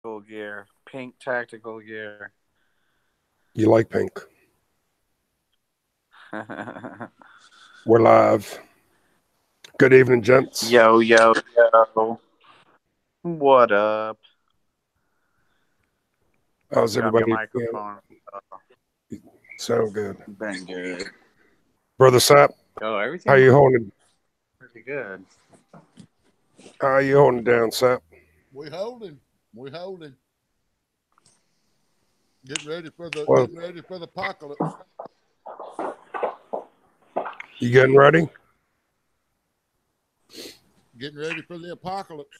tactical gear. Pink tactical gear. You like pink. We're live. Good evening, gents. Yo, yo, yo. What up? How's Got my everybody feeling? microphone. Sound good. Been good. Brother Sap, Oh, how everything's you holding? pretty good. How you holding down, Sap? We holding. We holding. Getting ready for the Well, apocalypse. you getting ready? Getting ready for the apocalypse.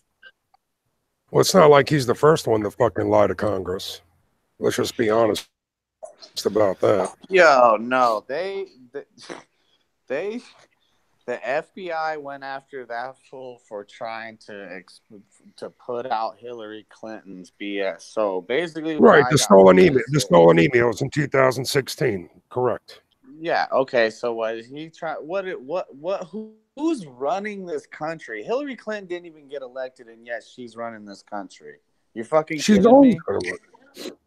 Well, it's not like he's the first one to fucking lie to Congress. Let's just be honest about that. Yo, no, they, the FBI went after that fool for trying to put out Hillary Clinton's BS. So basically, what Right, I got from this the is, stolen emails in 2016. Correct. yeah, okay. So what is he trying? Who's running this country? Hillary Clinton didn't even get elected, and yet she's running this country. You're fucking She's kidding always me? gonna work.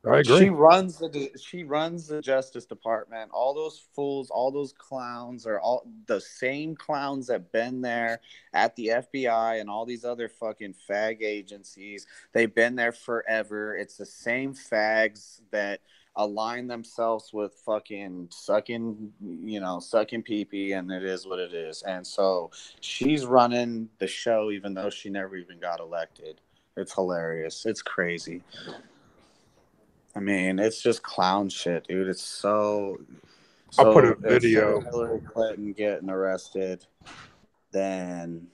I agree. She runs the Justice Department. All those fools, all those clowns are all the same clowns that been there at the FBI and all these other fucking fag agencies. They've been there forever. It's the same fags that align themselves with fucking sucking pee-pee, and it is what it is. And so she's running the show even though she never even got elected. It's hilarious. It's crazy. I mean, it's just clown shit, dude. It's I'll put a so instead video. of Hillary Clinton getting arrested, then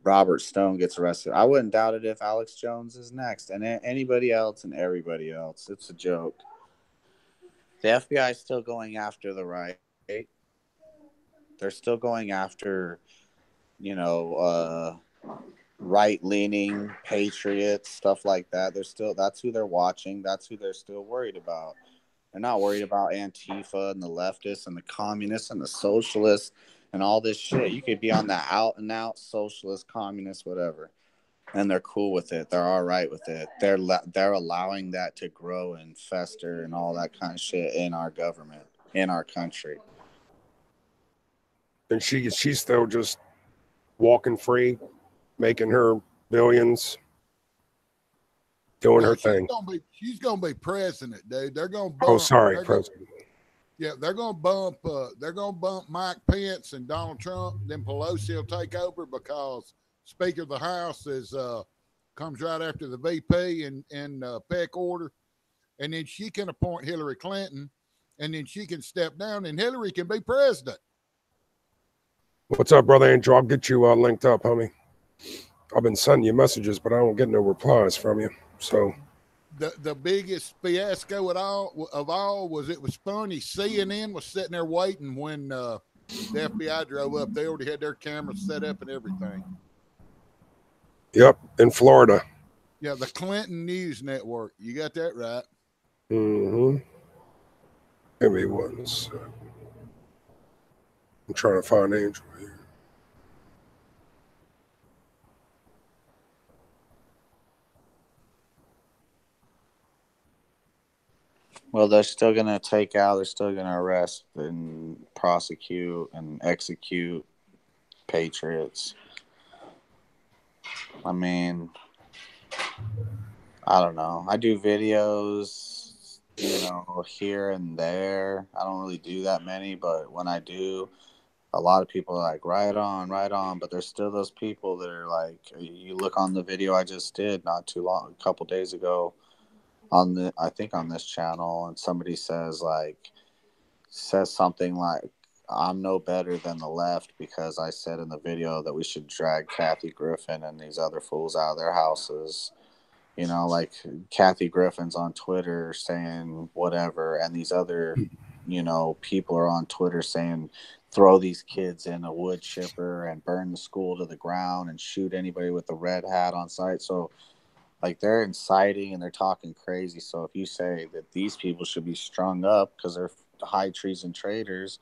Robert Stone gets arrested. I wouldn't doubt it if Alex Jones is next, and anybody else and everybody else. It's a joke. The FBI is still going after the right. They're still going after, you know, right-leaning patriots, stuff like that. That's who they're watching. That's who they're still worried about. They're not worried about Antifa and the leftists and the communists and the socialists and all this shit. You could be on the out-and-out socialist, communist, whatever, and they're cool with it. They're all right with it. They're allowing that to grow and fester and all that kind of shit in our government, in our country. And she's still just walking free, making her billions, doing her thing. She's gonna be president, dude. They're gonna bump. Oh, sorry, President. They're gonna bump. They're gonna bump Mike Pence and Donald Trump. Then Pelosi will take over because Speaker of the House is comes right after the VP in peck order, and then she can appoint Hillary Clinton, and then she can step down, and Hillary can be president. What's up, brother Andrew? I'll get you linked up, homie. I've been sending you messages, but I don't get no replies from you. So the biggest fiasco of all was it was funny. CNN was sitting there waiting when the FBI drove up. They already had their cameras set up and everything. Yep, in Florida. Yeah, the Clinton News Network. You got that right. Mm-hmm. Give me one second. I'm trying to find Angel here. Well, they're still going to they're still going to arrest and prosecute and execute patriots. I mean, I don't know. I do videos, here and there. I don't really do that many, but when I do, a lot of people are like, right on, right on. But there's still those people that are like, you look on the video I just did not too long, a couple days ago, I think on this channel, and somebody says something like, I'm no better than the left because I said in the video that we should drag Kathy Griffin and these other fools out of their houses. Like Kathy Griffin's on Twitter saying whatever, and these other, people are on Twitter saying throw these kids in a wood chipper and burn the school to the ground and shoot anybody with a red hat on site. So like they're inciting and they're talking crazy. So if you say that these people should be strung up because they're high treason traitors,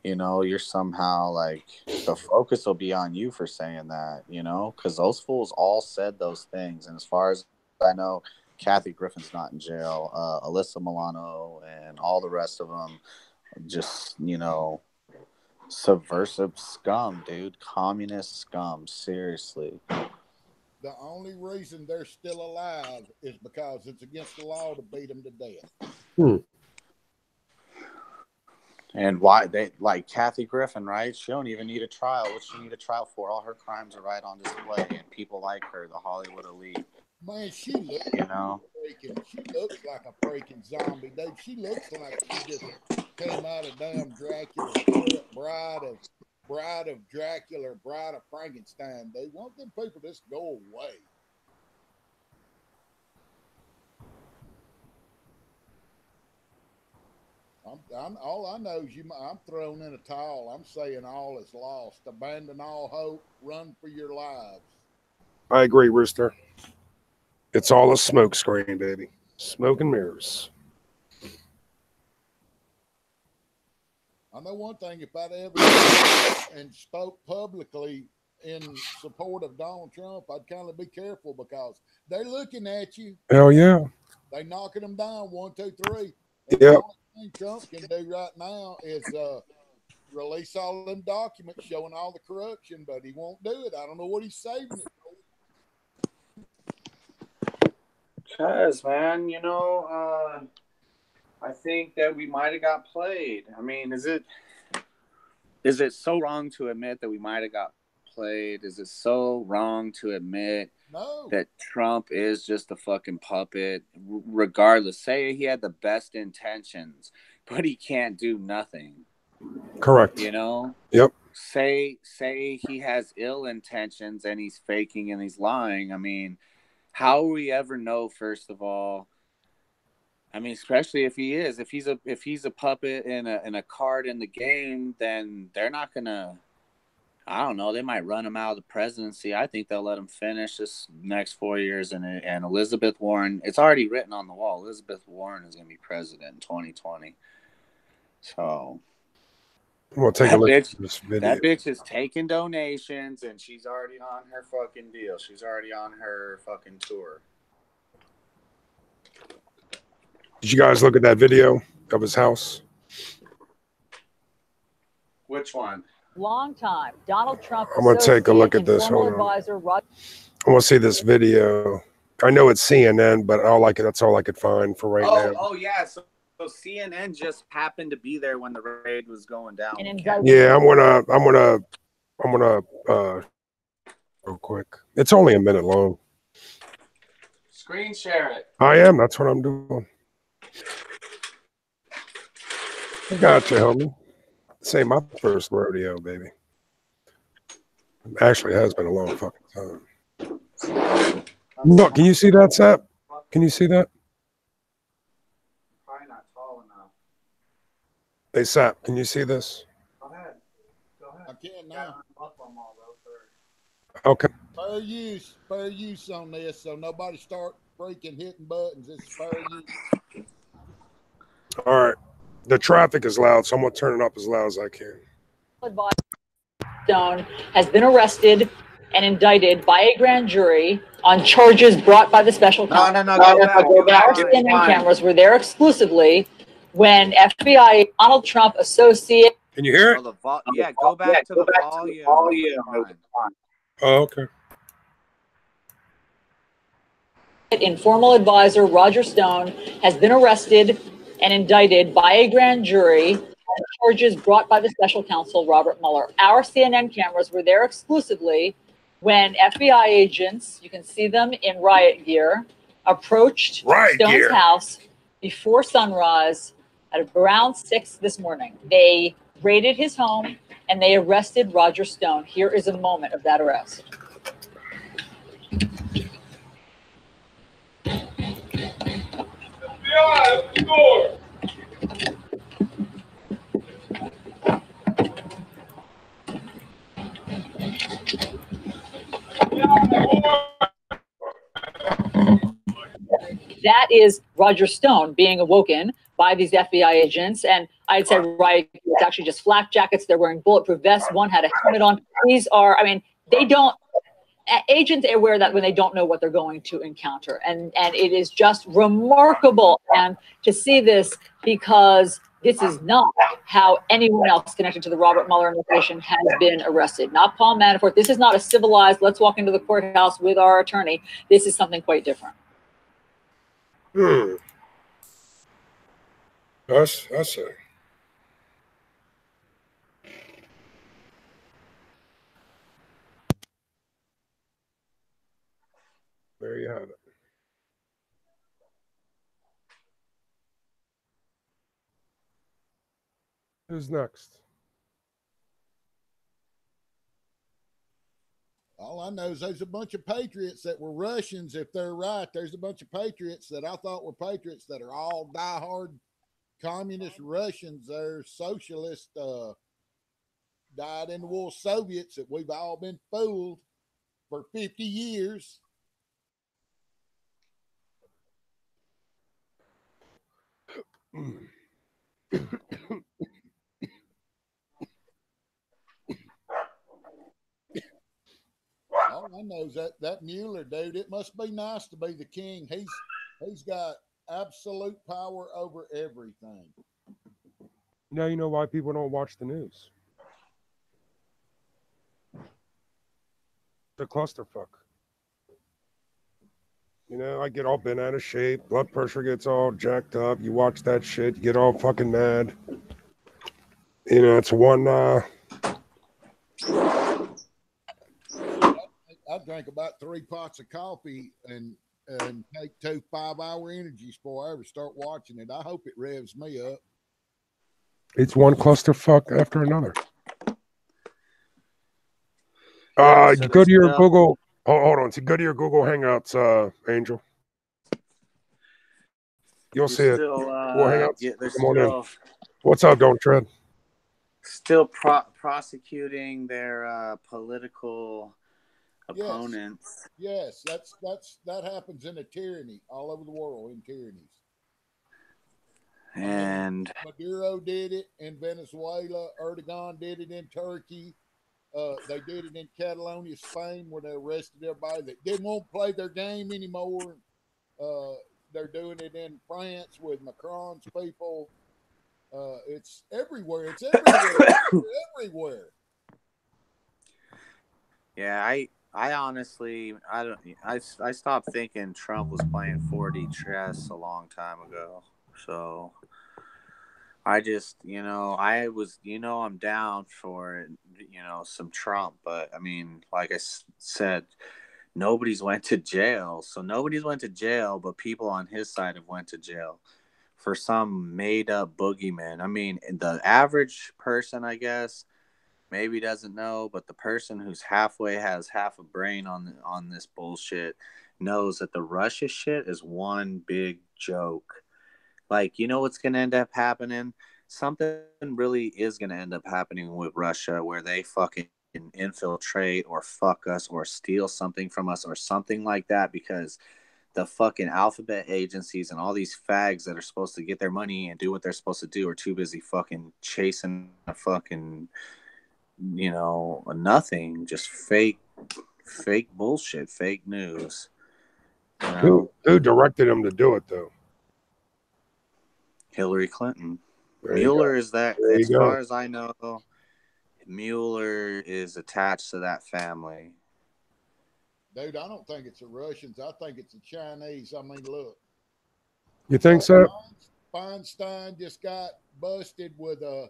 you know, you're somehow like the focus will be on you for saying that, you know, because those fools all said those things. And as far as I know, Kathy Griffin's not in jail. Alyssa Milano and all the rest of them, just, you know, subversive scum, dude. Communist scum. Seriously. The only reason they're still alive is because it's against the law to beat them to death. And why they like Kathy Griffin, right? She don't even need a trial. What she need a trial for? All her crimes are right on display, and people like her, the Hollywood elite. Man, she looks, you know, she looks like a freaking zombie, dude. She looks like she just came out of damn Dracula's bride of Dracula, bride of Frankenstein. They want them people to just go away. I'm all I know is I'm thrown in a towel. I'm saying all is lost. Abandon all hope. Run for your lives. I agree, Rooster. It's all a smoke screen, baby. Smoke and mirrors. I know one thing. If I'd ever and spoke publicly in support of Donald Trump, I'd kind of be careful because they're looking at you. Hell yeah. They knocking them down 1, 2, 3. Yeah. The only thing Trump can do right now is release all them documents showing all the corruption, but he won't do it. I don't know what he's saving it for. Because, man, you know, I think that we might have got played. I mean, is it so wrong to admit that we might have got played? Is it so wrong to admit that Trump is just a fucking puppet? Regardless, say he had the best intentions, but he can't do nothing. Correct. You know? Yep. Say he has ill intentions and he's faking and he's lying. I mean, how will we ever know, first of all? I mean, especially if he's a puppet and a card in the game, then they're not gonna. I don't know. They might run him out of the presidency. I think they'll let him finish this next 4 years, and Elizabeth Warren. It's already written on the wall. Elizabeth Warren is going to be president in 2020. So, we'll take a look at this video. That bitch is taking donations, and she's already on her fucking deal. She's already on her fucking tour. Did you guys look at that video of his house? Which one? Long time. Donald Trump. I'm going to take a look at this. Hold on. I want to see this video. I know it's CNN, but that's all I could find for right now. Oh, yeah. So CNN just happened to be there when the raid was going down. Yeah, I'm gonna real quick. It's only a minute long. Screen share it. I am. That's what I'm doing. I got you, homie. This ain't my first rodeo, baby. Actually, it has been a long fucking time. Look, can you see that, Sap? Can you see that? Probably not tall enough. Hey, Sap, can you see this? Go ahead. I can now. Okay. Fair use on this, so nobody start freaking hitting buttons. It's fair use. All right. The traffic is loud, so I'm going to turn it up as loud as I can. Stone has been arrested and indicted by a grand jury on charges brought by the special counsel. No, go back. CNN cameras were there exclusively when FBI Donald Trump associate. Can you hear it? Go back to the volume. Oh, okay. Informal advisor Roger Stone has been arrested and indicted by a grand jury on charges brought by the special counsel Robert Mueller. Our CNN cameras were there exclusively when FBI agents, you can see them in riot gear, approached Stone's house before sunrise at around 6 this morning. They raided his home and they arrested Roger Stone. Here is a moment of that arrest. That is Roger Stone being awoken by these FBI agents, and I'd say right It's actually just flak jackets. They're wearing bulletproof vests. One had a helmet on. These are, I mean, they don't, agents wear that when they don't know what they're going to encounter. And it is just remarkable. And to see this, because this is not how anyone else connected to the Robert Mueller investigation has been arrested. Not Paul Manafort. This is not a civilized, let's walk into the courthouse with our attorney. This is something quite different. I see. There you have it. Who's next? All I know is there's a bunch of patriots that were Russians. If they're right, there's a bunch of patriots that I thought were patriots that are all diehard communist Russians. They're socialist, died in the war Soviets that we've all been fooled for 50 years. All I know is that Mueller dude, it must be nice to be the king. He's got absolute power over everything. Now you know why people don't watch the news. It's a clusterfuck. You know, I get all bent out of shape. Blood pressure gets all jacked up. You watch that shit, you get all fucking mad. You know, it's one. I drank about 3 pots of coffee and take 2 5-hour energies before I ever start watching it. I hope it revs me up. It's one clusterfuck after another. So go to your Google. Hold on. So go to your Google Hangouts, Angel. You'll see it. Hangouts. Yeah, Come on in. What's up, Don't Tread? Still prosecuting their political opponents. Yes, that happens in a tyranny all over the world, in tyrannies. And Maduro did it in Venezuela. Erdogan did it in Turkey. They did it in Catalonia, Spain, where they arrested everybody that didn't want to play their game anymore. They're doing it in France with Macron's people. It's everywhere. It's everywhere. Everywhere. Yeah, I honestly, I stopped thinking Trump was playing 4D chess a long time ago. So I just, I'm down for, some Trump. But, I mean, like I said, nobody's went to jail. So nobody's went to jail, but people on his side have went to jail for some made-up boogeyman. I mean, the average person, I guess, maybe doesn't know, but the person who's has half a brain on this bullshit knows that the Russia shit is one big joke. Like, you know what's going to end up happening? Something really is going to end up happening with Russia where they fucking infiltrate or fuck us or steal something from us or something like that, because the fucking alphabet agencies and all these fags that are supposed to get their money and do what they're supposed to do are too busy fucking chasing a fucking, nothing, just fake bullshit, fake news. Who directed him to do it, though? Hillary Clinton. Mueller is that, as far as I know, Mueller is attached to that family. Dude, I don't think it's the Russians. I think it's the Chinese. I mean, look. You think so? Feinstein just got busted with a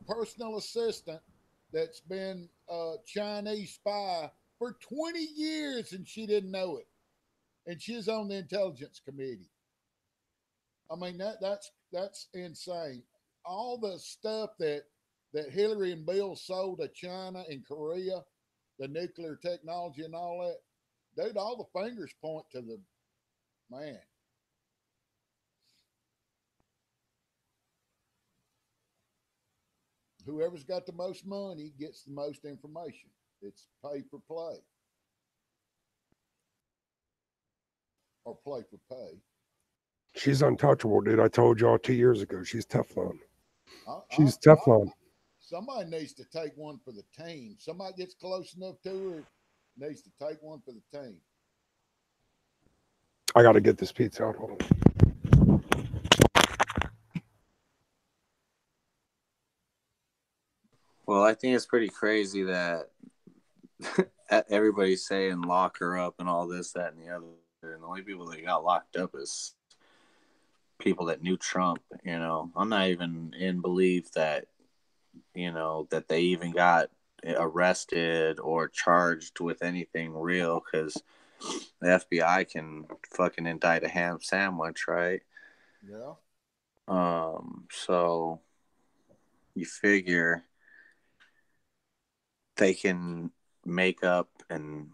personal assistant that's been a Chinese spy for 20 years, and she didn't know it. And she's on the intelligence committee. I mean, that's insane. All the stuff that Hillary and Bill sold to China and Korea, the nuclear technology and all that, dude, all the fingers point to the man. Whoever's got the most money gets the most information. It's pay for play. Or play for pay. She's untouchable, dude. I told y'all 2 years ago. She's Teflon. She's Teflon. Somebody needs to take one for the team. Somebody gets close enough to her, needs to take one for the team. I got to get this pizza out. Hold on. Well, I think it's pretty crazy that everybody's saying lock her up and all this, that, and the other. And the only people that got locked up is people that knew Trump. You know, I'm not even in belief that, you know, that they even got arrested or charged with anything real, because the FBI can fucking indict a ham sandwich, right? Yeah. So you figure they can make up and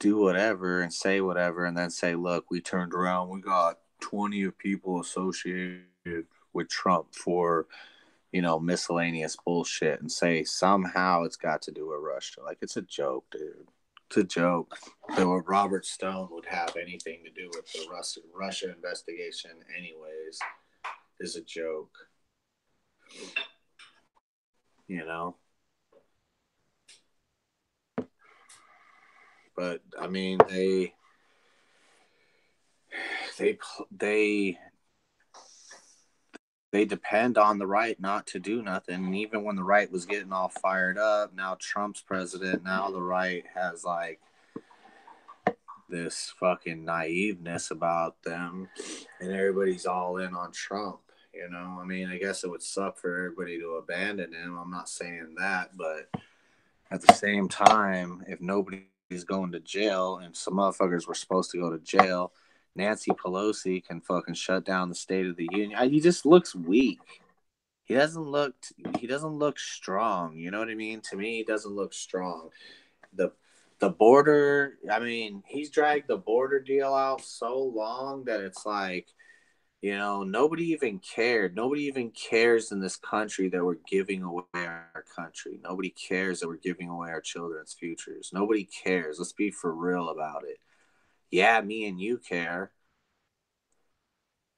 do whatever and say whatever and then say, look, we turned around, we got 20 of people associated with Trump for, you know, miscellaneous bullshit, and say somehow it's got to do with Russia. Like, it's a joke, dude. It's a joke that Robert Stone would have anything to do with the Russia investigation anyways is a joke. You know? But I mean, they depend on the right not to do nothing. And even when the right was getting all fired up, now Trump's president, now the right has like this fucking naiveness about them, and everybody's all in on Trump. You know, I mean, I guess it would suck for everybody to abandon him. I'm not saying that, but at the same time, if nobody's going to jail and some motherfuckers were supposed to go to jail, Nancy Pelosi can fucking shut down the State of the Union. He just looks weak. He doesn't look strong. You know what I mean? To me, he doesn't look strong. The the border, I mean, he's dragged the border deal out so long that it's like, you know, nobody even cared. Nobody even cares in this country that we're giving away our country. Nobody cares that we're giving away our children's futures. Nobody cares. Let's be for real about it. Yeah, me and you care,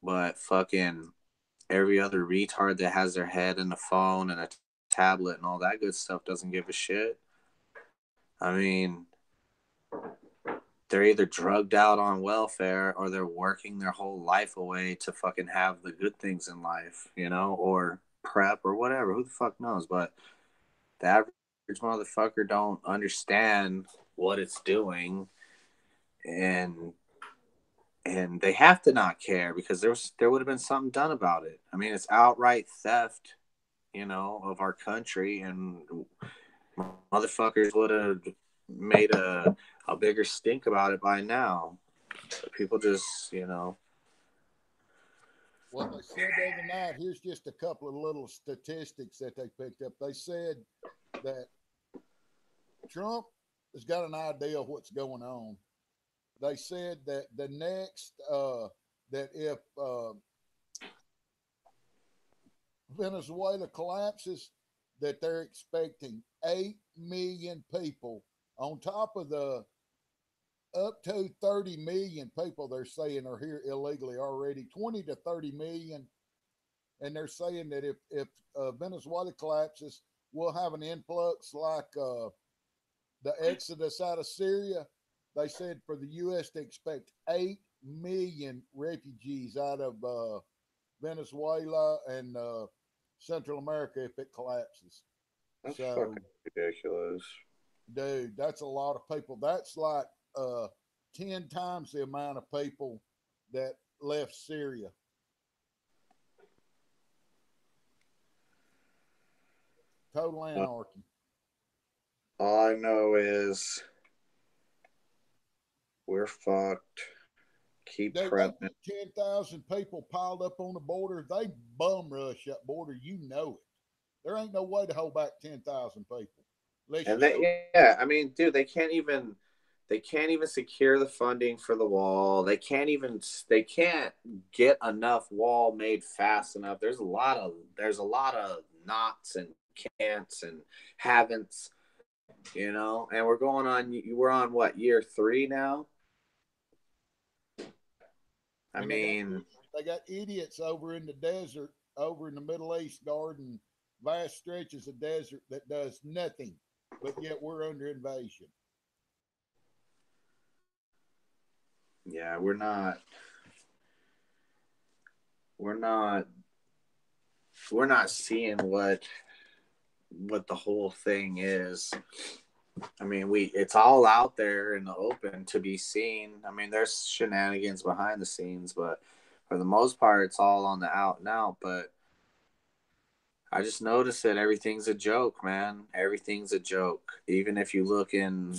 but fucking every other retard that has their head in a phone and a tablet and all that good stuff doesn't give a shit. I mean, they're either drugged out on welfare or they're working their whole life away to fucking have the good things in life, you know, or prep or whatever. Who the fuck knows? But the average motherfucker don't understand what it's doing, and they have to not care because there would have been something done about it. I mean, it's outright theft, you know, of our country, and motherfuckers would have made a bigger stink about it by now. People just, you know. Well, they said the other night, here's just a couple of little statistics that they picked up. They said that Trump has got an idea of what's going on. They said that the next, that if Venezuela collapses, that they're expecting 8 million people on top of the up to 30 million people they're saying are here illegally already, 20 to 30 million. And they're saying that if Venezuela collapses, we'll have an influx like the exodus out of Syria. They said for the U.S. to expect 8 million refugees out of Venezuela and Central America if it collapses. That's So, fucking ridiculous. dude, that's a lot of people. That's like 10 times the amount of people that left Syria. Total anarchy. All I know is we're fucked. Keep Dude, they prepping. put 10,000 people piled up on the border. They bum rush that border. You know it. There ain't no way to hold back 10,000 people. And yeah, I mean, dude, they can't even secure the funding for the wall. They can't get enough wall made fast enough. There's a lot of knots and can'ts and haven'ts, you know. And we're on what, year 3 now? They got idiots over in the desert, over in the Middle East, guarding vast stretches of desert that does nothing, but yet we're under invasion. Yeah, we're not seeing what the whole thing is. I mean, it's all out there in the open to be seen. I mean, there's shenanigans behind the scenes, but for the most part, it's all on the out and out. But I just noticed that everything's a joke, man. Everything's a joke. Even if you look in,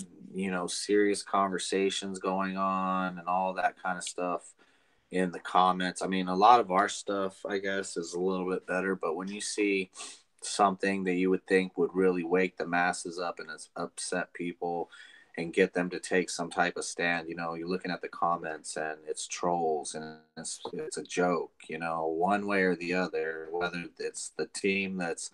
serious conversations going on and all that kind of stuff in the comments. I mean, a lot of our stuff, I guess, is a little bit better, but when you see something that you would think would really wake the masses up and upset people and get them to take some type of stand, you're looking at the comments and it's trolls and it's a joke, one way or the other, whether it's the team that's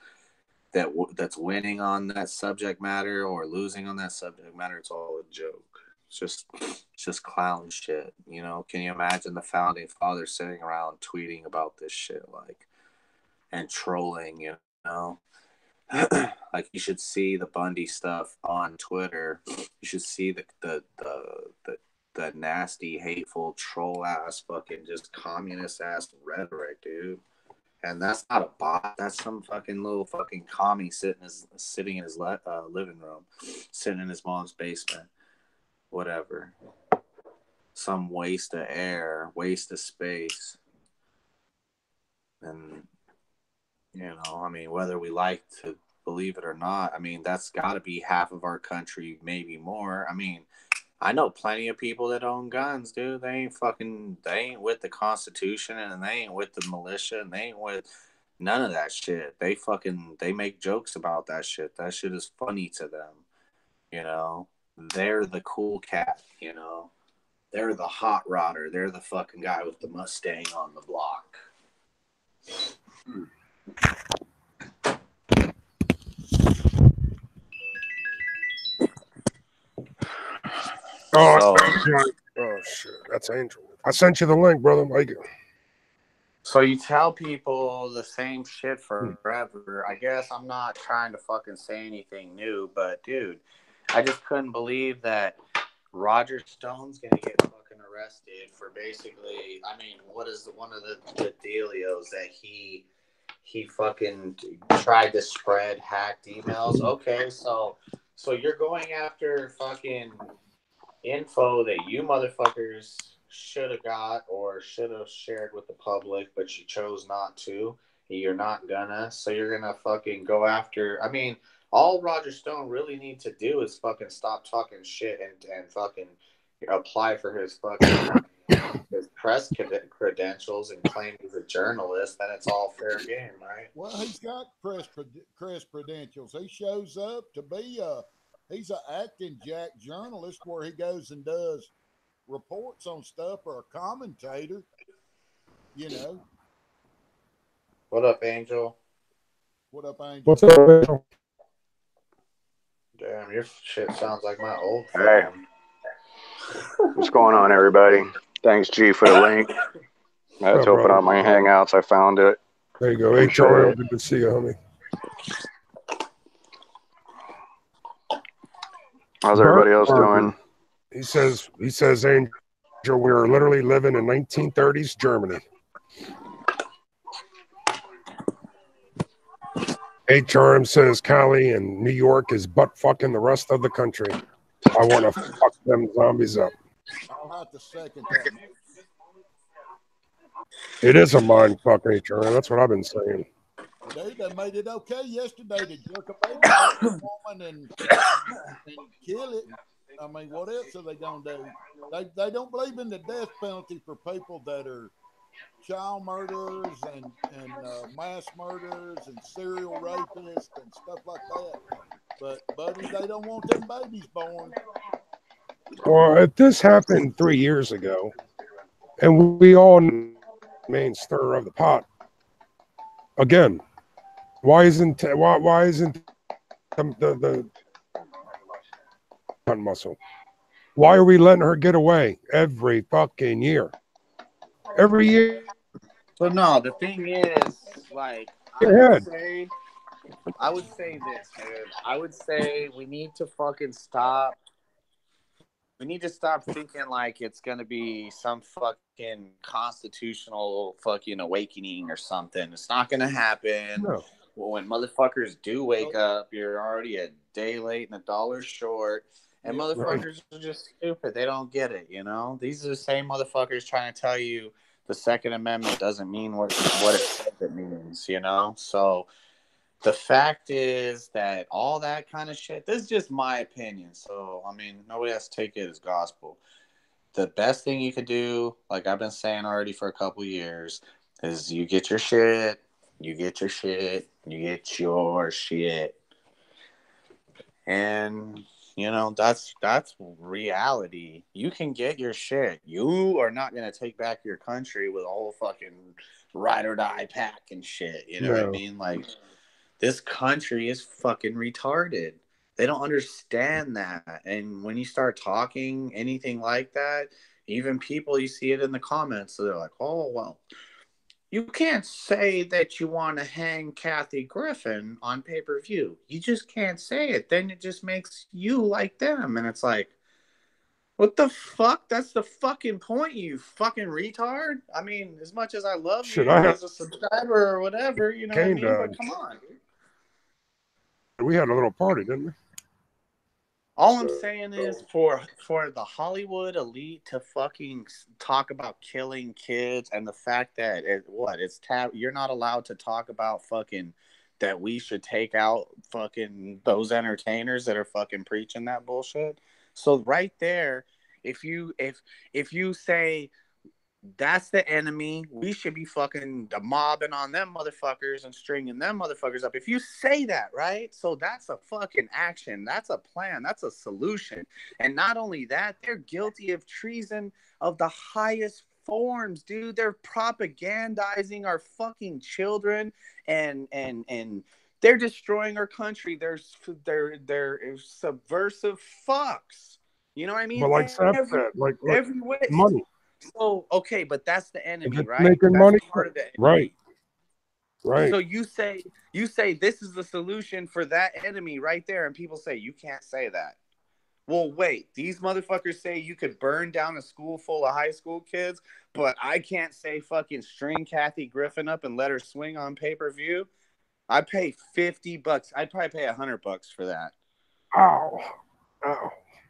winning on that subject matter or losing on that subject matter. It's all a joke. It's just clown shit. Can you imagine the founding fathers sitting around tweeting about this shit, and trolling, like, you should see the Bundy stuff on Twitter. You should see the nasty, hateful, troll ass, fucking just communist ass rhetoric, dude. And that's not a bot. That's some fucking little fucking commie sitting in his living room, sitting in his mom's basement, whatever. Some waste of air, waste of space, and I mean, whether we like to believe it or not, I mean, that's got to be half of our country, maybe more. I mean, I know plenty of people that own guns, dude. They ain't with the Constitution, and they ain't with the militia, and they ain't with none of that shit. They make jokes about that shit. That shit is funny to them, They're the cool cat, They're the hot rodder. They're the fucking guy with the Mustang on the block. Oh shit, that's Angel. I sent you the link, brother. Like it. So you tell people the same shit forever. I guess I'm not trying to fucking say anything new, but dude, I just couldn't believe that Roger Stone's gonna get fucking arrested for basically. I mean, what is one of the dealios that he fucking tried to spread hacked emails? Okay, so you're going after fucking info that you motherfuckers should have got or should have shared with the public, but you chose not to. You're not gonna, so you're gonna fucking go after. I mean, all Roger Stone really needs to do is fucking stop talking shit and fucking apply for his fucking his press credentials and claim he's a journalist. Then it's all fair game, right? Well, he's got press credentials. He shows up to be he's an acting jack journalist where he goes and does reports on stuff, or a commentator, What up, Angel? What up, Angel? What's up, Angel? Damn, your shit sounds like my old phone. Hey. What's going on, everybody? Thanks, G, for the link. I had to open up my Hangouts. I found it. There you go. Hey, Charlie, good to see you, homie. How's everybody else doing? He says, Angel, we are literally living in 1930s Germany. HRM says Cali and New York is butt fucking the rest of the country. I want to fuck them zombies up. I'll have to second that. It is a mind fuck, HRM. That's what I've been saying. Dude, they made it okay yesterday to jerk a baby off a woman and kill it. I mean, what else are they gonna do? They don't believe in the death penalty for people that are child murderers and mass murderers and serial rapists and stuff like that. But buddy, they don't want them babies born. Well, if this happened 3 years ago, and we all main stir of the pot, again, why isn't the muscle? Why are we letting her get away every fucking year? Every year. So no, the thing is, like, I would say this, dude. I would say we need to fucking stop. We need to stop thinking like it's gonna be some fucking constitutional fucking awakening or something. It's not gonna happen. No. Well, when motherfuckers do wake up, you're already a day late and a dollar short. And motherfuckers are just stupid. They don't get it, you know? These are the same motherfuckers trying to tell you the Second Amendment doesn't mean what it says it means, you know? So the fact is that all that kind of shit, this is just my opinion. So, I mean, nobody has to take it as gospel. The best thing you could do, like I've been saying already for a couple years, is you get your shit, you get your shit, you get your shit. And you know, that's reality. You can get your shit. You are not gonna take back your country with a whole fucking ride or die pack and shit. You know what I mean? Like, this country is fucking retarded. They don't understand that. And when you start talking anything like that, even people, you see it in the comments, so they're like, oh, well, you can't say that you want to hang Kathy Griffin on pay-per-view. You just can't say it. Then it just makes you like them. And it's like, what the fuck? That's the fucking point, you fucking retard. I mean, as much as I love you as a subscriber or whatever, you know what I mean? But come on, dude. We had a little party, didn't we? All I'm saying is for the Hollywood elite to fucking talk about killing kids and the fact that you're not allowed to talk about fucking that we should take out fucking those entertainers that are fucking preaching that bullshit. So right there, if you say that's the enemy, we should be fucking mobbing on them motherfuckers and stringing them motherfuckers up. If you say that, right? So that's a fucking action. That's a plan. That's a solution. And not only that, they're guilty of treason of the highest forms, dude. They're propagandizing our fucking children and they're destroying our country. They're subversive fucks. You know what I mean? But like Seth said, like every way. Money. So, okay, but that's the enemy, right? Making that's money, part of the enemy. Right. So you say this is the solution for that enemy right there, and people say you can't say that. Well, wait, these motherfuckers say you could burn down a school full of high school kids, but I can't say fucking string Kathy Griffin up and let her swing on pay-per-view. I pay $50. I'd probably pay $100 for that. Ow.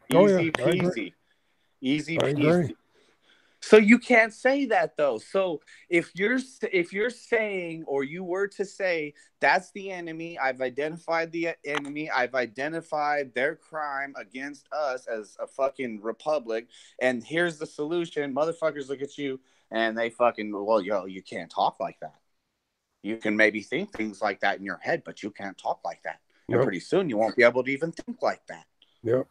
Easy peasy. Easy peasy. So you can't say that though. So if you're saying, or you were to say, that's the enemy, I've identified the enemy, I've identified their crime against us as a fucking republic, and here's the solution, motherfuckers look at you and they fucking, well, you can't talk like that. You can maybe think things like that in your head, but you can't talk like that. And pretty soon you won't be able to even think like that. Yep.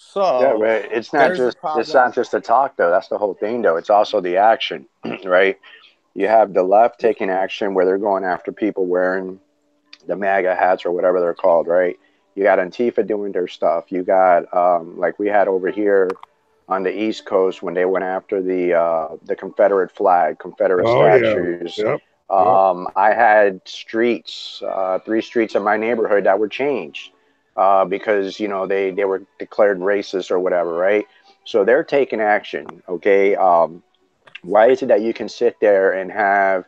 So yeah, right. It's not just the talk though. That's the whole thing though. It's also the action, right? You have the left taking action where they're going after people wearing the MAGA hats or whatever they're called, right? You got Antifa doing their stuff. You got like we had over here on the East Coast when they went after the Confederate flag, Confederate statues. Yeah. Yep. I had 3 streets in my neighborhood that were changed. Because, you know, they were declared racist or whatever, right? So they're taking action, okay? Why is it that you can sit there and have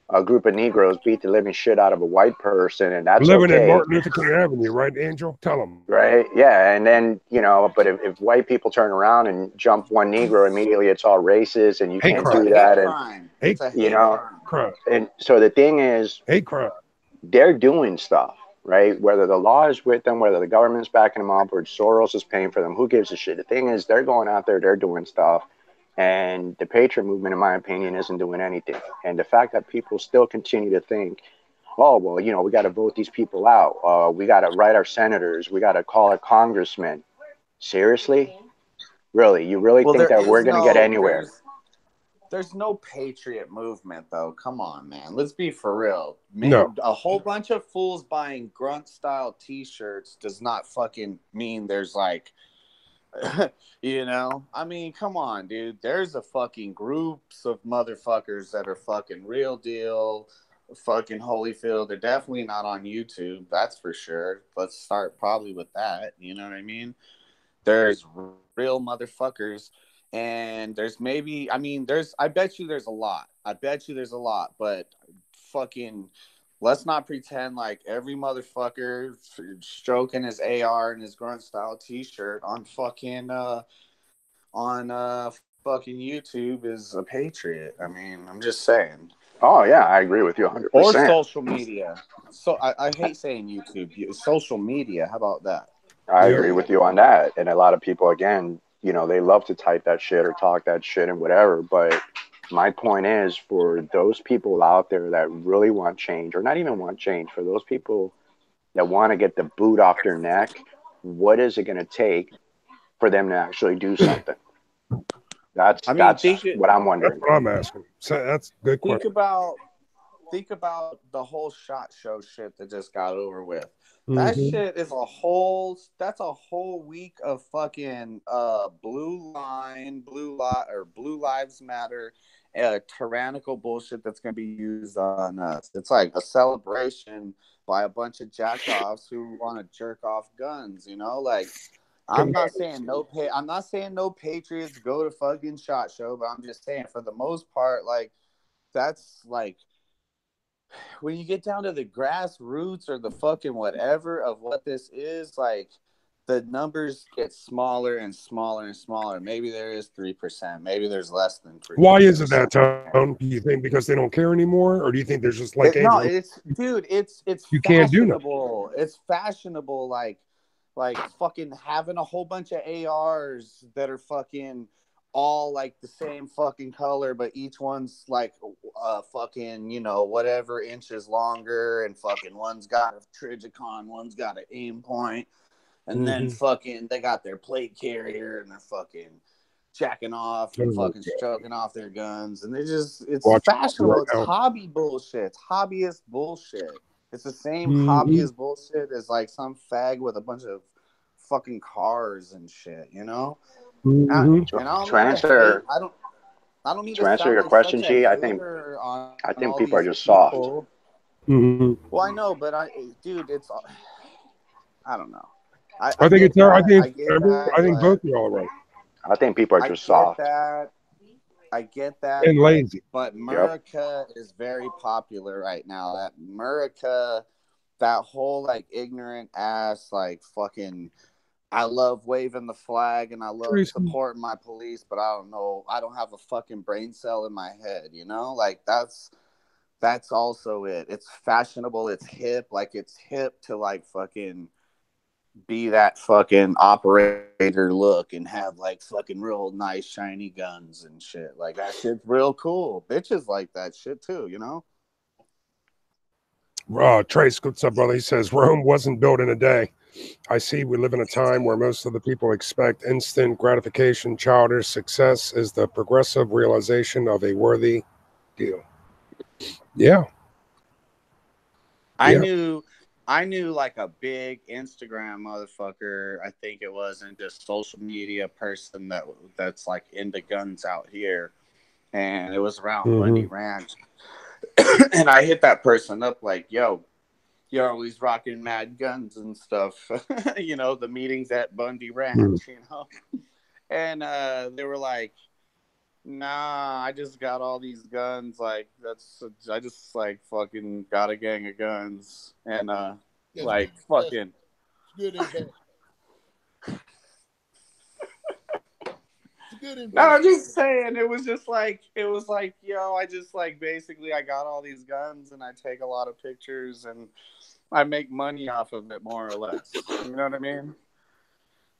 a group of Negroes beat the living shit out of a white person, and that's living in Martin Luther King Avenue, right, Angel? Tell them. Right, yeah, and then, you know, but if white people turn around and jump one Negro, immediately it's all racist, and you can't do that, and, you know, and so the thing is, they're doing stuff. Right? Whether the law is with them, whether the government's backing them up, or Soros is paying for them, who gives a shit? The thing is, they're going out there, they're doing stuff, and the Patriot movement, in my opinion, isn't doing anything. And the fact that people still continue to think, oh, well, you know, we got to vote these people out. We got to write our senators. We got to call our congressmen. Seriously? Really? You really think that we're going to get anywhere? There's no patriot movement, though. Come on, man. Let's be for real. Man, no. A whole bunch of fools buying grunt-style T-shirts does not fucking mean there's like, you know? I mean, come on, dude. There's a fucking groups of motherfuckers that are fucking real deal, fucking Holyfield. They're definitely not on YouTube. That's for sure. Let's start probably with that. You know what I mean? There's real motherfuckers, and there's maybe. I mean, I bet you there's a lot. I bet you there's a lot, but fucking. Let's not pretend like every motherfucker stroking his AR and his grunt style T-shirt on fucking fucking YouTube is a patriot. I mean, I'm just saying. Oh yeah, I agree with you 100%. Or social media. So I hate saying YouTube. Social media. How about that? I agree with you on that. And a lot of people, again, you know, they love to type that shit or talk that shit and whatever. But my point is, for those people out there that really want change, or not even want change, for those people that want to get the boot off their neck, what is it going to take for them to actually do something? That's what I'm wondering. That's what I'm asking. So that's a good question. Think about the whole SHOT Show shit that just got over with. That shit is that's a whole week of fucking Blue Lives Matter tyrannical bullshit that's gonna be used on us. It's like a celebration by a bunch of jackoffs who want to jerk off guns, you know? Like, I'm not saying no patriots go to fucking SHOT Show, but I'm just saying, for the most part, like, that's like, when you get down to the grassroots or the fucking whatever of what this is, like, the numbers get smaller and smaller and smaller. Maybe there is 3%. Maybe there's less than 3%. Why is it that, Tom? Do you think because they don't care anymore, or do you think there's just like it's you can't do nothing. It's fashionable, like fucking having a whole bunch of ARs that are fucking all like the same fucking color, but each one's like fucking, you know, whatever inches longer, and fucking one's got a Trigicon, one's got an aim point, and then fucking they got their plate carrier, and they're fucking jacking off and fucking stroking off their guns, and it's fashionable. It's hobby bullshit. It's hobbyist bullshit. It's the same hobbyist bullshit as like some fag with a bunch of fucking cars and shit, you know? To answer your question, G, I think people are just soft. Well, I know, but dude, it's, I don't know. I think both of y'all are right. I think people are just soft. I get that. And lazy. But America is very popular right now. That America, that whole like ignorant ass, like fucking, I love waving the flag and I love supporting my police, but I don't know. I don't have a fucking brain cell in my head, you know? Like, that's also it. It's fashionable. It's hip. Like, it's hip to like fucking be that fucking operator look and have like fucking real nice shiny guns and shit. Like, that shit's real cool. Bitches like that shit too, you know? Trace, what's up, brother? He says, Rome wasn't built in a day. I see we live in a time where most of the people expect instant gratification. Childish success is the progressive realization of a worthy deal. Yeah. I knew like a big Instagram motherfucker, I think it was, and just social media person that's like into guns out here. And it was around Bundy Ranch. And I hit that person up like, yo, you're always rocking mad guns and stuff. You know, the meetings at Bundy Ranch, you know. And they were like, nah, I just got all these guns. Like, I just like fucking got a gang of guns. And like fucking good investment. No, I'm just saying, it was like, yo, I just like, basically I got all these guns and I take a lot of pictures and I make money off of it, more or less. You know what I mean?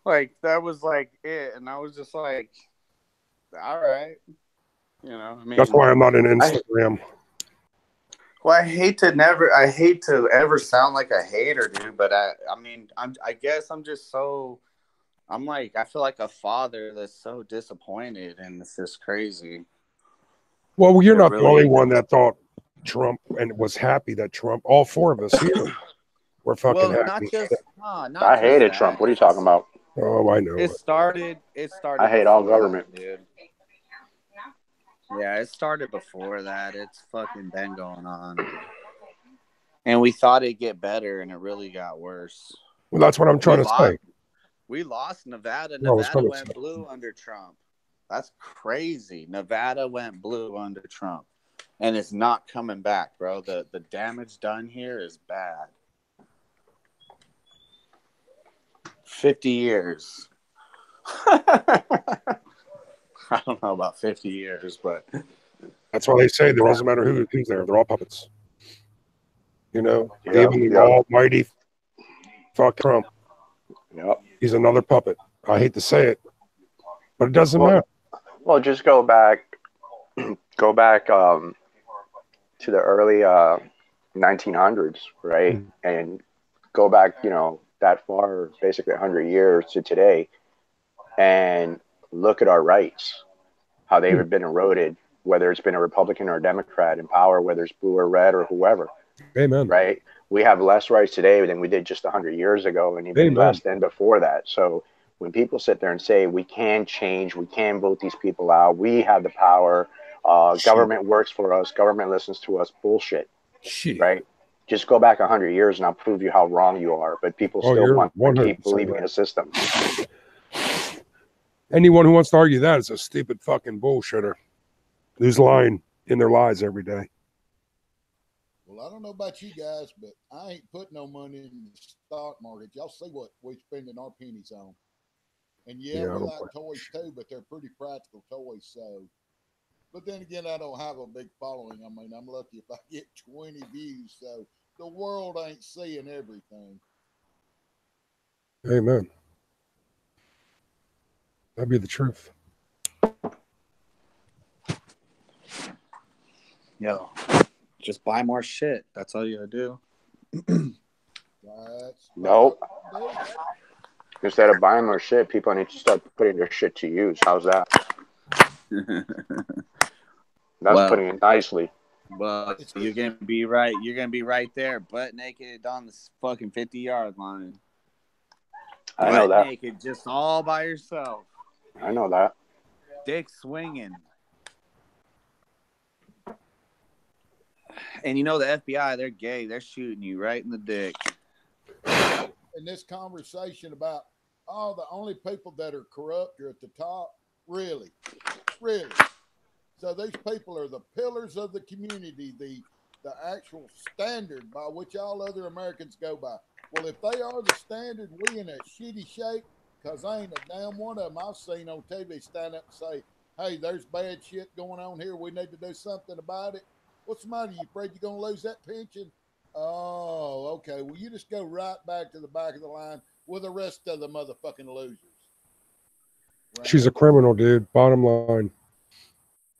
Like, that was like it. And I was just like, all right. You know, I mean, that's why I'm not on Instagram. I hate to ever sound like a hater, dude, but I guess I'm just so, I'm like, I feel like a father that's so disappointed, and it's just crazy. Well, you're not the only one that thought Trump and was happy that Trump, all four of us here were fucking happy. I hated Trump. What are you talking about? Oh, I know. It started. I hate all government. Dude. Yeah, it started before that. It's fucking been going on. And we thought it'd get better, and it really got worse. Well, that's what I'm trying to say. We lost Nevada. Nevada went blue under Trump. That's crazy. Nevada went blue under Trump. And it's not coming back, bro. The damage done here is bad. 50 years. I don't know about 50 years, but... That's why they say it doesn't matter who's there. They're all puppets. You know? Yep, even the almighty fuck Trump. Yep. He's another puppet. I hate to say it, but it doesn't matter. Well, just go back to the early 1900s, right? Mm-hmm. And go back, you know, that far, basically 100 years to today, and look at our rights, how they've been eroded, whether it's been a Republican or a Democrat in power, whether it's blue or red or whoever. Amen. Right? We have less rights today than we did just 100 years ago, and even less than before that. So when people sit there and say we can change, we can vote these people out, we have the power, government works for us, government listens to us, bullshit. Right? Just go back 100 years and I'll prove you how wrong you are. But people still want to keep believing in a system. Anyone who wants to argue that is a stupid fucking bullshitter who's lying in their lies every day. Well, I don't know about you guys, but I ain't putting no money in the stock market. Y'all see what we're spending our pennies on. And we like toys too, but they're pretty practical toys. So, but then again, I don't have a big following. I mean, I'm lucky if I get 20 views. So the world ain't seeing everything. Amen. That'd be the truth. Yo, just buy more shit. That's all you gotta do. Nope. Instead of buying more shit, people need to start putting their shit to use. How's that? That's putting it nicely. Well, you're gonna be right. You're gonna be right there, butt naked on the fucking 50-yard line. I know that. Naked, just all by yourself. I know that. Dick swinging. And you know the FBI, they're gay. They're shooting you right in the dick. In this conversation about, the only people that are corrupt are at the top. Really? So these people are the pillars of the community, the actual standard by which all other Americans go by. Well, if they are the standard, we in a shitty shape, because ain't a damn one of them I've seen on TV stand up and say, hey, there's bad shit going on here. We need to do something about it. What's the matter? You afraid you're going to lose that pension? Oh, okay. Well, you just go right back to the back of the line with the rest of the motherfucking losers. Right? She's a criminal, dude. Bottom line.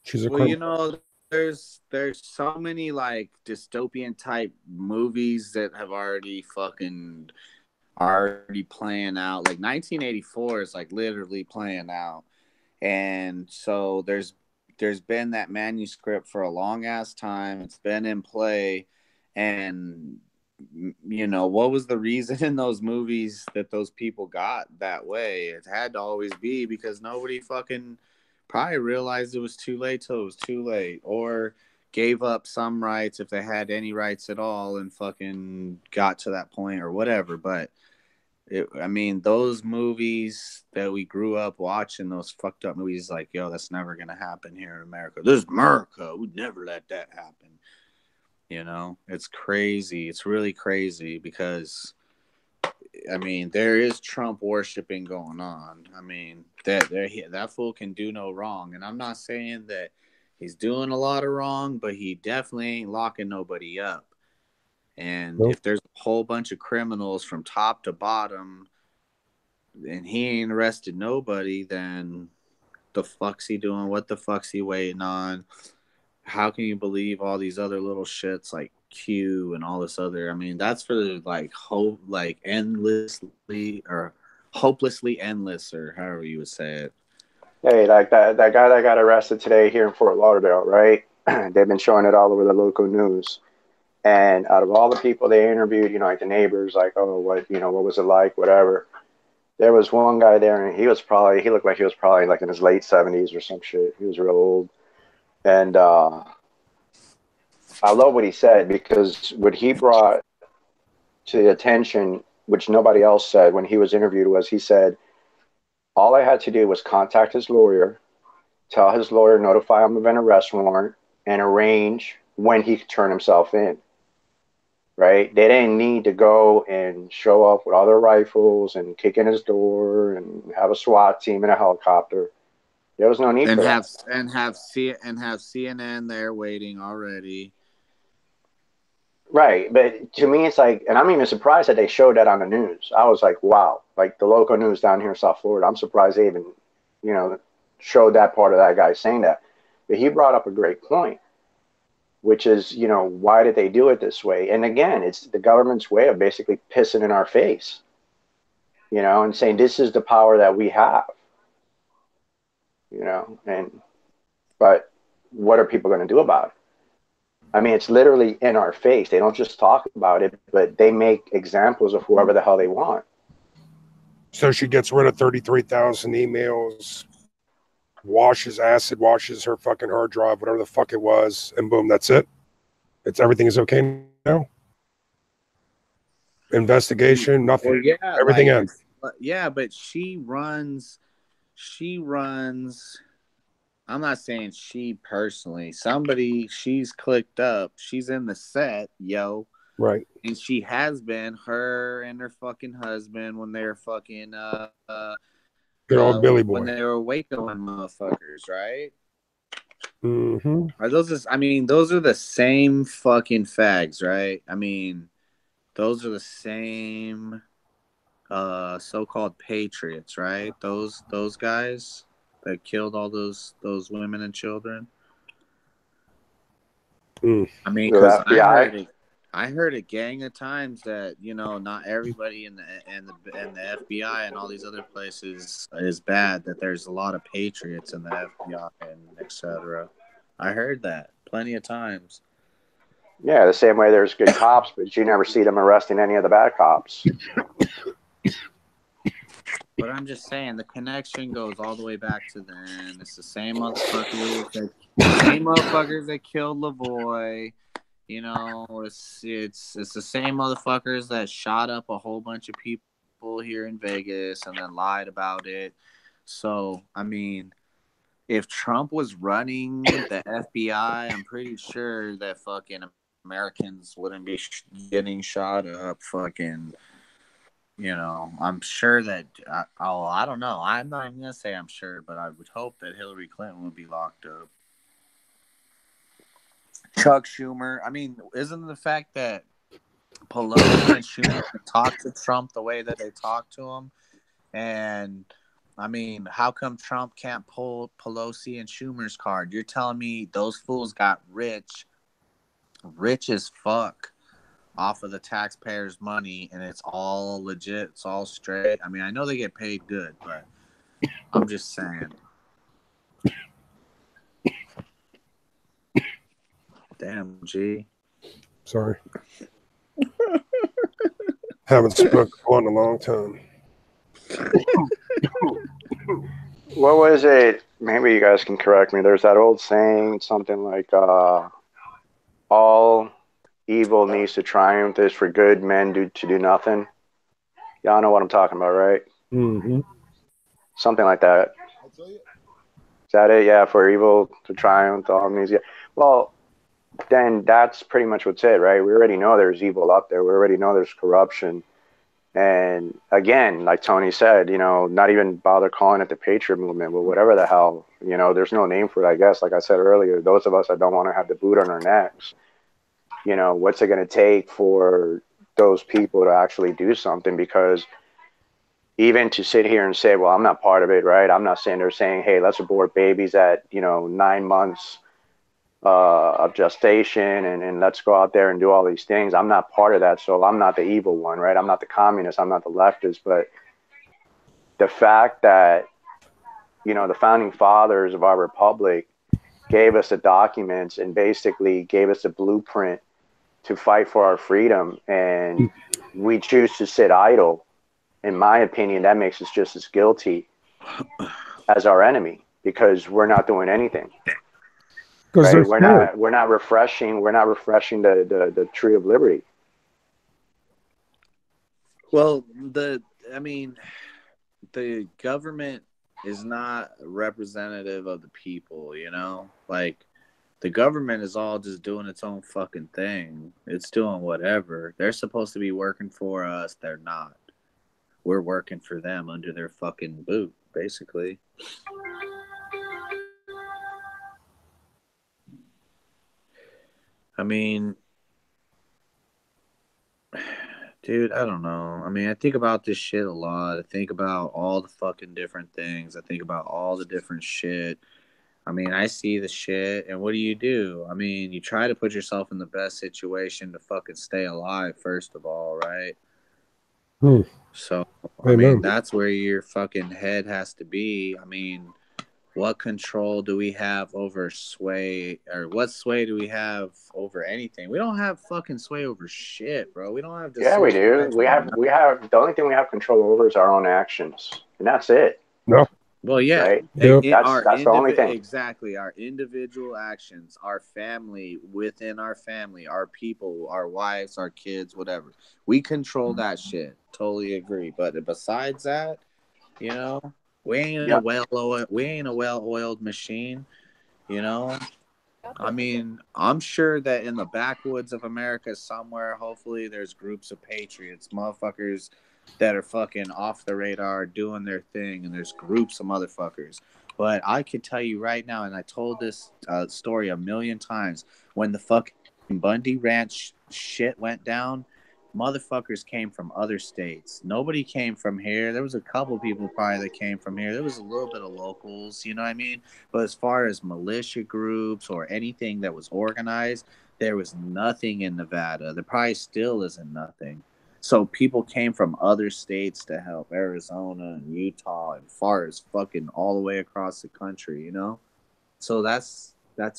She's a criminal. You know, there's so many like dystopian type movies that have already playing out. Like 1984 is like literally playing out. And so there's been that manuscript for a long ass time. It's been in play. And, you know, what was the reason in those movies that those people got that way? It had to always be because nobody fucking probably realized it was too late till it was too late, or gave up some rights if they had any rights at all and fucking got to that point or whatever. But those movies that we grew up watching, those fucked up movies, like, yo, that's never gonna happen here in America. This is America. We'd never let that happen. You know, it's crazy. It's really crazy because, I mean, there is Trump worshiping going on. I mean, that fool can do no wrong. And I'm not saying that he's doing a lot of wrong, but he definitely ain't locking nobody up. And if there's a whole bunch of criminals from top to bottom and he ain't arrested nobody, then the fuck's he doing? What the fuck's he waiting on? How can you believe all these other little shits like Q and all this other? I mean, that's for like endlessly or hopelessly endless, or however you would say it. Hey, like that guy that got arrested today here in Fort Lauderdale, right? They've been showing it all over the local news. And out of all the people they interviewed, you know, like the neighbors, like, oh, what was it like, whatever. There was one guy there, and he looked like he was probably like in his late 70s or some shit. He was real old. And I love what he said, because what he brought to the attention, which nobody else said when he was interviewed, was he said, all I had to do was contact his lawyer, tell his lawyer, notify him of an arrest warrant, and arrange when he could turn himself in. Right? They didn't need to go and show up with other rifles and kick in his door and have a SWAT team and a helicopter. There was no need for that. And have CNN there waiting already. Right, but to me, it's like, and I'm even surprised that they showed that on the news. I was like, wow, like the local news down here in South Florida, I'm surprised they even, showed that part of that guy saying that. But he brought up a great point, which is, why did they do it this way? And again, it's the government's way of basically pissing in our face, and saying this is the power that we have, but what are people going to do about it? I mean, it's literally in our face. They don't just talk about it, but they make examples of whoever the hell they want. So she gets rid of 33,000 emails, acid washes her fucking hard drive, whatever the fuck it was, and boom, that's it. Everything is okay now. Investigation, nothing. Well, yeah, everything ends. Yeah, but she runs. I'm not saying she personally. She's clicked up. She's in the set, yo. Right. And she has been, her and her fucking husband, when they're fucking good old Billy Boy. When they were Wacoing motherfuckers, right? Mm-hmm. Those are the same fucking fags, right? I mean, those are the same so-called patriots, right? Those guys that killed all those women and children. I mean, because I heard a gang of times that not everybody in the FBI and all these other places is bad. That there's a lot of patriots in the FBI and etc. I heard that plenty of times. Yeah, the same way there's good cops, but you never see them arresting any of the bad cops. But I'm just saying, the connection goes all the way back to then. It's the same motherfuckers that killed Lavoy. It's the same motherfuckers that shot up a whole bunch of people here in Vegas and then lied about it. So, I mean, if Trump was running the FBI, I'm pretty sure that fucking Americans wouldn't be getting shot up. Fucking. I'm sure that, I don't know. I'm not even going to say I'm sure, but I would hope that Hillary Clinton would be locked up. Chuck Schumer. I mean, isn't the fact that Pelosi and Schumer talk to Trump the way that they talk to him? And, I mean, how come Trump can't pull Pelosi and Schumer's card? You're telling me those fools got rich as fuck, off of the taxpayers' money, and it's all legit, it's all straight. I mean, I know they get paid good, but I'm just saying. Damn, G. Sorry. Haven't smoked one in a long time. What was it? Maybe you guys can correct me. There's that old saying, something like, all evil needs to triumph is for good men to do nothing. Y'all know what I'm talking about, right? Mm-hmm. Something like that. Is that it? Yeah, for evil to triumph, all needs. Yeah. Well, then that's pretty much what's it, right? We already know there's evil up there. We already know there's corruption. And again, like Tony said, not even bother calling it the Patriot movement, but whatever the hell, there's no name for it, I guess. Like I said earlier, those of us that don't want to have the boot on our necks, what's it going to take for those people to actually do something? Because even to sit here and say, well, I'm not part of it, right? I'm not saying they're saying, hey, let's abort babies at, 9 months of gestation and let's go out there and do all these things. I'm not part of that, so I'm not the evil one, right? I'm not the communist, I'm not the leftist. But the fact that, the founding fathers of our republic gave us the documents and basically gave us a blueprint to fight for our freedom, and we choose to sit idle, in my opinion, that makes us just as guilty as our enemy, because we're not doing anything. Right? We're not refreshing the tree of liberty. Well, the government is not representative of the people, you know? Like, the government is all just doing its own fucking thing. It's doing whatever. They're supposed to be working for us. They're not. We're working for them under their fucking boot, basically. I mean, dude, I don't know. I mean, I think about this shit a lot. I think about all the fucking different things. I think about all the different shit. I mean, I see the shit, and what do? I mean, you try to put yourself in the best situation to fucking stay alive, first of all, right? So, I mean, that's where your fucking head has to be. I mean, what control do we have over sway, or what sway do we have over anything? We don't have fucking sway over shit, bro. We don't have. Yeah, we do. We have. The only thing we have control over is our own actions, and that's it. No. Well, yeah, right? That's the only thing. Exactly, our individual actions, our family, within our family, our people, our wives, our kids, whatever. We control that shit. Totally agree. But besides that, you know, we ain't a well-oiled machine. You know, I mean, I'm sure that in the backwoods of America somewhere, hopefully, there's groups of patriots, motherfuckers that are fucking off the radar doing their thing, and there's groups of motherfuckers. But I could tell you right now, and I told this story a million times, when the fucking Bundy Ranch shit went down, motherfuckers came from other states. Nobody came from here. There was a couple people probably that came from here. There was a little bit of locals, you know what I mean? But as far as militia groups or anything that was organized, there was nothing in Nevada. There probably still isn't nothing. So people came from other states to help, Arizona and Utah, and far as fucking all the way across the country, you know? So that's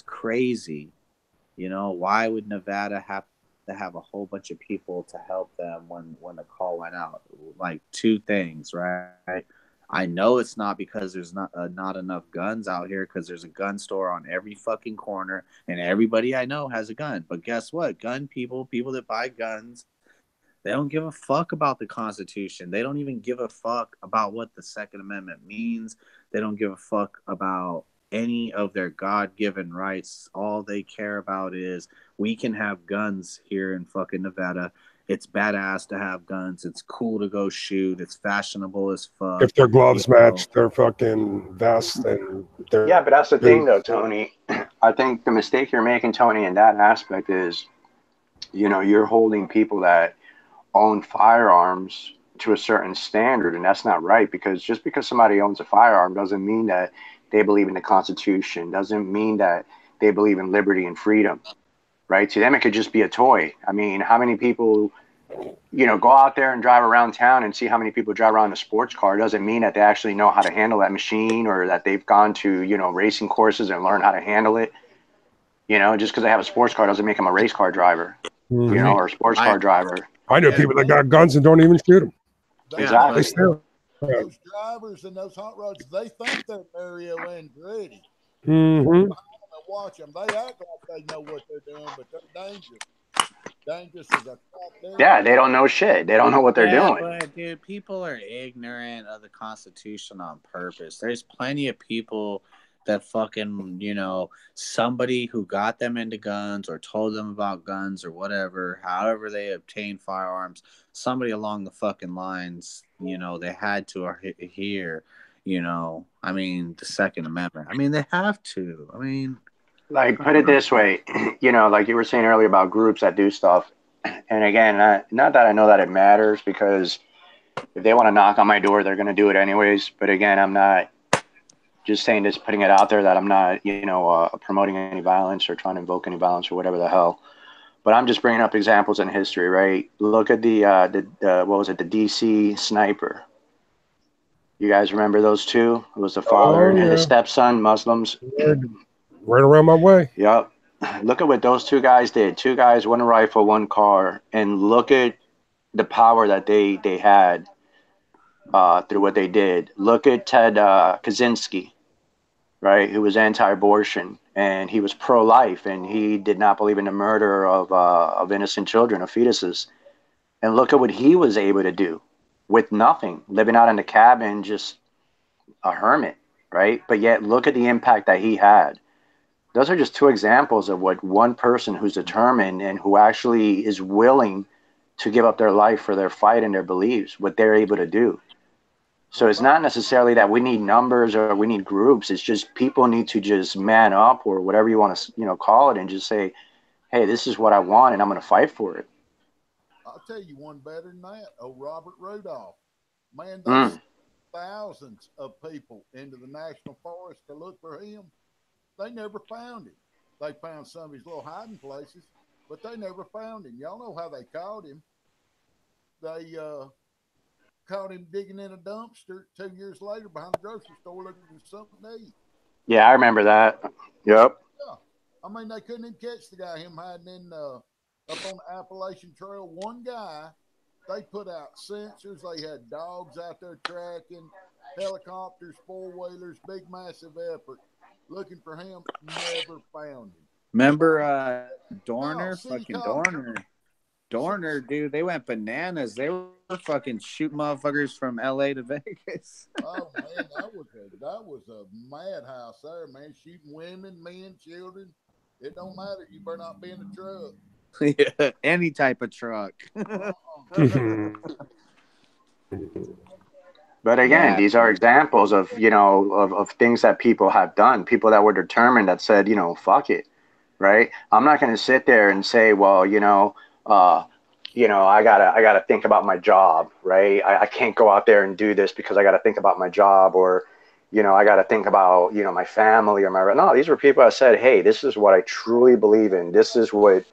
crazy. You know, why would Nevada have to have a whole bunch of people to help them when the call went out? Like, two things, right? I know it's not because there's not enough guns out here, because there's a gun store on every fucking corner, and everybody I know has a gun. But guess what? Gun people that buy guns, they don't give a fuck about the Constitution. They don't even give a fuck about what the Second Amendment means. They don't give a fuck about any of their God-given rights. All they care about is, we can have guns here in fucking Nevada. It's badass to have guns. It's cool to go shoot. It's fashionable as fuck. If their gloves match their fucking vest, and yeah, but that's the thing, though, Tony. I think the mistake you're making, Tony, in that aspect is, you know, you're holding people that own firearms to a certain standard, and that's not right. Because just because somebody owns a firearm doesn't mean that they believe in the Constitution, doesn't mean that they believe in liberty and freedom, right? To them, it could just be a toy. I mean, how many people, you know, go out there and drive around town and see how many people drive around in a sports car? Doesn't mean that they actually know how to handle that machine, or that they've gone to, you know, racing courses and learned how to handle it. You know, just because they have a sports car doesn't make them a race car driver, you know, or a sports car driver. I know people that got guns and don't even shoot them. Exactly. Those drivers and those hot rods, they think they're Mario Andretti. Watch them. They act like they know what they're doing, but they're dangerous. Dangerous as a crap. Yeah, they don't know shit. They don't know what they're doing. But, dude, people are ignorant of the Constitution on purpose. There's plenty of people that fucking, you know, somebody who got them into guns or told them about guns or whatever, however they obtained firearms, somebody along the fucking lines, you know, they had to hear, you know, I mean, the Second Amendment. I mean, they have to. I mean, like, put it this way, you know, like you were saying earlier about groups that do stuff. And again, not that I know that it matters, because if they want to knock on my door, they're going to do it anyways. But again, I'm not just saying this, putting it out there, that I'm not, you know, promoting any violence or trying to invoke any violence or whatever the hell. But I'm just bringing up examples in history, right? Look at the what was it, the DC sniper. You guys remember those two? It was the father and his stepson, Muslims. Right around my way. Yep. Look at what those two guys did. Two guys, one rifle, one car. And look at the power that they had through what they did. Look at Ted Kaczynski. right, who was anti-abortion, and he was pro-life, and he did not believe in the murder of innocent children, of fetuses. And look at what he was able to do with nothing, living out in the cabin, just a hermit, right? But yet, look at the impact that he had. Those are just two examples of what one person who's determined and who actually is willing to give up their life for their fight and their beliefs, what they're able to do. So it's not necessarily that we need numbers or we need groups. It's just people need to just man up, or whatever you want to, call it, and just say, hey, this is what I want and I'm going to fight for it. I'll tell you one better than that. Oh, Robert Rudolph. Man, they sent thousands of people into the national forest to look for him. They never found him. They found some of his little hiding places, but they never found him. Y'all know how they caught him. They caught him digging in a dumpster 2 years later behind the grocery store looking for something to eat. Yeah, I remember that. Yep. Yeah. I mean, they couldn't even catch the guy, him hiding in up on the Appalachian Trail. One guy, they put out sensors. They had dogs out there tracking, helicopters, four-wheelers, big, massive effort looking for him. Never found him. Remember Dorner? Fucking Dorner. Dorner, dude, they went bananas. They were fucking shooting motherfuckers from LA to Vegas. Oh man, that was a madhouse there, man. Shooting women, men, children. It don't matter. You better not be in a truck. Yeah, any type of truck. But again, these are examples of, of things that people have done, people that were determined, that said, fuck it, right? I'm not going to sit there and say, well, I gotta think about my job, right? I can't go out there and do this because I gotta think about my job, or, I gotta think about, my family or no, these were people that said, hey, this is what I truly believe in. This is what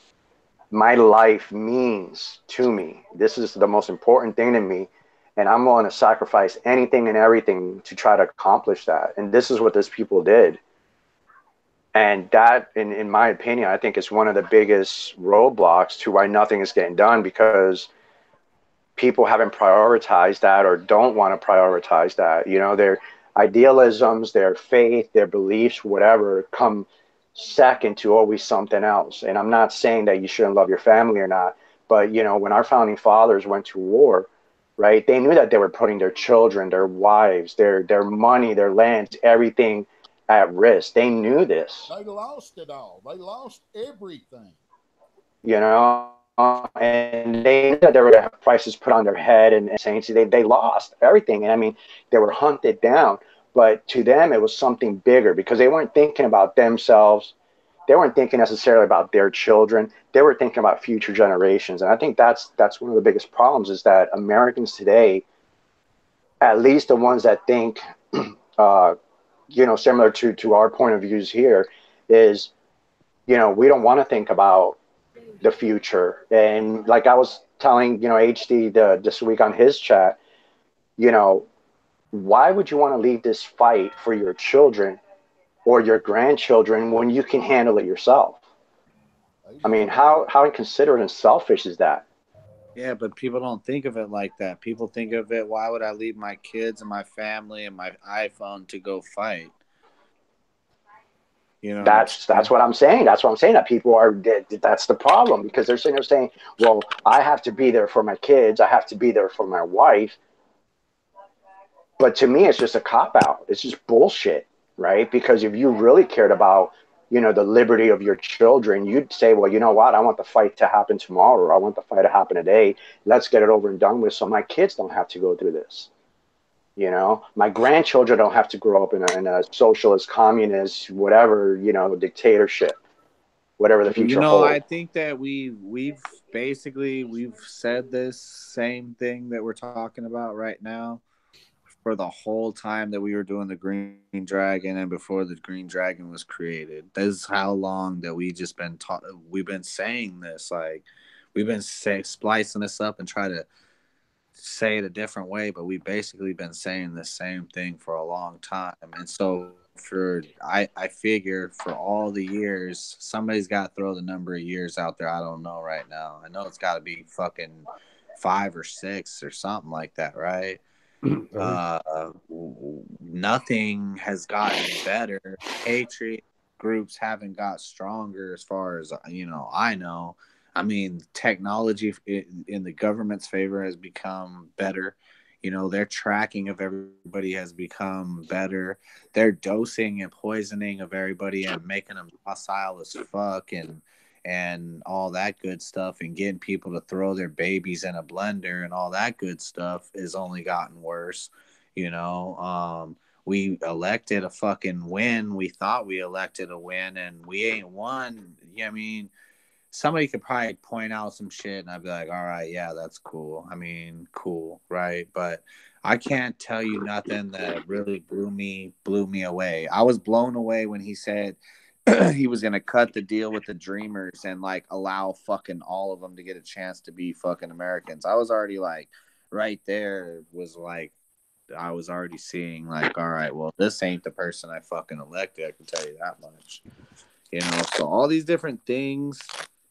my life means to me. This is the most important thing to me. And I'm willing to sacrifice anything and everything to try to accomplish that. And this is what these people did. And that, in my opinion, I think is one of the biggest roadblocks to why nothing is getting done, because people haven't prioritized that, or don't want to prioritize that. Their idealisms, their faith, their beliefs, whatever, come second to always something else. And I'm not saying that you shouldn't love your family or not, but, when our founding fathers went to war, right, they knew that they were putting their children, their wives, their money, their lands, everything at risk. They knew this. They lost it all. They lost everything. And they knew that they were going to have prices put on their head, and saints, they lost everything. And I mean, they were hunted down. But to them, it was something bigger, because they weren't thinking about themselves. They weren't thinking necessarily about their children. They were thinking about future generations. And I think that's one of the biggest problems, is that Americans today, at least the ones that think, similar to our point of views here, is, we don't want to think about the future. And like I was telling, HD this week on his chat, why would you want to leave this fight for your children or your grandchildren when you can handle it yourself? I mean, how inconsiderate and selfish is that? Yeah, but people don't think of it like that. People think of it, why would I leave my kids and my family and my iPhone to go fight? That's what I'm saying. That's what I'm saying, that people are, that's the problem, because they're sitting there saying, well, I have to be there for my kids. I have to be there for my wife. But to me, it's just a cop-out. It's just bullshit, right? Because if you really cared about, the liberty of your children, you'd say, well, you know what? I want the fight to happen tomorrow, or I want the fight to happen today. Let's get it over and done with, so my kids don't have to go through this. My grandchildren don't have to grow up in a socialist, communist, whatever, dictatorship, whatever the future holds. I think that we've said this same thing that we're talking about right now for the whole time that we were doing the Green Dragon, and before the Green Dragon was created. This is how long that we've been saying this. Like, we've been splicing this up and try to say it a different way, but we've basically been saying the same thing for a long time. And so I figure for all the years, somebody's got to throw the number of years out there. I don't know right now. I know it's got to be fucking 5 or 6 or something like that, right? Nothing has gotten better. Patriot groups haven't got stronger as far as, I know. I mean, technology in the government's favor has become better. Their tracking of everybody has become better. Their dosing and poisoning of everybody and making them docile as fuck and all that good stuff, and getting people to throw their babies in a blender and all that good stuff is only gotten worse. We elected a fucking win. We thought we elected a win, and we ain't won. I mean, somebody could probably point out some shit and I'd be like, all right, yeah, that's cool. I mean, cool, right? But I can't tell you nothing that really blew me away. I was blown away when he said he was gonna cut the deal with the Dreamers and like allow fucking all of them to get a chance to be fucking Americans. I was already like, right there was like, I was already seeing like, all right, well, this ain't the person I fucking elected. I can tell you that much. So all these different things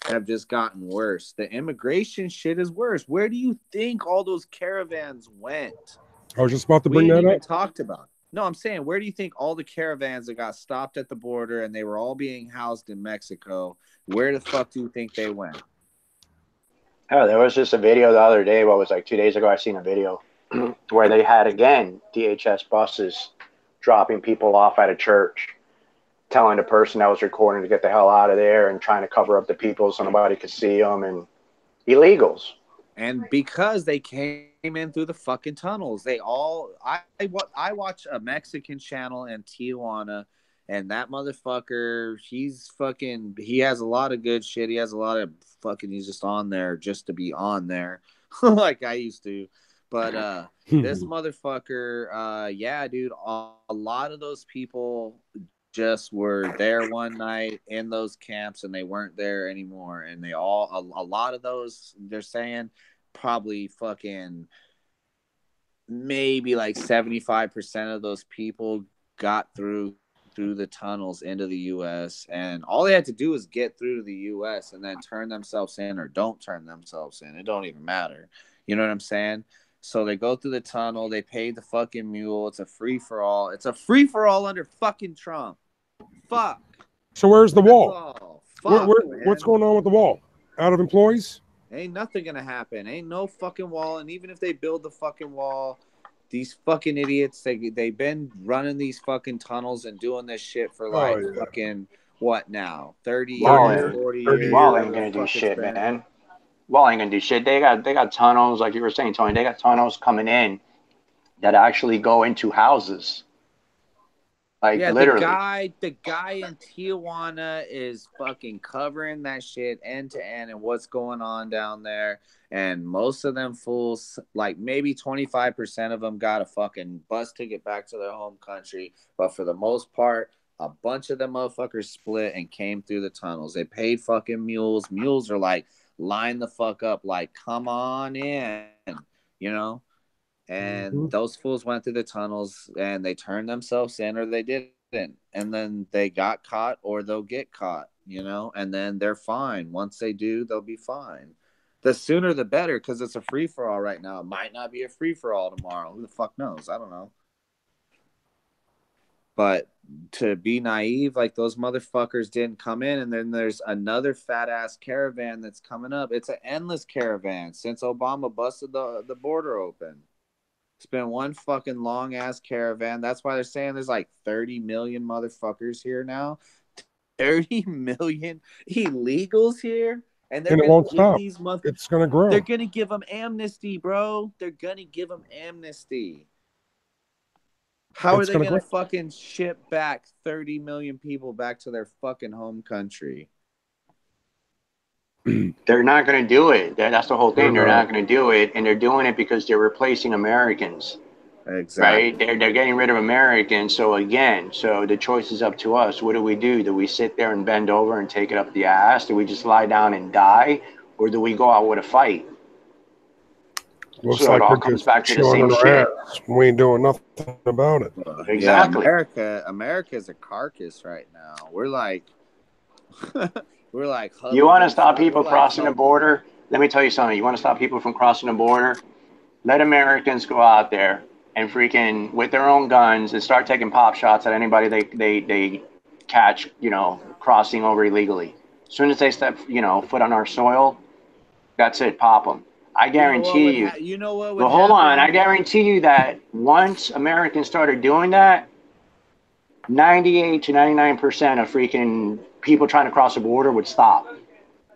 have just gotten worse. The immigration shit is worse. Where do you think all those caravans went? I was just about to bring that up. Talked about. No, I'm saying, where do you think all the caravans that got stopped at the border and they were all being housed in Mexico, where the fuck do you think they went? Oh, there was just a video the other day. What was like 2 days ago? I seen a video where they had again DHS buses dropping people off at a church, telling the person that was recording to get the hell out of there and trying to cover up the people so nobody could see them, and illegals. And because they came in through the fucking tunnels, they all. I watch a Mexican channel in Tijuana, and that motherfucker, he has a lot of good shit. He has a lot of fucking. He's just on there just to be on there, like I used to. But this motherfucker, yeah, dude, a lot of those people just were there one night in those camps and they weren't there anymore, and they all a lot of those, they're saying probably fucking maybe like 75% of those people got through the tunnels into the US, and all they had to do is get through to the US and then turn themselves in or don't turn themselves in. It don't even matter. You know what I'm saying? So they go through the tunnel, they pay the fucking mule. It's a free-for-all. It's a free-for-all under fucking Trump. Fuck. So where's the wall? What's going on with the wall? Out of employees? Ain't nothing gonna happen. Ain't no fucking wall. And even if they build the fucking wall, these fucking idiots, they've been running these fucking tunnels and doing this shit for like fucking what now? 30 years, 40 years. Wall ain't gonna do shit, man. Wall ain't gonna do shit. They got tunnels, like you were saying, Tony. They got tunnels coming in that actually go into houses. Like, yeah, literally. The guy in Tijuana is fucking covering that shit end to end and what's going on down there. And most of them fools, like maybe 25% of them got a fucking bus ticket back to their home country. But for the most part, a bunch of them motherfuckers split and came through the tunnels. They paid fucking mules. Mules are like, line the fuck up, like, come on in, And those fools went through the tunnels and they turned themselves in or they didn't. And then they got caught or they'll get caught, and then they're fine. Once they do, they'll be fine. The sooner the better, because it's a free-for-all right now. It might not be a free-for-all tomorrow. Who the fuck knows? I don't know. But to be naive, like those motherfuckers didn't come in, and then there's another fat ass caravan that's coming up. It's an endless caravan since Obama busted the border open. It's been one fucking long ass caravan. That's why they're saying there's like 30 million motherfuckers here now. 30 million illegals here, and it won't stop. It's gonna grow. They're gonna give them amnesty, bro. They're gonna give them amnesty. How are they going to fucking ship back 30 million people back to their fucking home country? They're not going to do it. That's the whole thing. They're not going to do it. And they're doing it because they're replacing Americans. Exactly. Right? They're getting rid of Americans. So the choice is up to us. What do? Do we sit there and bend over and take it up the ass? Do we just lie down and die? Or do we go out with a fight? Looks like it all comes back to the same shit. We ain't doing nothing about it. Exactly. Yeah, America's a carcass right now. We're like, You want to stop people crossing the border? Let me tell you something. You want to stop people from crossing the border? Let Americans go out there and freaking with their own guns and start taking pop shots at anybody they catch, you know, crossing over illegally. As soon as they step, you know, foot on our soil, that's it, pop them. I guarantee you. You know what would Well, hold on. I guarantee you that once Americans started doing that, 98 to 99% of freaking people trying to cross the border would stop.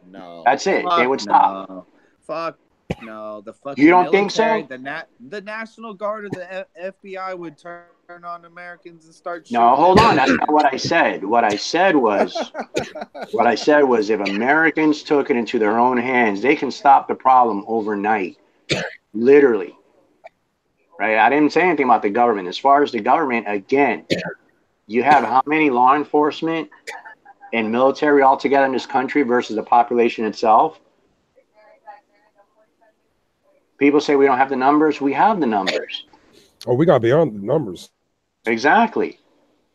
No. That's it. They would stop. No. Fuck no. The fucking You don't military, think so? the National Guard or the FBI would turn on Americans and start shooting. No, hold on. That's not what I said. What I said was if Americans took it into their own hands, they can stop the problem overnight. Literally. Right? I didn't say anything about the government. As far as the government, again, you have how many law enforcement and military altogether in this country versus the population itself? People say we don't have the numbers. We have the numbers. Oh, we got beyond the numbers. Exactly.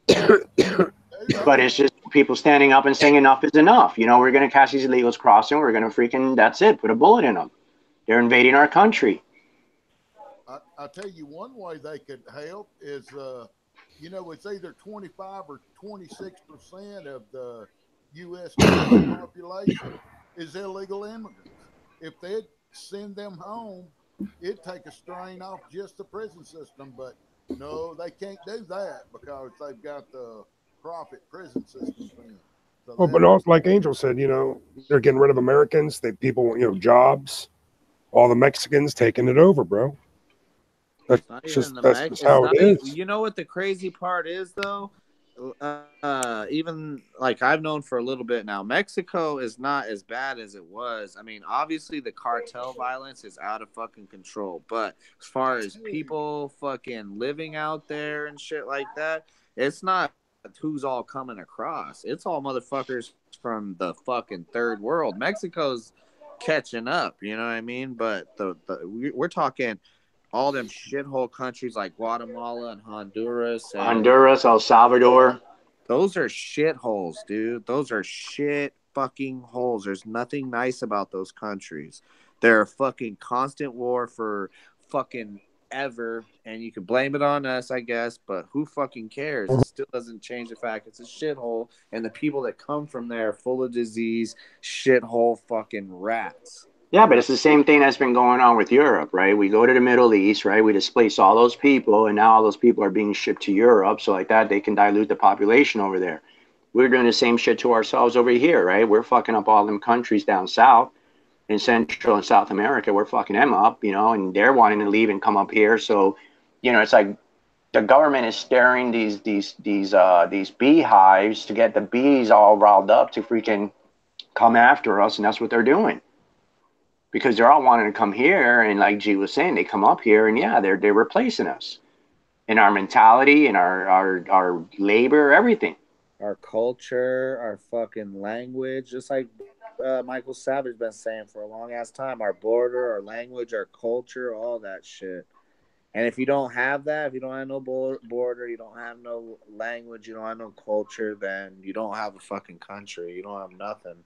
But it's just people standing up and saying enough is enough. You know, we're going to catch these illegals crossing. We're going to freaking, that's it, put a bullet in them. They're invading our country. I'll tell you one way they could help is, you know, it's either 25 or 26% of the U.S. population is illegal immigrants. If they'd send them home, it'd take a strain off just the prison system. But no, they can't do that because they've got the profit prison system thing. So oh, but also, like Angel said, you know, they're getting rid of Americans. People, you know, jobs. All the Mexicans taking it over, bro. That's just how it is. You know what the crazy part is, though? Even like I've known for a little bit now, Mexico is not as bad as it was. I mean, obviously the cartel violence is out of fucking control, but as far as people fucking living out there and shit like that, it's not who's all coming across. It's all motherfuckers from the fucking third world. Mexico's catching up, you know what I mean? But we're talking all them shithole countries like Guatemala and Honduras. El Salvador. Those are shitholes, dude. Those are shit fucking holes. There's nothing nice about those countries. They're a fucking constant war for fucking ever. And you can blame it on us, I guess, but who fucking cares? It still doesn't change the fact it's a shithole. And the people that come from there are full of disease, shithole fucking rats. Yeah, but it's the same thing that's been going on with Europe, right? We go to the Middle East, right? We displace all those people, and now all those people are being shipped to Europe. So like that, they can dilute the population over there. We're doing the same shit to ourselves over here, right? We're fucking up all them countries down south in Central and South America. We're fucking them up, you know, and they're wanting to leave and come up here. So, you know, it's like the government is staring these beehives to get the bees all riled up to freaking come after us, and that's what they're doing. Because they're all wanting to come here, and like G was saying, they come up here, and yeah, they're replacing us in our mentality, in our labor, everything, our culture, our fucking language, just like Michael Savage been saying for a long ass time. Our border, our language, our culture, all that shit. And if you don't have that, if you don't have no border, you don't have no language, you don't have no culture, then you don't have a fucking country. You don't have nothing.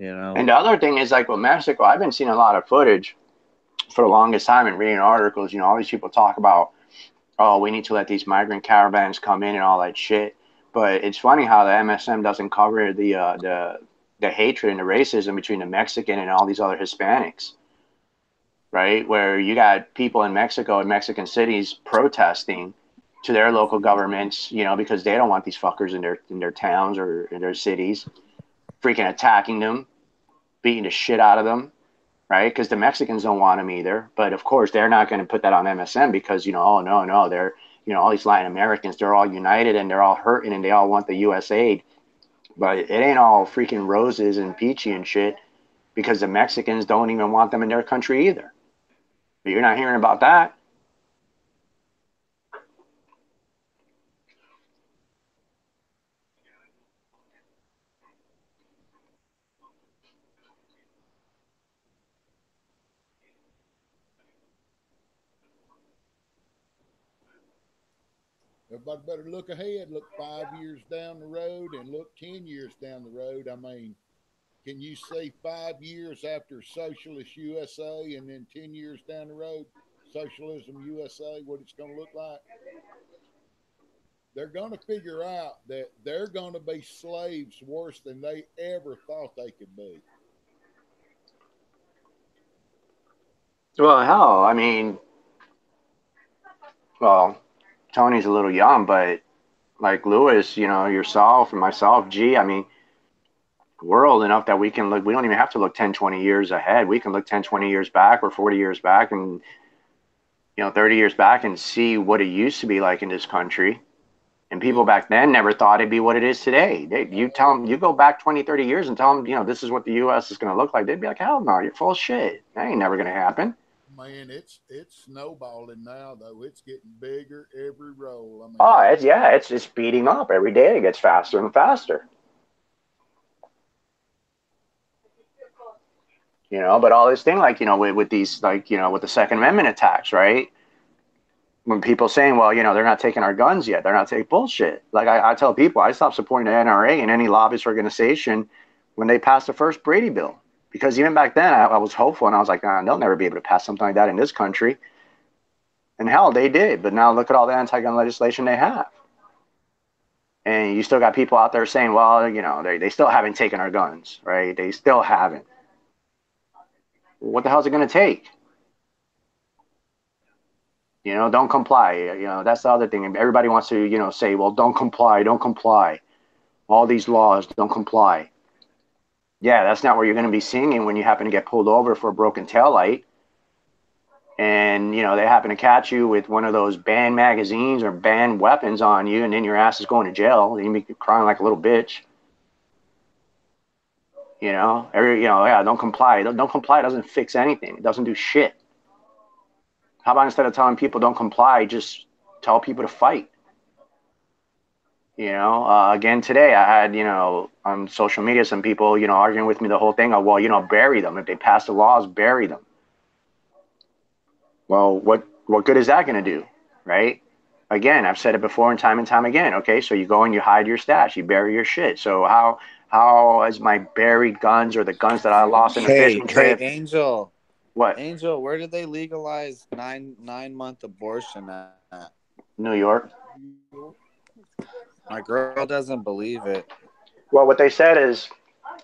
You know? And the other thing is, like with Mexico, I've been seeing a lot of footage for the longest time and reading articles. You know, all these people talk about, oh, we need to let these migrant caravans come in and all that shit. But it's funny how the MSM doesn't cover the hatred and the racism between the Mexican and all these other Hispanics, right? Where you got people in Mexico, in Mexican cities, protesting to their local governments, you know, because they don't want these fuckers in their towns or in their cities, freaking attacking them, beating the shit out of them, right? Because the Mexicans don't want them either. But of course, they're not going to put that on MSM because, you know, oh, no, they're, you know, all these Latin Americans, they're all united and they're all hurting and they all want the U.S. aid. But it ain't all freaking roses and peachy and shit because the Mexicans don't even want them in their country either. But you're not hearing about that. Everybody better look ahead, look 5 years down the road and look 10 years down the road. I mean, can you see 5 years after Socialist USA and then 10 years down the road, Socialism USA, what it's going to look like? They're going to figure out that they're going to be slaves worse than they ever thought they could be. Well, hell, I mean, well, Tony's a little young, but like Lewis, you know, yourself and myself, I mean, we're old enough that we can look, we don't even have to look 10, 20 years ahead. We can look 10, 20 years back or 40 years back and, 30 years back and see what it used to be like in this country. And people back then never thought it'd be what it is today. You tell them, you go back 20, 30 years and tell them, this is what the U.S. is going to look like. They'd be like, hell no, you're full of shit. That ain't never going to happen. Man, it's snowballing now, though. It's getting bigger every roll. I mean, it's speeding up every day. It gets faster and faster. But all this thing, like, with these, like, with the Second Amendment attacks, right? When people saying, well, they're not taking our guns yet. They're not taking bullshit. Like I tell people, I stopped supporting the NRA and any lobbyist organization when they passed the first Brady bill. Because even back then, I was hopeful and I was like, they'll never be able to pass something like that in this country. And hell, they did. But now look at all the anti-gun legislation they have. And you still got people out there saying, well, they still haven't taken our guns, right? They still haven't. What the hell is it going to take? Don't comply. That's the other thing. Everybody wants to, say, well, don't comply, don't comply. All these laws, don't comply. Yeah, that's not where you're going to be singing when you happen to get pulled over for a broken taillight. And, they happen to catch you with one of those banned magazines or banned weapons on you, and then your ass is going to jail. And you be crying like a little bitch. Don't comply. Don't comply doesn't fix anything. It doesn't do shit. How about instead of telling people don't comply, just tell people to fight? Again, today I had, on social media, some people, arguing with me the whole thing of, well, bury them. If they pass the laws, bury them. Well, what good is that going to do, right? Again, I've said it before and time again. Okay, so you go and you hide your stash, you bury your shit. So how is my buried guns or the guns that I lost in a fishing trip? Hey, Angel. What? Angel, where did they legalize 9-month abortion at? New York. My girl doesn't believe it. Well, what they said is,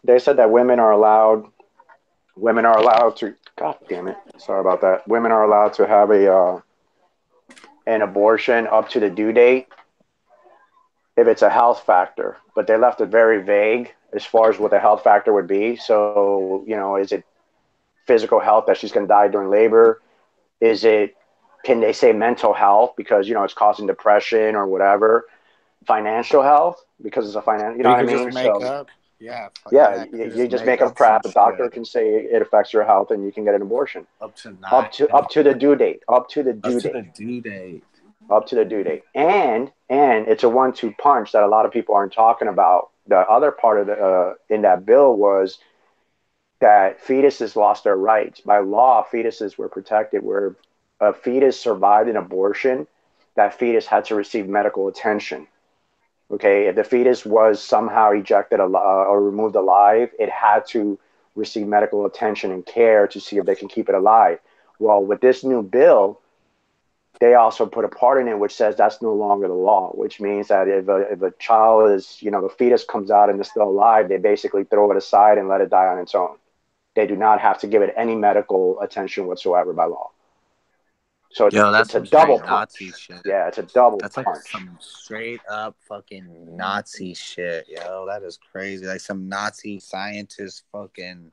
they said that women are allowed to, God damn it, sorry about that. Women are allowed to have an abortion up to the due date if it's a health factor, but they left it very vague as far as what the health factor would be. So, is it physical health that she's going to die during labor? Can they say mental health because, it's causing depression or whatever? Financial health because it's a financial, you know what I mean? Just make up. Yeah, you just make up crap. The doctor can say it affects your health, and you can get an abortion up to the due date. Up to the due date. And it's a 1-2 punch that a lot of people aren't talking about. The other part of the in that bill was that fetuses lost their rights. By law, fetuses were protected. Where a fetus survived an abortion, that fetus had to receive medical attention. Okay, if the fetus was somehow ejected or removed alive, it had to receive medical attention and care to see if they can keep it alive. Well, with this new bill, they also put a part in it which says that's no longer the law, which means that if a child is, the fetus comes out and is still alive, they basically throw it aside and let it die on its own. They do not have to give it any medical attention whatsoever by law. So it's a double punch. Shit. Yeah, it's a double punch. That's like some straight up fucking Nazi shit, yo. That is crazy. Like some Nazi scientist fucking.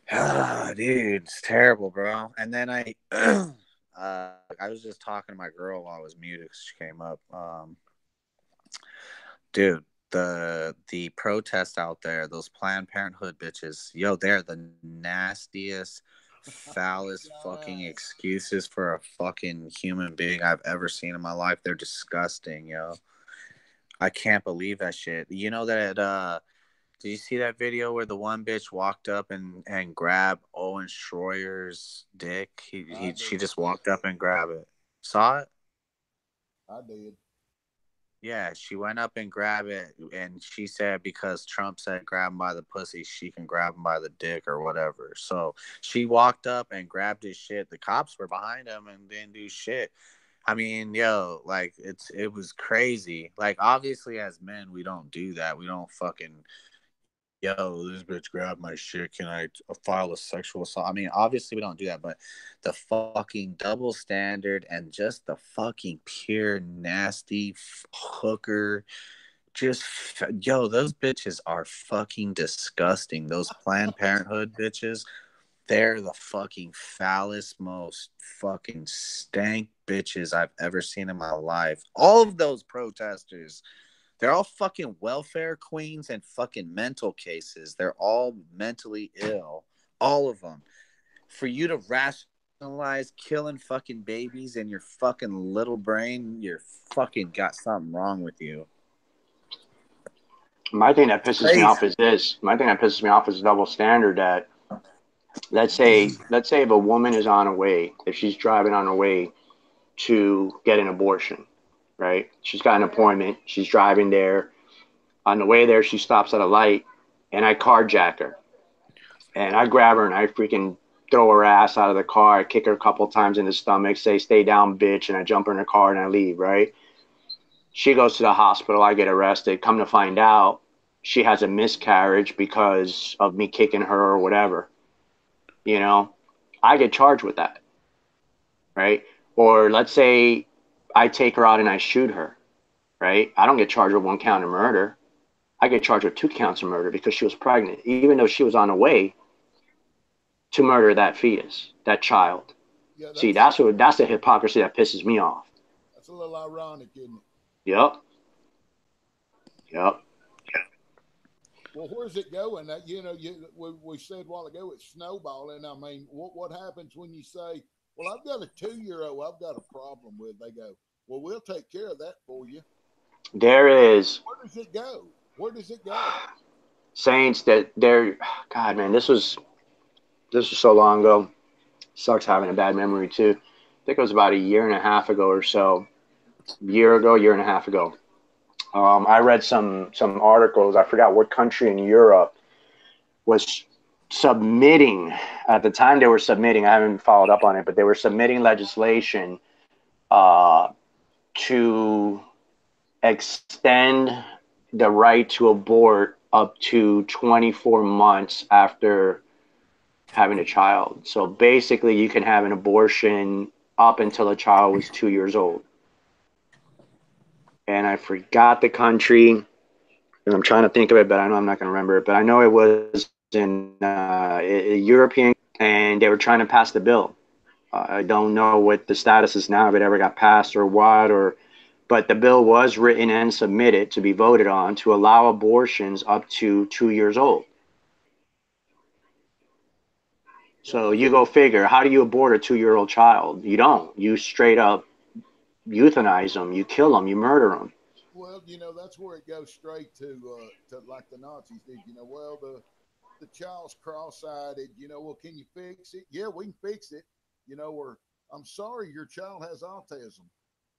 Dude, it's terrible, bro. And then I was just talking to my girl while I was muted because she came up. Dude, the protest out there, those Planned Parenthood bitches, yo, they're the nastiest, foulest fucking excuses for a fucking human being I've ever seen in my life. They're disgusting, yo. I can't believe that shit. You know that did you see that video where the one bitch walked up and grabbed Owen Schroyer's dick? She just walked up and grabbed it. Saw it? I did. Yeah, she went up and grabbed it, and she said because Trump said grab him by the pussy, she can grab him by the dick or whatever. So she walked up and grabbed his shit. The cops were behind him and didn't do shit. I mean, yo, like it was crazy. Like obviously as men, we don't do that. We don't fucking yo, this bitch grabbed my shit. Can I file a sexual assault? I mean, obviously we don't do that, but the fucking double standard and just the fucking pure nasty hooker, just yo, those bitches are fucking disgusting. Those Planned Parenthood bitches, they're the fucking foulest, most fucking stank bitches I've ever seen in my life. All of those protesters, they're all fucking welfare queens and fucking mental cases. They're all mentally ill. All of them. For you to rationalize killing fucking babies in your fucking little brain, you're fucking got something wrong with you. My thing that pisses me off is this. My thing that pisses me off is double standard that let's say if a woman is on her way, if she's driving on her way to get an abortion, right? She's got an appointment. She's driving there. On the way there, she stops at a light, and I carjack her. And I grab her, and I freaking throw her ass out of the car. I kick her a couple times in the stomach, say, stay down, bitch, and I jump her in the car, and I leave, right? She goes to the hospital. I get arrested. Come to find out, she has a miscarriage because of me kicking her or whatever. You know, I get charged with that, right? Or let's say I take her out and I shoot her, right? I don't get charged with 1 count of murder. I get charged with 2 counts of murder because she was pregnant, even though she was on the way to murder that fetus, that child. Yeah, see, that's the hypocrisy that pisses me off. That's a little ironic, isn't it? Yep. Well, where's it going? That we said a while ago it's snowballing. I mean, what happens when you say, "Well, I've got a 2-year-old I've got a problem with"? They go, "Well, we'll take care of that for you." There is. Where does it go? Where does it go? Saints that they're, God, man, this was so long ago. Sucks having a bad memory too. I think it was about a year and a half ago or so. Year and a half ago. I read some articles. I forgot what country in Europe was submitting at the time. They were submitting. I haven't followed up on it, but they were submitting legislation to extend the right to abort up to 24 months after having a child. So basically, you can have an abortion up until a child was 2 years old. And I forgot the country, and I'm trying to think of it, but I know I'm not going to remember it. But I know it was in a European, and they were trying to pass the bill. I don't know what the status is now, if it ever got passed or what, but the bill was written and submitted to be voted on to allow abortions up to 2 years old. So you go figure, how do you abort a 2-year-old child? You don't. You straight up euthanize them. You kill them. You murder them. Well, that's where it goes straight to like the Nazis did. Well, the child's cross-eyed. Well, can you fix it? Yeah, we can fix it. Or I'm sorry, your child has autism.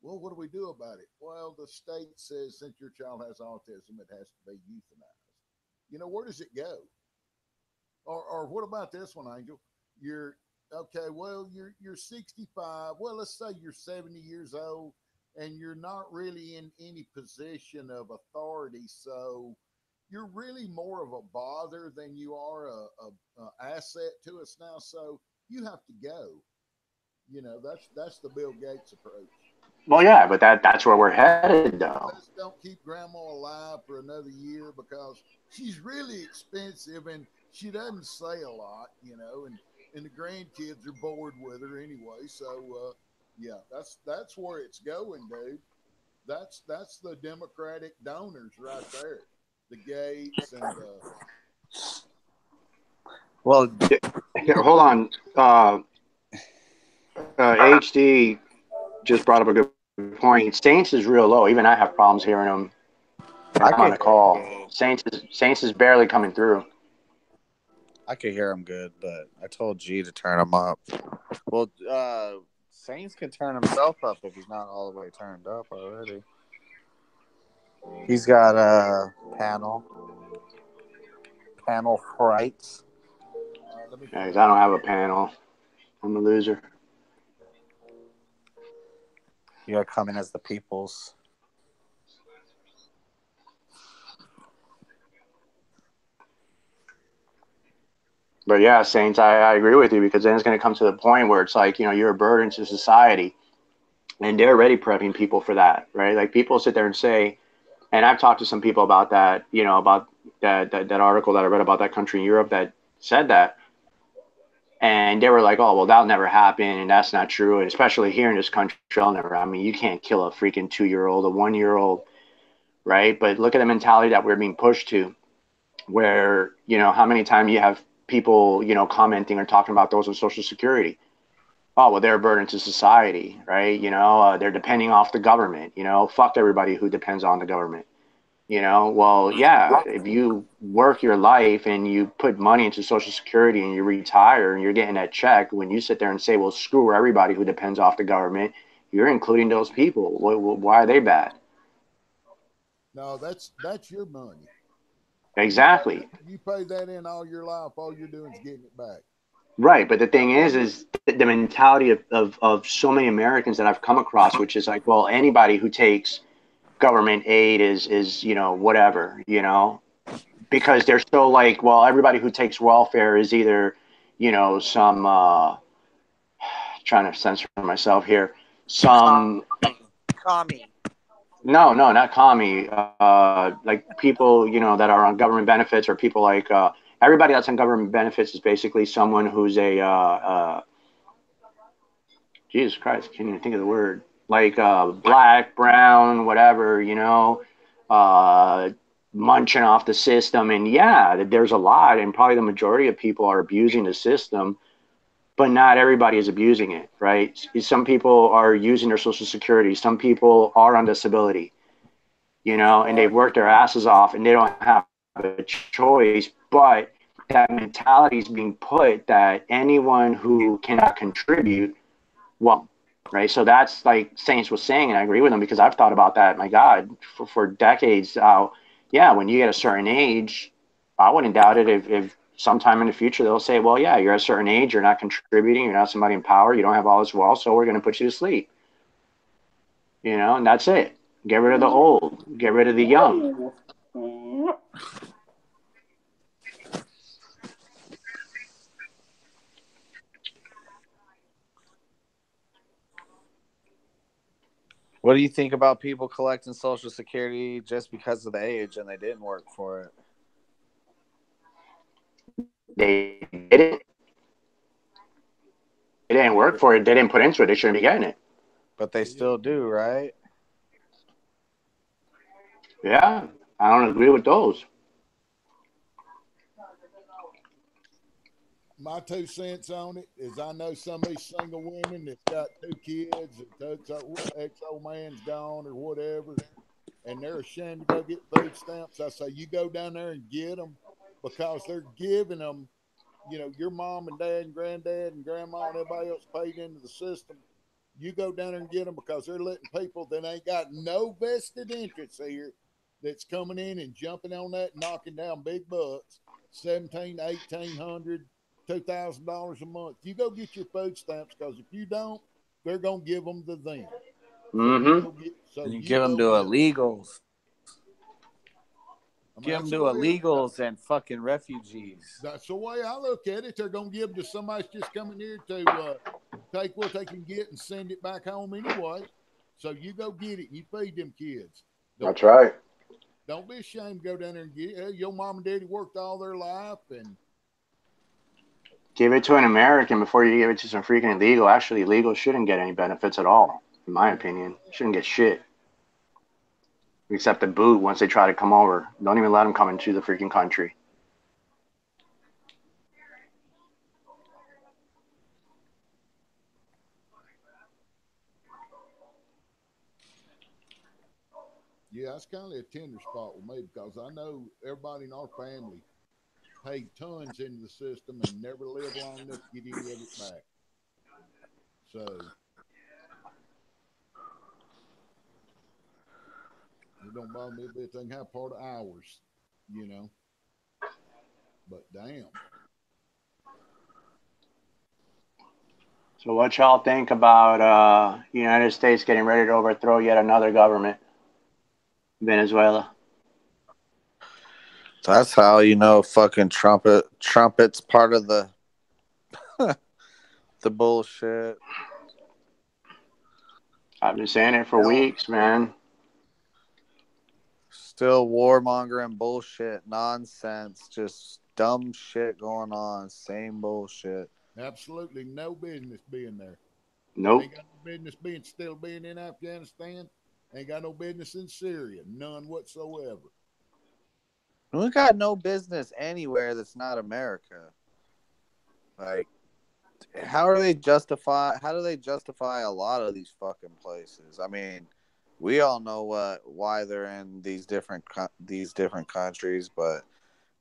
Well, what do we do about it? Well, the state says since your child has autism, it has to be euthanized. Where does it go? Or what about this one, Angel? You're okay. Well, you're 65. Well, let's say you're 70 years old, and you're not really in any position of authority, so you're really more of a bother than you are a asset to us now. So you have to go. That's the Bill Gates approach. Well, yeah, but that's where we're headed, though. Let's don't keep grandma alive for another year because she's really expensive and she doesn't say a lot, and the grandkids are bored with her anyway. So, yeah, that's where it's going, dude. That's the Democratic donors right there, the Gates and Well, hold on. HD just brought up a good point. Saints is real low. Even I have problems hearing him. I'm on a call. Saints is barely coming through. I could hear him good, but I told G to turn him up. Well, Saints can turn himself up if he's not all the way turned up already. He's got a panel frights. Guys, I don't have a panel. I'm a loser. You gotta come in as the people's. But yeah, Saints, I agree with you, because then it's going to come to the point where it's like, you're a burden to society, and they're already prepping people for that, right? Like, people sit there and say, and I've talked to some people about that, about that article that I read about that country in Europe that said that, and they were like, oh, well, that'll never happen, and that's not true, and especially here in this country, I mean, you can't kill a freaking 2-year-old, a 1-year-old, right? But look at the mentality that we're being pushed to, where, how many times you have people, commenting or talking about those with Social Security. Oh, well, they're a burden to society, right? They're depending off the government, fuck everybody who depends on the government. Well, yeah, if you work your life and you put money into Social Security and you retire and you're getting that check, when you sit there and say, well, screw everybody who depends off the government, you're including those people. Why are they bad? No, that's your money. Exactly. You pay that in all your life. All you're doing is getting it back. Right. But the thing is the mentality of so many Americans that I've come across, which is like, well, anybody who takes government aid is whatever, because they're so like, well, everybody who takes welfare is either, some, trying to censor myself here, some Commie. No, not commie. Like people, that are on government benefits, or people like everybody that's on government benefits is basically someone who's a Jesus Christ, can't even think of the word. Like black, brown, whatever, munching off the system. And yeah, there's a lot, and probably the majority of people are abusing the system, but not everybody is abusing it, right? Some people are using their Social Security. Some people are on disability, and they've worked their asses off and they don't have a choice. But that mentality is being put that anyone who cannot contribute, well, right? So that's like Saints was saying, and I agree with him, because I've thought about that, my God, for decades. Yeah, when you get a certain age, I wouldn't doubt it if sometime in the future they'll say, well, yeah, you're at a certain age, you're not contributing, you're not somebody in power, you don't have all this wealth, so we're going to put you to sleep. And that's it. Get rid of the old, get rid of the young. What do you think about people collecting Social Security just because of the age and they didn't work for it? They didn't. They didn't work for it. They didn't put into it. They shouldn't be getting it. But they still do, right? Yeah, I don't agree with those. My 2 cents on it is, I know some of these single women that's got 2 kids, that ex-old man's gone or whatever, and they're ashamed to go get food stamps. I say, you go down there and get them, because they're giving them, your mom and dad and granddad and grandma and everybody else paid into the system. You go down there and get them, because they're letting people that ain't got no vested interest here that's coming in and jumping on that, knocking down big bucks, $1,700, $1,800, $2,000 a month. You go get your food stamps, because if you don't, they're gonna give them to them. So you give them to illegals. Give them to illegals and fucking refugees. That's the way I look at it. They're gonna give them to somebody that's just coming here to take what they can get and send it back home anyway. So you go get it and you feed them kids. That's right. Don't be ashamed to go down there and get it. Your mom and daddy worked all their life, and give it to an American before you give it to some freaking illegal. Actually, illegal shouldn't get any benefits at all, in my opinion. Shouldn't get shit. Except the boot once they try to come over. Don't even let them come into the freaking country. yeah, that's kind of a tender spot with me, because I know everybody in our family paid tons into the system and never lived long enough to get any of it back. So It don't bother me a bit. They can have part of ours, you know. But damn. So what y'all think about United States getting ready to overthrow yet another government? Venezuela. That's how you know fucking trumpet's part of the the bullshit. I've been saying it for weeks, man. Still warmongering bullshit, nonsense, just dumb shit going on. Same bullshit. Absolutely no business being there. Nope. Ain't got no business still being in Afghanistan. Ain't got no business in Syria. None whatsoever. We got no business anywhere that's not America. Like, how do they justify a lot of these fucking places? I mean, we all know why they're in these different countries, but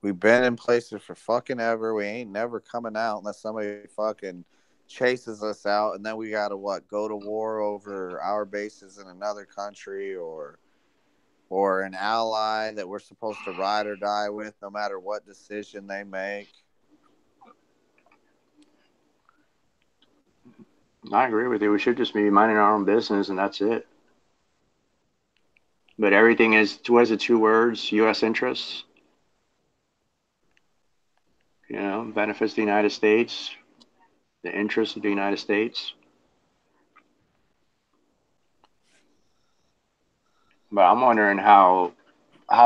we've been in places for fucking ever. We ain't never coming out unless somebody fucking chases us out, and then we gotta go to war over our bases in another country or an ally that we're supposed to ride or die with, no matter what decision they make. I agree with you. We should just be minding our own business, and that's it. But everything is, what is it, 2 words? U.S. interests. Benefits the United States, the interests of the United States. But I'm wondering how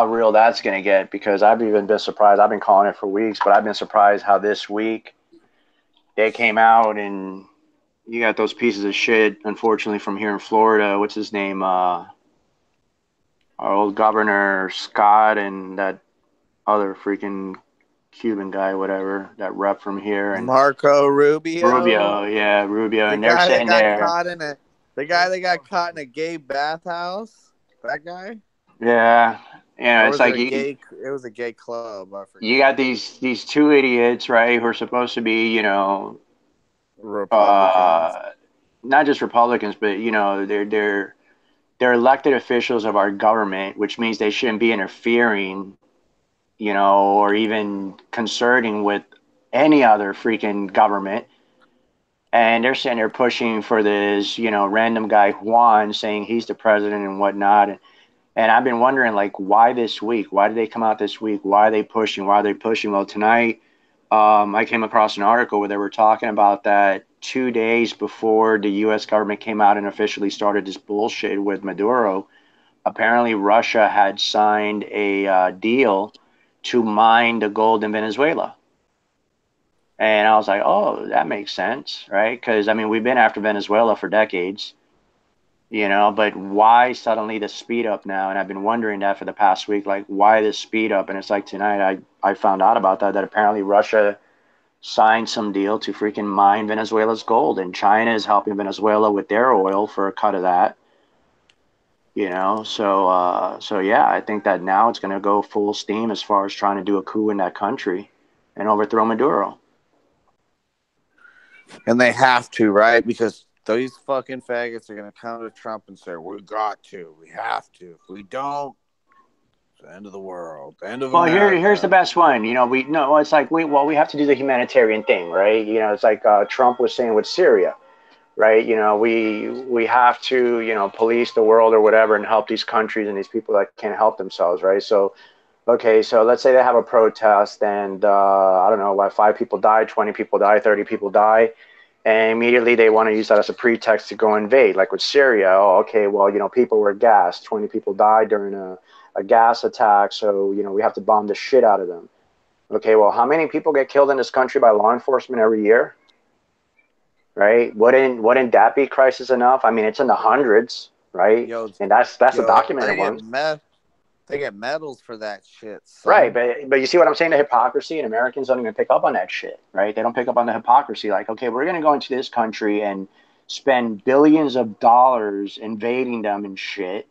real that's going to get, because I've even been surprised. I've been calling it for weeks, but I've been surprised how this week they came out and you got those pieces of shit, unfortunately, from here in Florida. What's his name? Our old governor, Scott, and that other freaking Cuban guy, whatever, that rep from here. And Marco Rubio. Rubio. And they're sitting there. The guy that got caught in a gay bathhouse? That guy? Yeah. It's like it was a gay club. I forget. You got these 2 idiots, right, who are supposed to be, Republicans. Not just Republicans, but they're elected officials of our government, which means they shouldn't be interfering, or even concerning with any other freaking government. And they're sitting there pushing for this, random guy Juan, saying he's the president and whatnot. And I've been wondering, like, why this week? Why did they come out this week? Why are they pushing? Well, tonight, I came across an article where they were talking about that 2 days before the U.S. government came out and officially started this bullshit with Maduro. Apparently, Russia had signed a deal to mine the gold in Venezuela. And I was like, oh, that makes sense, right? Because, I mean, we've been after Venezuela for decades. But why suddenly the speed up now? And I've been wondering that for the past week, like, why this speed up? And it's like tonight I found out about that apparently Russia signed some deal to freaking mine Venezuela's gold, and China is helping Venezuela with their oil for a cut of that. So yeah, I think that now it's going to go full steam as far as trying to do a coup in that country and overthrow Maduro. And they have to, right? Because these fucking faggots are going to come to Trump and say, we have to. If we don't, it's the end of the world, the end of America. Here's the best one. It's like, we have to do the humanitarian thing, right? It's like Trump was saying with Syria, right? We have to, police the world or whatever and help these countries and these people that can't help themselves, right? So, okay, so let's say they have a protest and, I don't know, 5 people die, 20 people die, 30 people die. And immediately they want to use that as a pretext to go invade, like with Syria. Oh, okay, well, people were gassed. 20 people died during a gas attack, so, we have to bomb the shit out of them. Okay, well, how many people get killed in this country by law enforcement every year? Right? Wouldn't that be crisis enough? I mean, it's in the hundreds, right? And that's a documented one. They get medals for that shit, son. Right, but you see what I'm saying? The hypocrisy, and Americans don't even pick up on that shit, right? They don't pick up on the hypocrisy. Like, okay, we're going to go into this country and spend billions of dollars invading them and shit,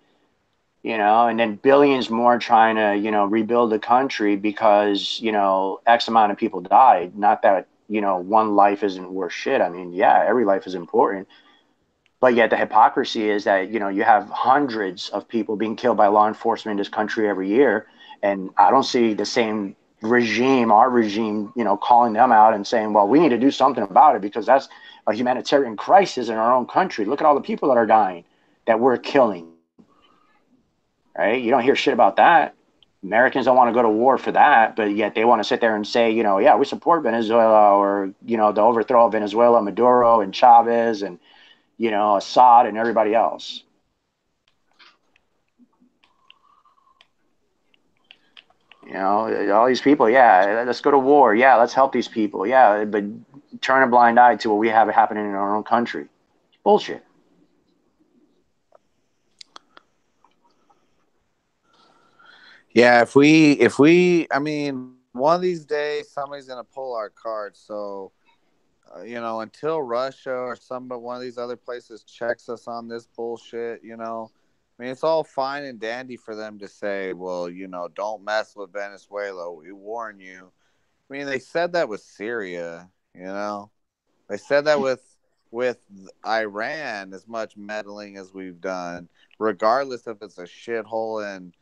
and then billions more trying to, rebuild the country because, X amount of people died. Not that, one life isn't worth shit. I mean, yeah, every life is important. But yet the hypocrisy is that, you know, you have hundreds of people being killed by law enforcement in this country every year. And I don't see the same regime, our regime, you know, calling them out and saying, well, we need to do something about it because that's a humanitarian crisis in our own country. Look at all the people that are dying that we're killing. Right? You don't hear shit about that. Americans don't want to go to war for that, but yet they want to sit there and say, you know, yeah, we support Venezuela, or, you know, the overthrow of Venezuela, Maduro and Chavez and, you know, Assad and everybody else. You know, all these people, yeah, let's go to war. Yeah, let's help these people. Yeah, but turn a blind eye to what we have happening in our own country. Bullshit. Yeah, if we, I mean, one of these days somebody's gonna pull our card. So, you know, until Russia or one of these other places checks us on this bullshit, you know, I mean, it's all fine and dandy for them to say, well, you know, don't mess with Venezuela. We warn you. I mean, they said that with Syria, you know, they said that with Iran, as much meddling as we've done, regardless if it's a shithole and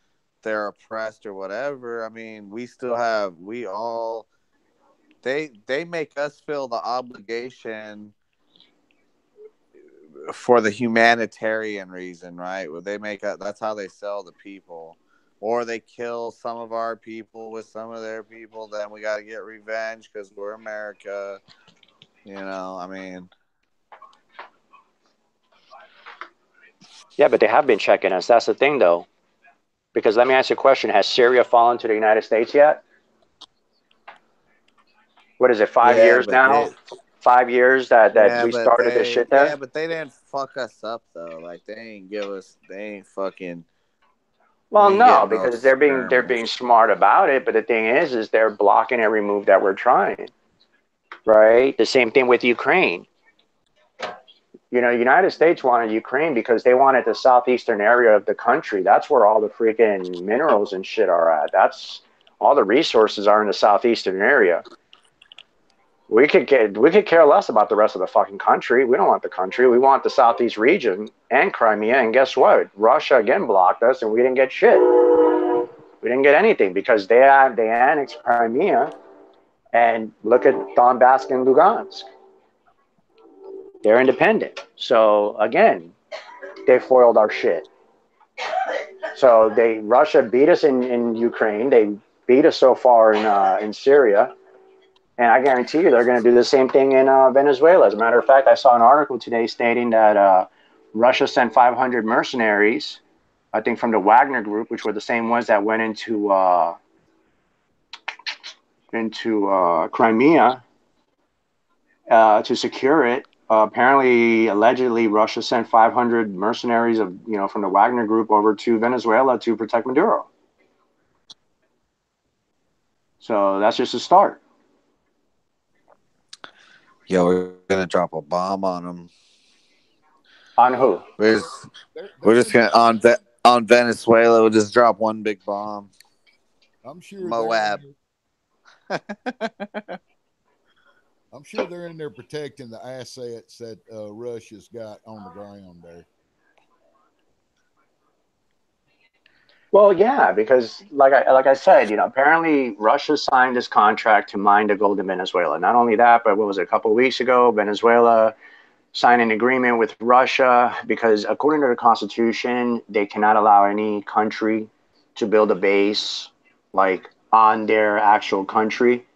they're oppressed or whatever. I mean, they make us feel the obligation for the humanitarian reason, right? They make that's how they sell the people. Or they kill some of our people with some of their people, then we got to get revenge because we're America. You know, I mean. Yeah, but they have been checking us. That's the thing, though. Because let me ask you a question. Has Syria fallen to the United States yet? What is it, 5 years now? 5 years that we started this shit there? Yeah, but they didn't fuck us up, though. Like, they ain't fucking... Well, no, because they're being smart about it. But the thing is they're blocking every move that we're trying. Right? The same thing with Ukraine. You know, United States wanted Ukraine because they wanted the southeastern area of the country. That's where all the freaking minerals and shit are at. That's all the resources are in the southeastern area. We could care less about the rest of the fucking country. We don't want the country. We want the southeast region and Crimea. And guess what? Russia again blocked us, and we didn't get shit. We didn't get anything because they annexed Crimea. And look at Donbass and Lugansk. They're independent. So again, they foiled our shit. So Russia beat us in Ukraine. They beat us so far in Syria. And I guarantee you they're going to do the same thing in Venezuela. As a matter of fact, I saw an article today stating that Russia sent 500 mercenaries, I think from the Wagner group, which were the same ones that went into Crimea to secure it. Apparently, allegedly, Russia sent 500 mercenaries from the Wagner group over to Venezuela to protect Maduro. So that's just a start. Yo, we're gonna drop a bomb on them. On who? We're just gonna on Venezuela. We'll just drop one big bomb. I'm sure Moab. I'm sure they're in there protecting the assets that Russia's got on the ground there. Well, yeah, because like I said, apparently Russia signed this contract to mine the gold in Venezuela. Not only that, but what was it, a couple of weeks ago, Venezuela signed an agreement with Russia because according to the Constitution, they cannot allow any country to build a base like on their actual country.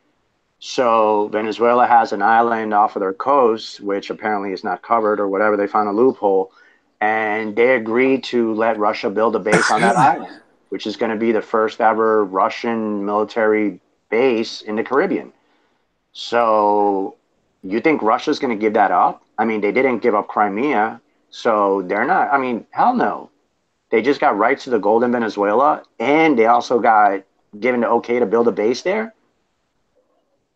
So Venezuela has an island off of their coast, which apparently is not covered or whatever. They found a loophole, and they agreed to let Russia build a base on that island, which is going to be the first ever Russian military base in the Caribbean. So you think Russia's going to give that up? I mean, they didn't give up Crimea, so they're not. I mean, hell no. They just got rights to the gold in Venezuela, and they also got given the okay to build a base there.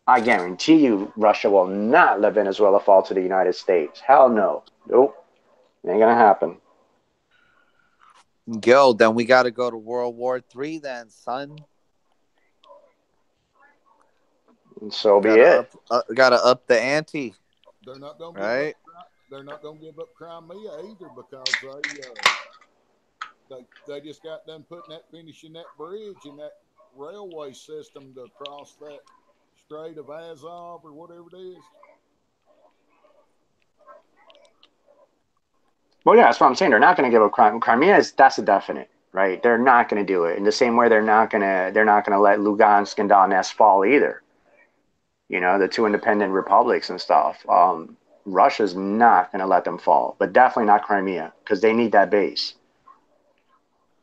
I guarantee you Russia will not let Venezuela fall to the United States. Hell no. Nope. Ain't going to happen. Yo, then we got to go to World War III then, son. And so be it. Got to up the ante. They're not going to right? they're not going to give up Crimea either because they just got done finishing that bridge and that railway system to cross that Strait of Azov or whatever it is. Well, yeah, that's what I'm saying. They're not going to give up Crimea. That's a definite, right? They're not going to do it in the same way. They're not going to let Lugansk and Donetsk fall either. You know, the two independent republics and stuff. Russia's not going to let them fall, but definitely not Crimea because they need that base.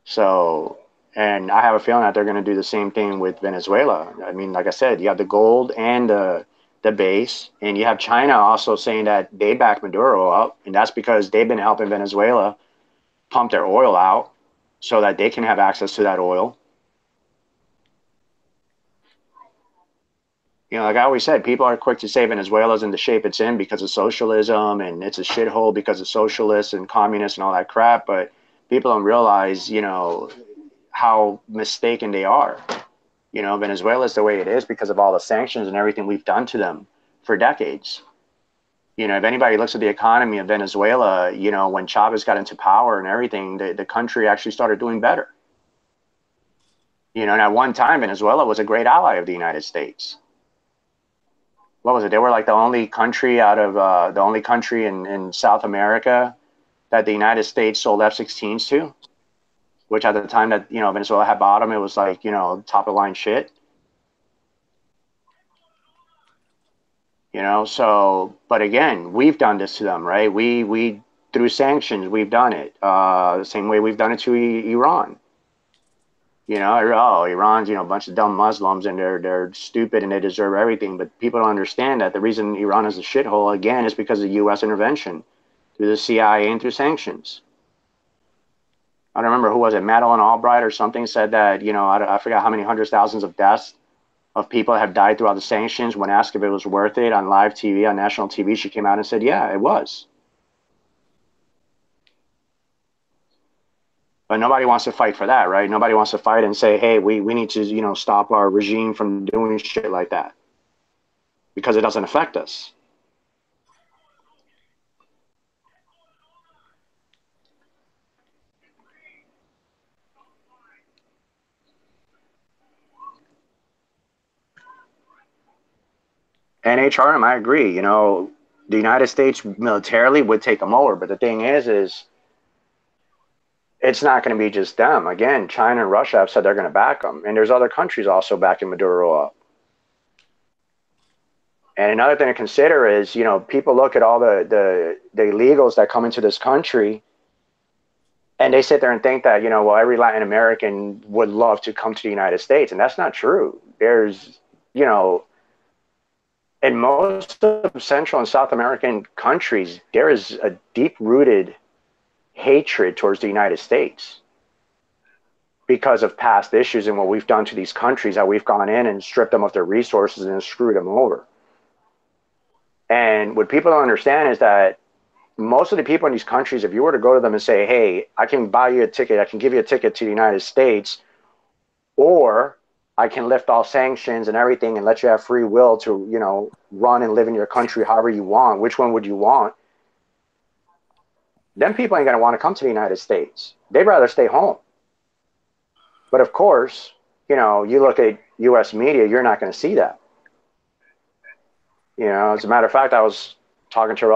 So, and I have a feeling that they're going to do the same thing with Venezuela. I mean, like I said, you have the gold and the base, and you have China also saying that they back Maduro up, and that's because they've been helping Venezuela pump their oil out so that they can have access to that oil. You know, like I always said, people are quick to say Venezuela's in the shape it's in because of socialism, and it's a shithole because of socialists and communists and all that crap, but people don't realize, you know, how mistaken they are. You know, Venezuela is the way it is because of all the sanctions and everything we've done to them for decades. You know, if anybody looks at the economy of Venezuela, you know, when Chavez got into power and everything, the country actually started doing better. You know, and at one time, Venezuela was a great ally of the United States. What was it? They were like the only country in South America that the United States sold F-16s to, which at the time that, you know, Venezuela had bottom, it was like, you know, top of the line shit. You know, so, but again, we've done this to them, right? We through sanctions, we've done it. The same way we've done it to Iran. You know, oh, Iran's, you know, a bunch of dumb Muslims and they're stupid and they deserve everything. But people don't understand that the reason Iran is a shithole, again, is because of U.S. intervention through the CIA and through sanctions. I don't remember who was it, Madeleine Albright or something said that, you know, I forgot how many hundreds, thousands of deaths of people have died throughout the sanctions. When asked if it was worth it on live TV, on national TV, she came out and said, yeah, it was. But nobody wants to fight for that, right? Nobody wants to fight and say, hey, we need to, you know, stop our regime from doing shit like that because it doesn't affect us. NHRM, I agree. You know, the United States militarily would take them over. But the thing is it's not going to be just them. Again, China and Russia have said they're going to back them. And there's other countries also backing Maduro up. And another thing to consider is, you know, people look at all the illegals that come into this country and they sit there and think that, you know, well, every Latin American would love to come to the United States. And that's not true. There's, you know, in most of Central and South American countries, there is a deep-rooted hatred towards the United States because of past issues and what we've done to these countries, that we've gone in and stripped them of their resources and screwed them over. And what people don't understand is that most of the people in these countries, if you were to go to them and say, hey, I can buy you a ticket, I can give you a ticket to the United States, or I can lift all sanctions and everything and let you have free will to, you know, run and live in your country however you want, which one would you want? Then people ain't going to want to come to the United States. They'd rather stay home. But of course, you know, you look at U.S. media, you're not going to see that. You know, as a matter of fact, I was talking to a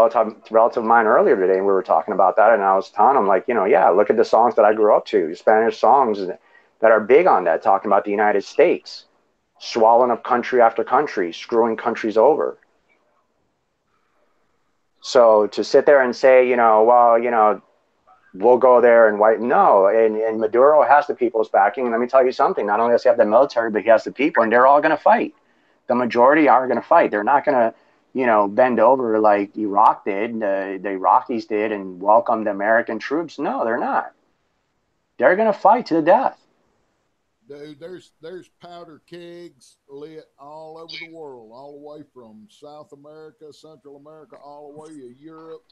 relative of mine earlier today, and we were talking about that, and I was telling him, like, you know, yeah, look at the songs that I grew up to, Spanish songs that are big on that, talking about the United States, swallowing up country after country, screwing countries over. So to sit there and say, you know, well, you know, we'll go there and white, no, and Maduro has the people's backing, and let me tell you something, not only does he have the military, but he has the people, and they're all going to fight. The majority are going to fight. They're not going to, you know, bend over like Iraq did, the Iraqis did, and welcome the American troops. No, they're not. They're going to fight to the death. Dude, there's powder kegs lit all over the world, all the way from South America, Central America, all the way to Europe,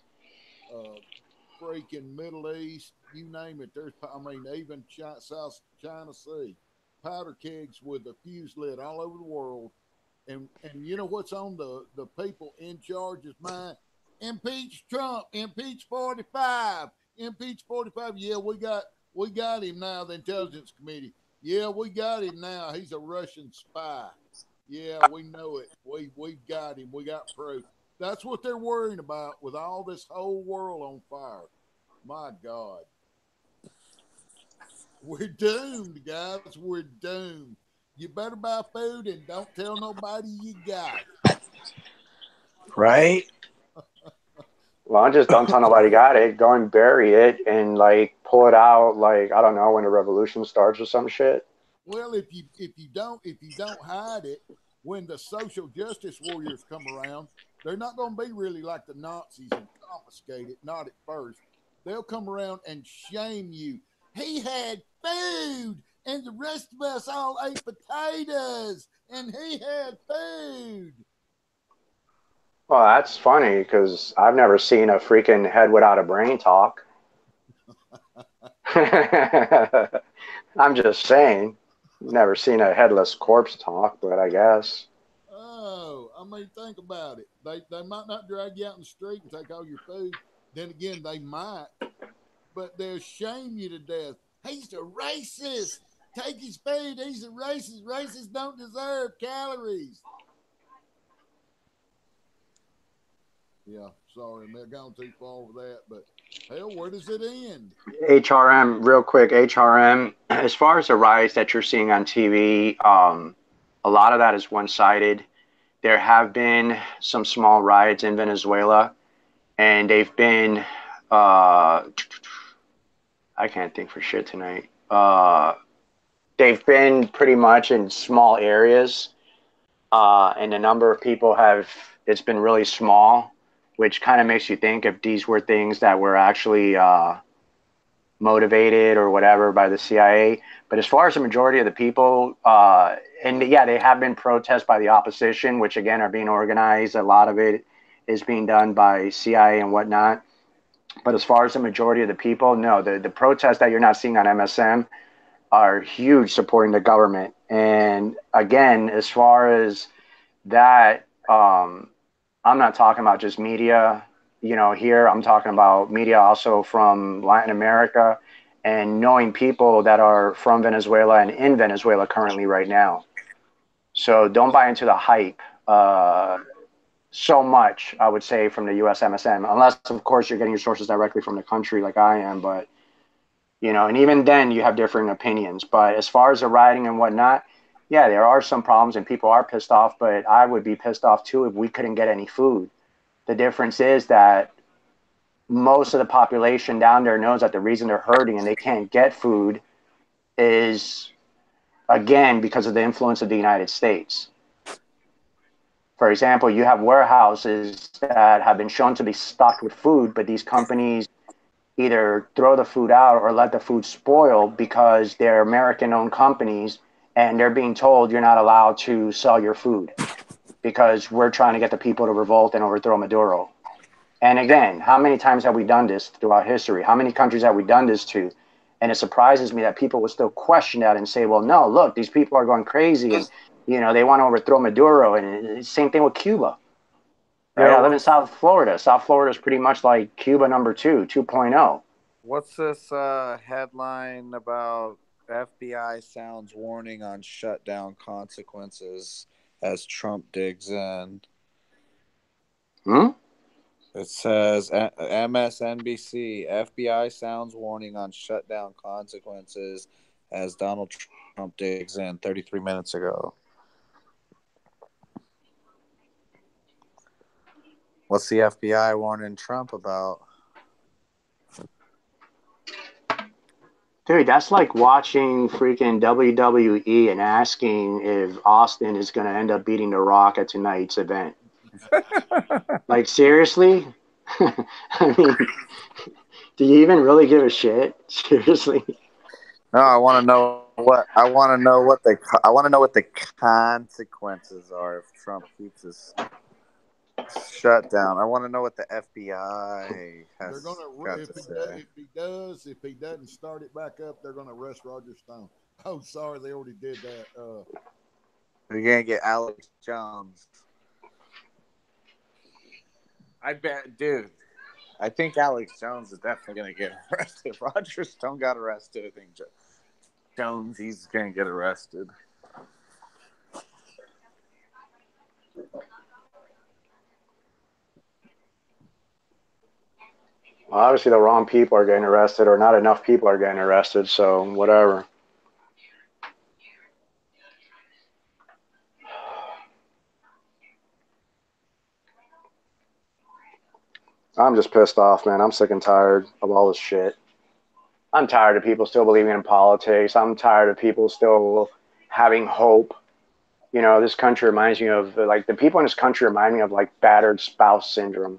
freaking Middle East, you name it. There's, I mean, even South China Sea, powder kegs with a fuse lit all over the world. And you know what's on the people in charge's mind? Impeach Trump. Impeach 45. Impeach 45. Yeah, we got him now. The Intelligence Committee. Yeah, we got him now. He's a Russian spy. Yeah, we know it. We got him. We got proof. That's what they're worrying about with all this whole world on fire. My God. We're doomed, guys. We're doomed. You better buy food and don't tell nobody you got it. Right? Well, just don't tell nobody got it. Go and bury it and like pull it out like, I don't know, when the revolution starts or some shit. Well, if you don't hide it, when the social justice warriors come around, they're not going to be really like the Nazis and confiscate it. Not at first. They'll come around and shame you. He had food, and the rest of us all ate potatoes, and he had food. Well, that's funny because I've never seen a freaking head without a brain talk. I'm just saying. Never seen a headless corpse talk, but I guess. Oh, I mean, think about it. They might not drag you out in the street and take all your food. Then again, they might, but they'll shame you to death. He's a racist. Take his food. He's a racist. Racists don't deserve calories. Yeah, sorry, man, I've gone too far with that, but hell, where does it end? HRM, real quick, HRM, as far as the riots that you're seeing on TV, a lot of that is one-sided. There have been some small riots in Venezuela, and they've been, I can't think for shit tonight. They've been pretty much in small areas, and the number of people it's been really small, which kind of makes you think if these were things that were actually motivated or whatever by the CIA. But as far as the majority of the people, and yeah, they have been protests by the opposition, which again are being organized. A lot of it is being done by CIA and whatnot. But as far as the majority of the people, no, the protests that you're not seeing on MSM are huge supporting the government. And again, as far as that, I'm not talking about just media, here. I'm talking about media also from Latin America and knowing people that are from Venezuela and in Venezuela currently right now. So don't buy into the hype so much, I would say, from the US MSM, unless, of course, you're getting your sources directly from the country like I am. But, and even then you have differing opinions. But as far as the rioting and whatnot, yeah, there are some problems and people are pissed off, but I would be pissed off too if we couldn't get any food. The difference is that most of the population down there knows that the reason they're hurting and they can't get food is, again, because of the influence of the United States. For example, you have warehouses that have been shown to be stocked with food, but these companies either throw the food out or let the food spoil because they're American-owned companies and they're being told you're not allowed to sell your food because we're trying to get the people to revolt and overthrow Maduro. And again, how many times have we done this throughout history? How many countries have we done this to? And it surprises me that people will still question that and say, well, no, look, these people are going crazy and, they want to overthrow Maduro. And same thing with Cuba. Right? I live in South Florida. South Florida is pretty much like Cuba number 2.0. What's this headline about FBI sounds warning on shutdown consequences as Trump digs in? It says MSNBC, FBI sounds warning on shutdown consequences as Donald Trump digs in 33 minutes ago. What's the FBI warning Trump about? Dude, that's like watching freaking WWE and asking if Austin is going to end up beating The Rock at tonight's event. Like, seriously? I mean, do you even really give a shit? Seriously? No, I want to know what the consequences are if Trump keeps his shutdown. I want to know what the FBI has got to say. If he doesn't start it back up, they're going to arrest Roger Stone. Oh, sorry, they already did that. You're going to get Alex Jones. I bet, dude. I think Alex Jones is definitely going to get arrested. Roger Stone got arrested. I think Jones, he's going to get arrested. Well, obviously, the wrong people are getting arrested, or not enough people are getting arrested, so whatever. I'm just pissed off, man. I'm sick and tired of all this shit. I'm tired of people still believing in politics. I'm tired of people still having hope. You know, this country reminds me of, like, the people in this country remind me of, like, battered spouse syndrome.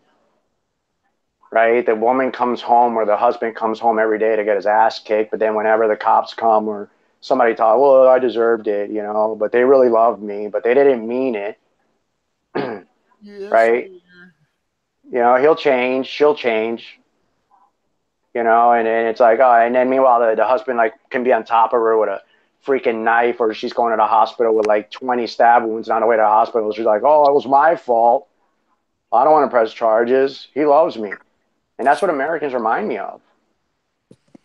Right? The woman comes home, or the husband comes home every day to get his ass kicked, but then whenever the cops come or somebody thought, well, I deserved it, you know, but they really loved me, but they didn't mean it. Yes, right? You know, he'll change, she'll change, you know, and it's like, oh, and then meanwhile, the husband, like, can be on top of her with a freaking knife, or she's going to the hospital with like 20 stab wounds, and on the way to the hospital, she's like, oh, it was my fault. I don't want to press charges. He loves me. And that's what Americans remind me of.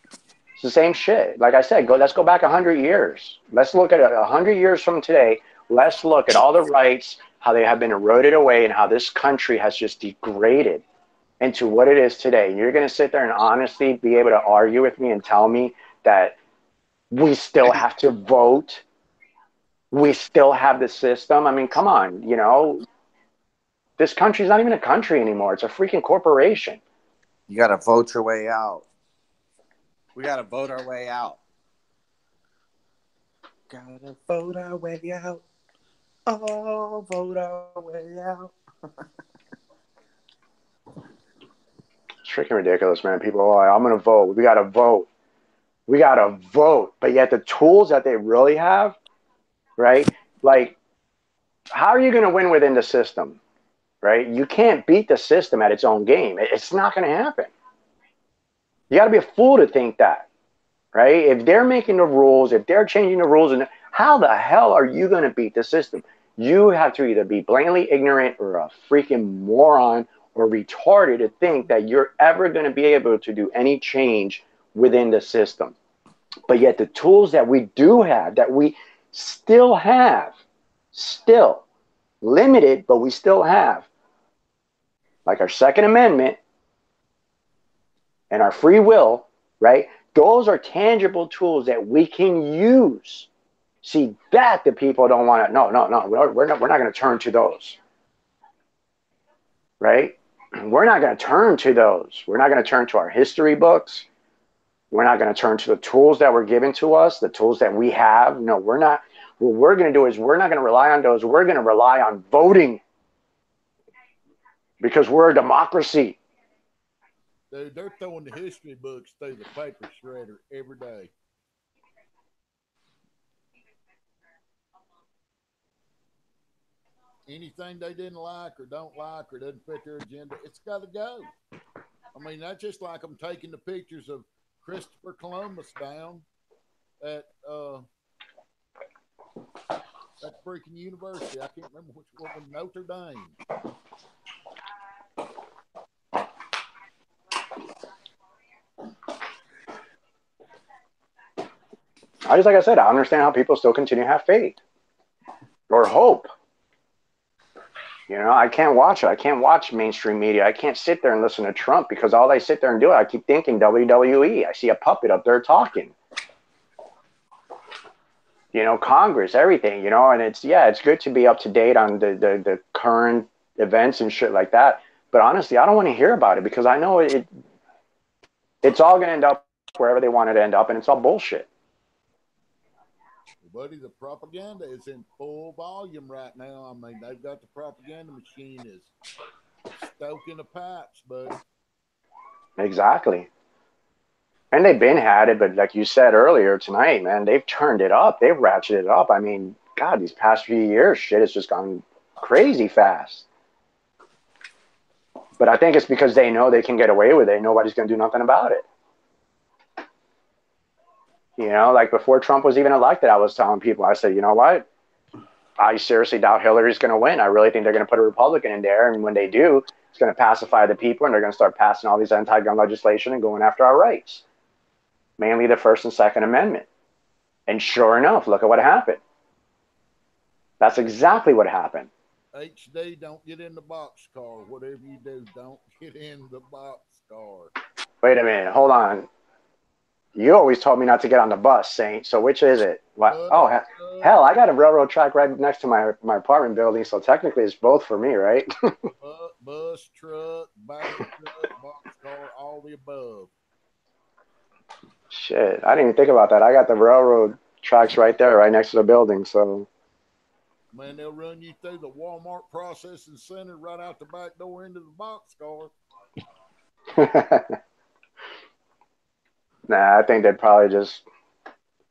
It's the same shit. Like I said, let's go back 100 years. Let's look at 100 years from today. Let's look at all the rights, how they have been eroded away, and how this country has just degraded into what it is today. You're going to sit there and honestly be able to argue with me and tell me that we still have to vote? We still have the system? I mean, come on, you know. This country's not even a country anymore. It's a freaking corporation. You got to vote your way out. We got to vote our way out. Gotta vote our way out. Oh, vote our way out. It's freaking ridiculous, man. People are like, I'm going to vote. We got to vote. We got to vote. But yet the tools that they really have, right? Like, how are you going to win within the system, right? You can't beat the system at its own game. It's not going to happen. You got to be a fool to think that, right? If they're making the rules, if they're changing the rules, and how the hell are you going to beat the system? You have to either be blatantly ignorant or a freaking moron or retarded to think that you're ever going to be able to do any change within the system. But yet the tools that we do have, that we still have, still limited, but we still have, like our Second Amendment and our free will, right? Those are tangible tools that we can use. See, that the people don't want to. No, we're not going to turn to those, right? We're not going to turn to those. We're not going to turn to our history books. We're not going to turn to the tools that were given to us, the tools that we have. No, we're not. What we're going to do is we're not going to rely on those. We're going to rely on voting, because we're a democracy. Dude, they're throwing the history books through the paper shredder every day. Anything they didn't like or don't like or doesn't fit their agenda, it's got to go. I mean, that's just like them taking the pictures of Christopher Columbus down at freaking university. I can't remember which one, Notre Dame. Like I said, I understand how people still continue to have faith or hope. You know, I can't watch it. I can't watch mainstream media. I can't sit there and listen to Trump, because all they sit there and do, I keep thinking WWE. I see a puppet up there talking. You know, Congress, everything, you know, and it's good to be up to date on the current events and shit like that. But honestly, I don't want to hear about it, because I know it's all going to end up wherever they want it to end up, and it's all bullshit. Buddy, the propaganda is in full volume right now. I mean, they've got the propaganda machine is stoking the pipes, buddy. Exactly. And they've been had it, but like you said earlier tonight, man, they've turned it up. They've ratcheted it up. I mean, God, these past few years, shit has just gone crazy fast. But I think it's because they know they can get away with it. Nobody's going to do nothing about it. You know, like before Trump was even elected, I was telling people, I said, you know what? I seriously doubt Hillary's going to win. I really think they're going to put a Republican in there. And when they do, It's going to pacify the people, and they're going to start passing all these anti-gun legislation and going after our rights, mainly the First and Second Amendment. And sure enough, look at what happened. That's exactly what happened. HD, don't get in the boxcar. Whatever you do, don't get in the boxcar. Wait a minute. Hold on. You always told me not to get on the bus, Saint. So which is it? What? Hell, I got a railroad track right next to my apartment building, so technically it's both for me, right? Bus, truck, back truck, boxcar, all the above. Shit, I didn't even think about that. I got the railroad tracks right there, right next to the building, so... Man, they'll run you through the Walmart processing center right out the back door into the boxcar. Nah, I think they'd probably just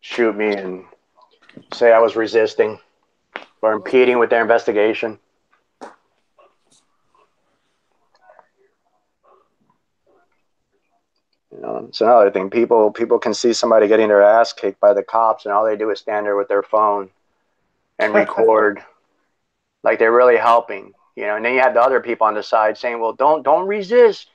shoot me and say I was resisting or impeding with their investigation. You know, it's another thing. People can see somebody getting their ass kicked by the cops, and all they do is stand there with their phone and record, like they're really helping. You know, and then you have the other people on the side saying, "Well, don't resist,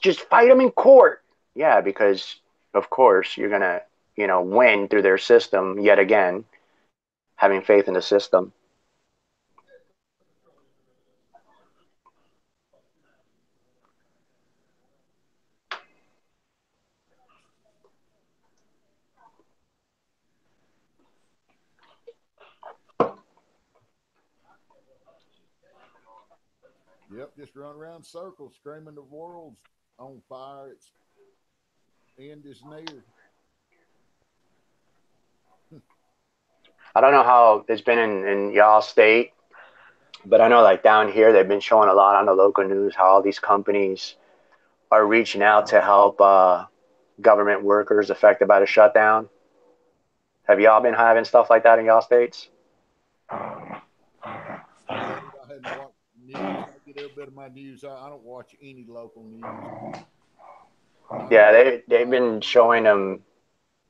just fight them in court." Yeah, because of course you're gonna, win through their system yet again, having faith in the system. Yep, just run around circles screaming the world's on fire. Its end is near. I don't know how it's been in y'all state, but I know like down here they've been showing a lot on the local news how all these companies are reaching out to help government workers affected by the shutdown. Have y'all been having stuff like that in y'all states? I hadn't watched news. I get a little bit of my news. I don't watch any local news. Yeah, they've been showing them,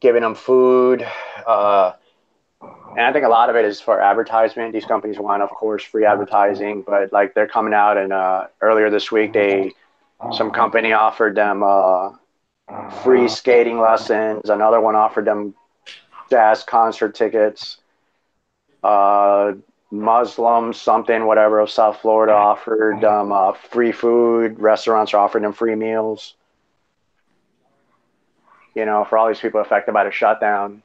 giving them food, and I think a lot of it is for advertisement. These companies want, of course, free advertising, but like they're coming out and earlier this week, some company offered them free skating lessons. Another one offered them jazz concert tickets. Muslim something, whatever, of South Florida offered free food. Restaurants are offering them free meals. For all these people affected by the shutdown.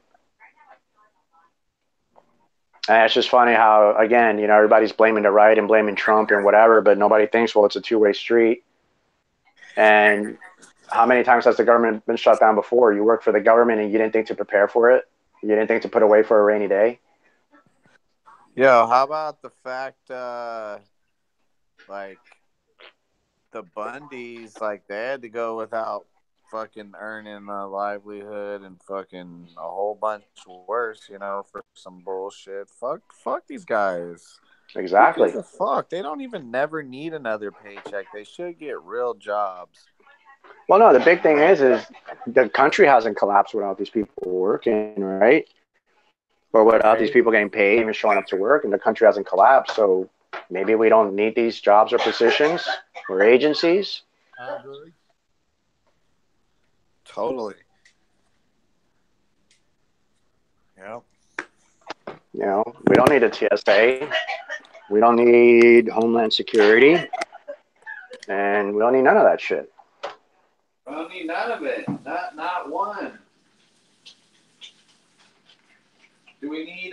And it's just funny how, again, everybody's blaming the right and blaming Trump and whatever, but nobody thinks, well, it's a two-way street. And how many times has the government been shut down before? You work for the government and you didn't think to prepare for it? You didn't think to put away for a rainy day? Yo, how about the fact, like, the Bundys, like, they had to go without fucking earning a livelihood and fucking a whole bunch worse, for some bullshit. Fuck these guys. Exactly. Who gives a fuck? They don't even never need another paycheck. They should get real jobs. Well, no, the big thing is the country hasn't collapsed without these people working, right? Or without these people getting paid and showing up to work, and the country hasn't collapsed. So maybe we don't need these jobs or positions or agencies. I agree. Totally. Yeah. We don't need a TSA. We don't need Homeland Security. And we don't need none of that shit. We don't need none of it. Not one. Do we need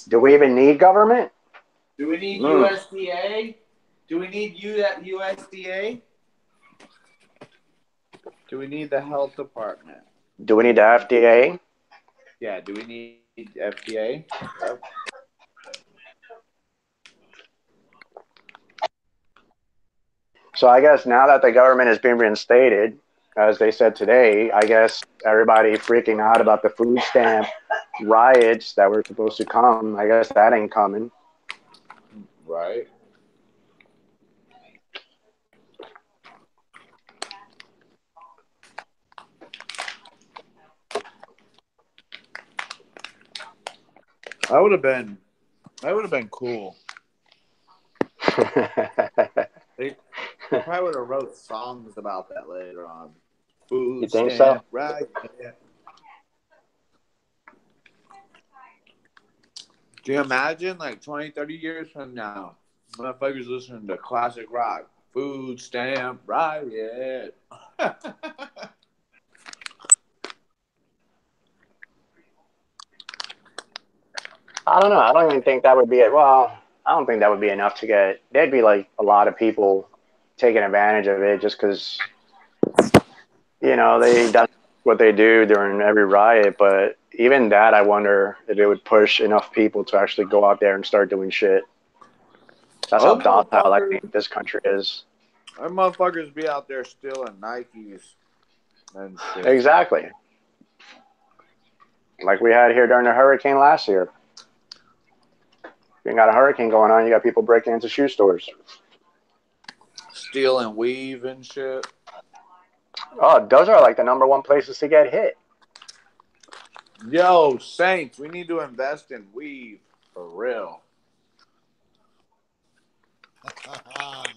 Do we even need government? Do we need USDA? Do we need USDA? Do we need the health department? Do we need the FDA? Yeah, do we need FDA? Yep. So I guess now that the government is being reinstated, as they said today, I guess everybody freaking out about the food stamp riots that were supposed to come. I guess that ain't coming. Right. That would have been cool. They probably would have wrote songs about that later on. Food you think stamp, so? right? Yeah. Can you imagine, like, 20, 30 years from now, motherfuckers listening to classic rock? Food stamp riot. I don't know. I don't even think that would be it. Well, I don't think that would be enough to get. There'd be like a lot of people taking advantage of it just because, that's what they do during every riot. But even that, I wonder if it would push enough people to actually go out there and start doing shit. That's how docile I think this country is. Our motherfuckers be out there stealing Nikes and shit. Exactly. Like we had here during the hurricane last year. You got a hurricane going on, you got people breaking into shoe stores. Stealing weave and shit. Oh, those are like the #1 places to get hit. Yo, Saints, we need to invest in weave for real.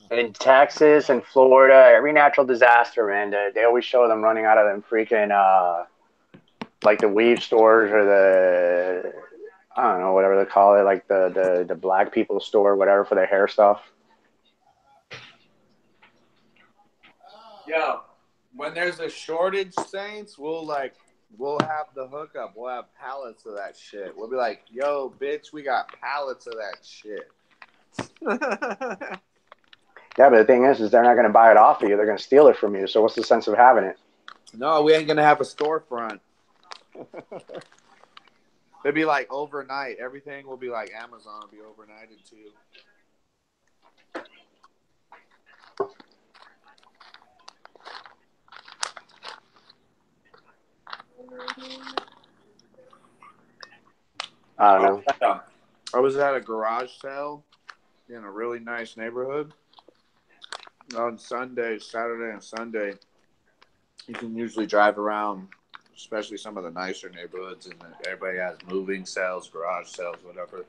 In Texas and Florida, every natural disaster, man, they always show them running out of them freaking, like the weave stores or the, I don't know, whatever they call it, like the black people store, whatever, for their hair stuff. Yo, when there's a shortage, Saints, we'll have the hookup. We'll have pallets of that shit. We'll be like, yo, bitch, we got pallets of that shit. Yeah, but the thing is they're not going to buy it off of you. They're going to steal it from you. So what's the sense of having it? No, we ain't going to have a storefront. It'd be like overnight. Everything will be like Amazon will be overnighted too. I don't know. I was at a garage sale in a really nice neighborhood on Sunday, Saturday, and Sunday. You can usually drive around, especially some of the nicer neighborhoods, and everybody has moving sales, garage sales, whatever.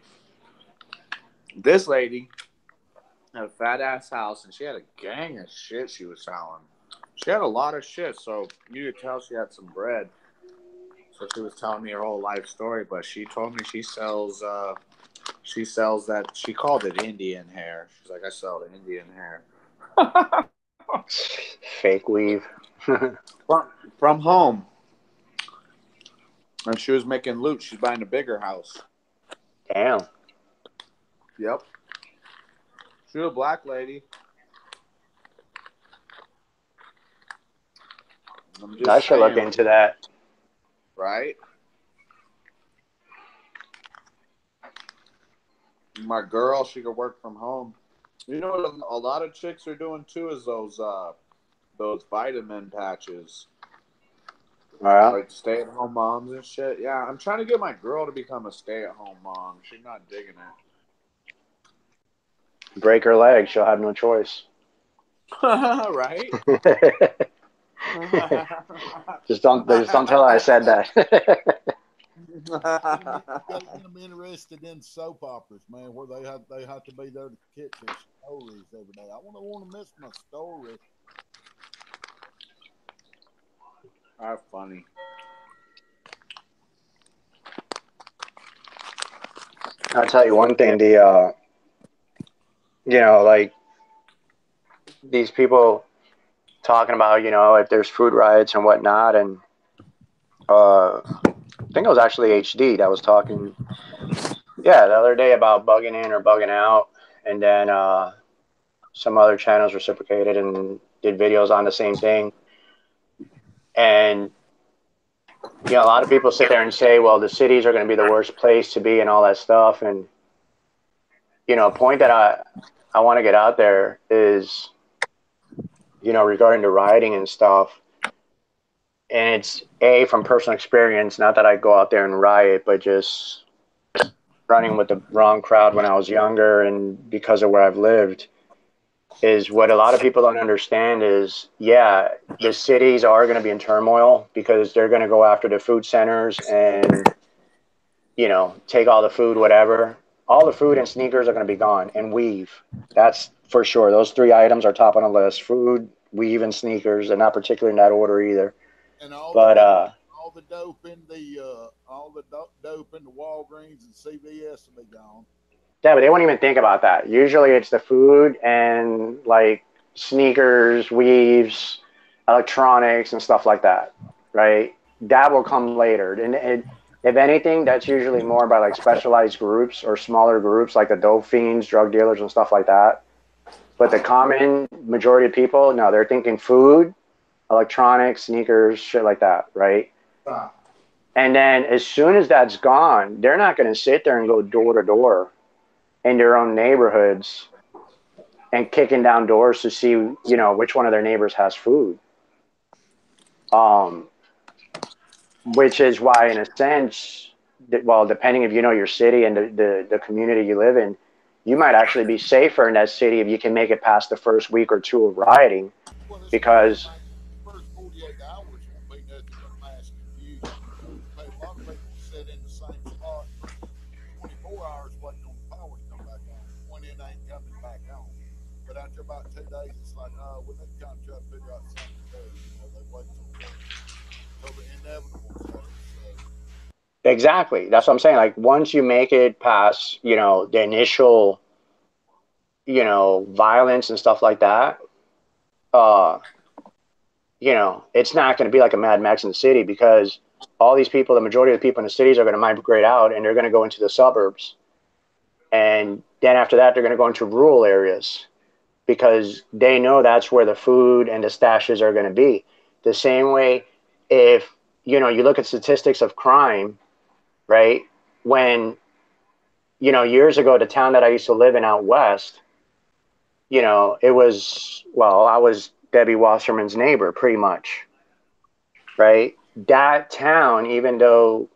This lady had a fat ass house, and she had a gang of shit she was selling. She had a lot of shit, so you could tell she had some bread. So she was telling me her whole life story, but she told me she sells that, she called it Indian hair. She's like, I sell Indian hair. Fake weave. from home. And she was making loot. She's buying a bigger house. Damn. Yep. She's a black lady. I should look into that. Right? My girl, she could work from home. You know what a lot of chicks are doing too is those vitamin patches. Like stay-at-home moms and shit. Yeah, I'm trying to get my girl to become a stay-at-home mom. She's not digging it. Break her leg, she'll have no choice. Right? just don't tell her I said that. I'm interested in soap operas, man, where they have to be there to catch their stories every day. I want to miss my story. That's funny. I'll tell you one thing, like these people talking about, if there's food riots and whatnot, and I think it was actually HD that was talking, the other day about bugging in or bugging out, and then some other channels reciprocated and did videos on the same thing. And a lot of people sit there and say, well, the cities are going to be the worst place to be and all that stuff. And a point that I want to get out there is, regarding the rioting and stuff. And it's from personal experience, not that I go out there and riot, but just running with the wrong crowd when I was younger, and because of where I've lived, is what a lot of people don't understand is, the cities are going to be in turmoil because they're going to go after the food centers and, take all the food, whatever. all the food and sneakers are going to be gone, and weave. That's for sure. Those 3 items are top on the list: food, weave, and sneakers, and not particularly in that order either. And all the dope in the dope in the Walgreens and CVS will be gone. Yeah, but they won't even think about that. Usually, it's the food and like sneakers, weaves, electronics, and stuff like that, right? That will come later. And if anything, that's usually more by like specialized groups or smaller groups like the dope fiends, drug dealers, and stuff like that. But the common majority of people, no, they're thinking food, electronics, sneakers, shit like that, right? And then as soon as that's gone, they're not going to sit there and go door to door in their own neighborhoods and kicking down doors to see, which one of their neighbors has food. Which is why, in a sense, well, depending if you know your city and the community you live in, you might actually be safer in that city if you can make it past the first week or 2 of rioting, because the first 48 hours won't be nothing but mass confusion. A lot of people sit in the same spot for 24 hours waiting on the power to come back on when it ain't coming back on. But after about 2 days, it's like, oh, we need to kind of try to figure out something to do. They wait till the inevitable happens. Exactly. That's what I'm saying. Like, once you make it past, the initial, violence and stuff like that, it's not going to be like a Mad Max in the city, because all these people, the majority of the people in the cities are going to migrate out and they're going to go into the suburbs. And then after that, they're going to go into rural areas because they know that's where the food and the stashes are going to be. The same way, if, you look at statistics of crime, right? When, years ago, the town that I used to live in out west, it was, well, I was Debbie Wasserman's neighbor pretty much, right? That town, even though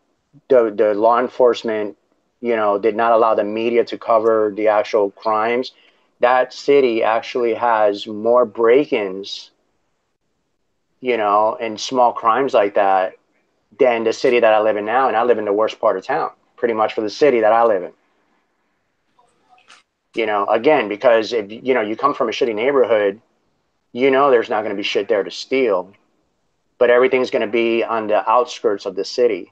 the law enforcement, did not allow the media to cover the actual crimes, that city actually has more break-ins, and small crimes like that than the city that I live in now. And I live in the worst part of town, pretty much, for the city that I live in. Again, because if, you come from a shitty neighborhood, there's not going to be shit there to steal, but everything's going to be on the outskirts of the city.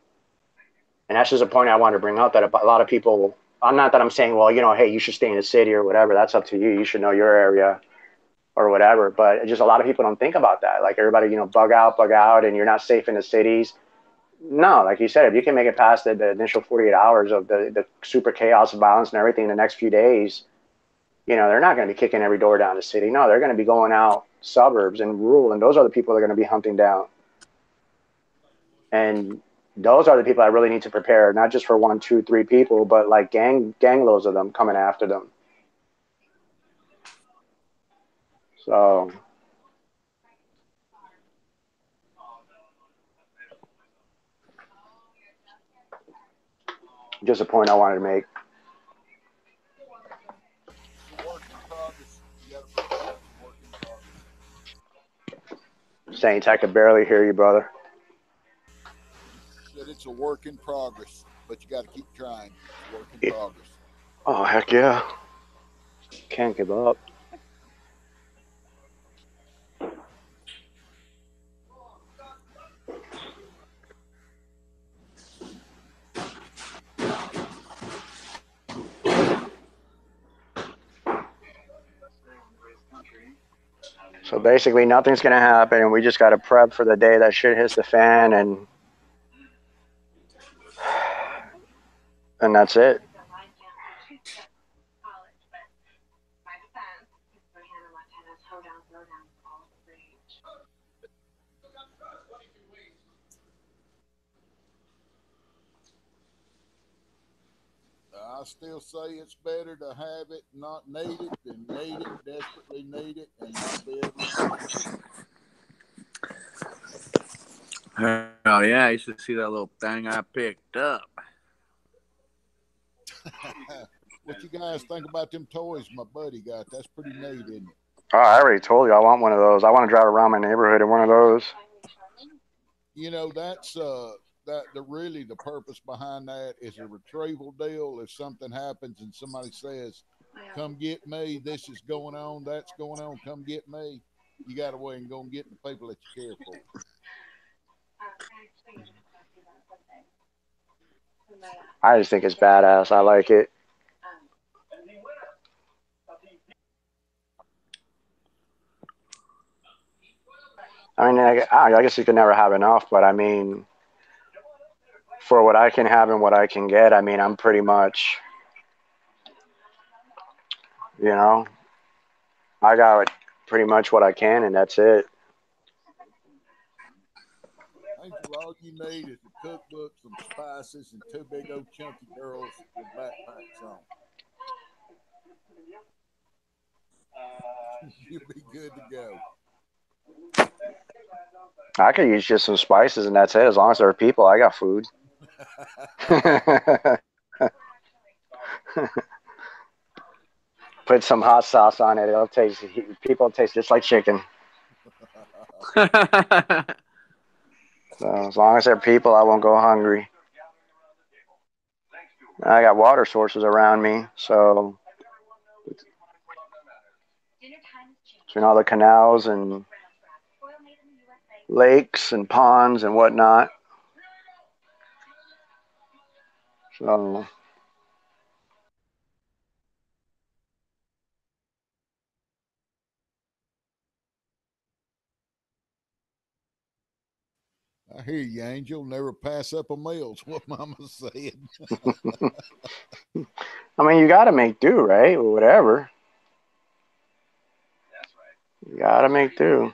And that's just a point I wanted to bring up, that a lot of people, I'm not that I'm saying, well, hey, you should stay in the city or whatever. That's up to you. You should know your area or whatever. But just a lot of people don't think about that. Like, everybody, bug out, and you're not safe in the cities. No, like you said, if you can make it past the initial 48 hours of the super chaos of violence and everything, the next few days, they're not going to be kicking every door down the city. No, they're going to be going out suburbs and rural, and those are the people they're going to be hunting down. And those are the people that really need to prepare, not just for 1, 2, 3 people, but like gang loads of them coming after them. So just a point I wanted to make. Saints, I could barely hear you, brother. Said it's a work in progress, but you got to keep trying. It's a work in progress. Oh, heck yeah. Can't give up. So basically, nothing's going to happen, and we just got to prep for the day that shit hits the fan, and that's it. I still say it's better to have it, not need it, than need it, desperately need it, and not be able to use it. Oh yeah, you should see that little thing I picked up. What you guys think about them toys my buddy got? That's pretty neat, isn't it? Oh, I already told you I want one of those. I want to drive around my neighborhood in one of those. That's really the purpose behind that is a retrieval deal. If something happens and somebody says, "Come get me," this is going on, that's going on, come get me. You got to wait and go and get the people that you care for. I just think it's badass. I like it. I mean, I guess you can never have enough, but I mean, for what I can have and what I can get, I mean, I'm pretty much, you know, I got pretty much what I can, and that's it. All you need is a cookbook, some spices, and two big old chunky girls with backpacks on. You'll be good to go. I could use just some spices, and that's it. As long as there are people, I got food. Put some hot sauce on it. It'll taste. People taste just like chicken. So as long as there are people, I won't go hungry. I got water sources around me, so between all the canals and lakes and ponds and whatnot. So I hear you, Angel. Never pass up a meal's what Mama said. I mean, you got to make do, right? Or whatever. You got to make do.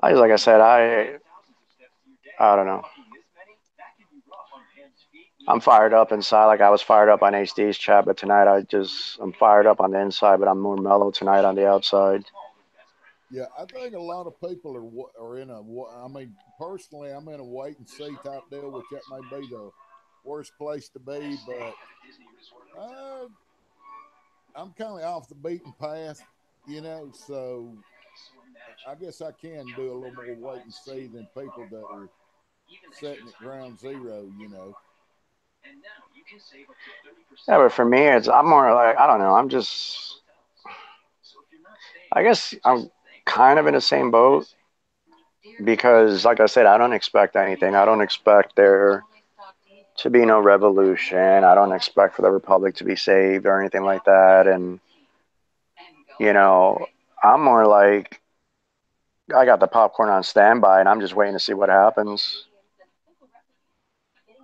Like I said, I don't know. I'm fired up inside, like I was fired up on HD's chat, but tonight I'm fired up on the inside, but I'm more mellow tonight on the outside. Yeah, I think a lot of people are in a. I mean, personally, I'm in a wait and see type deal, which that may be the worst place to be, but I'm kind of off the beaten path, so I guess I can do a little more wait and see than people that are setting at ground zero. Yeah, but for me, I'm more like, I don't know. I guess I'm kind of in the same boat because, like I said, I don't expect anything. I don't expect there to be no revolution. I don't expect for the republic to be saved or anything like that. And, I'm more like, I got the popcorn on standby and I'm just waiting to see what happens.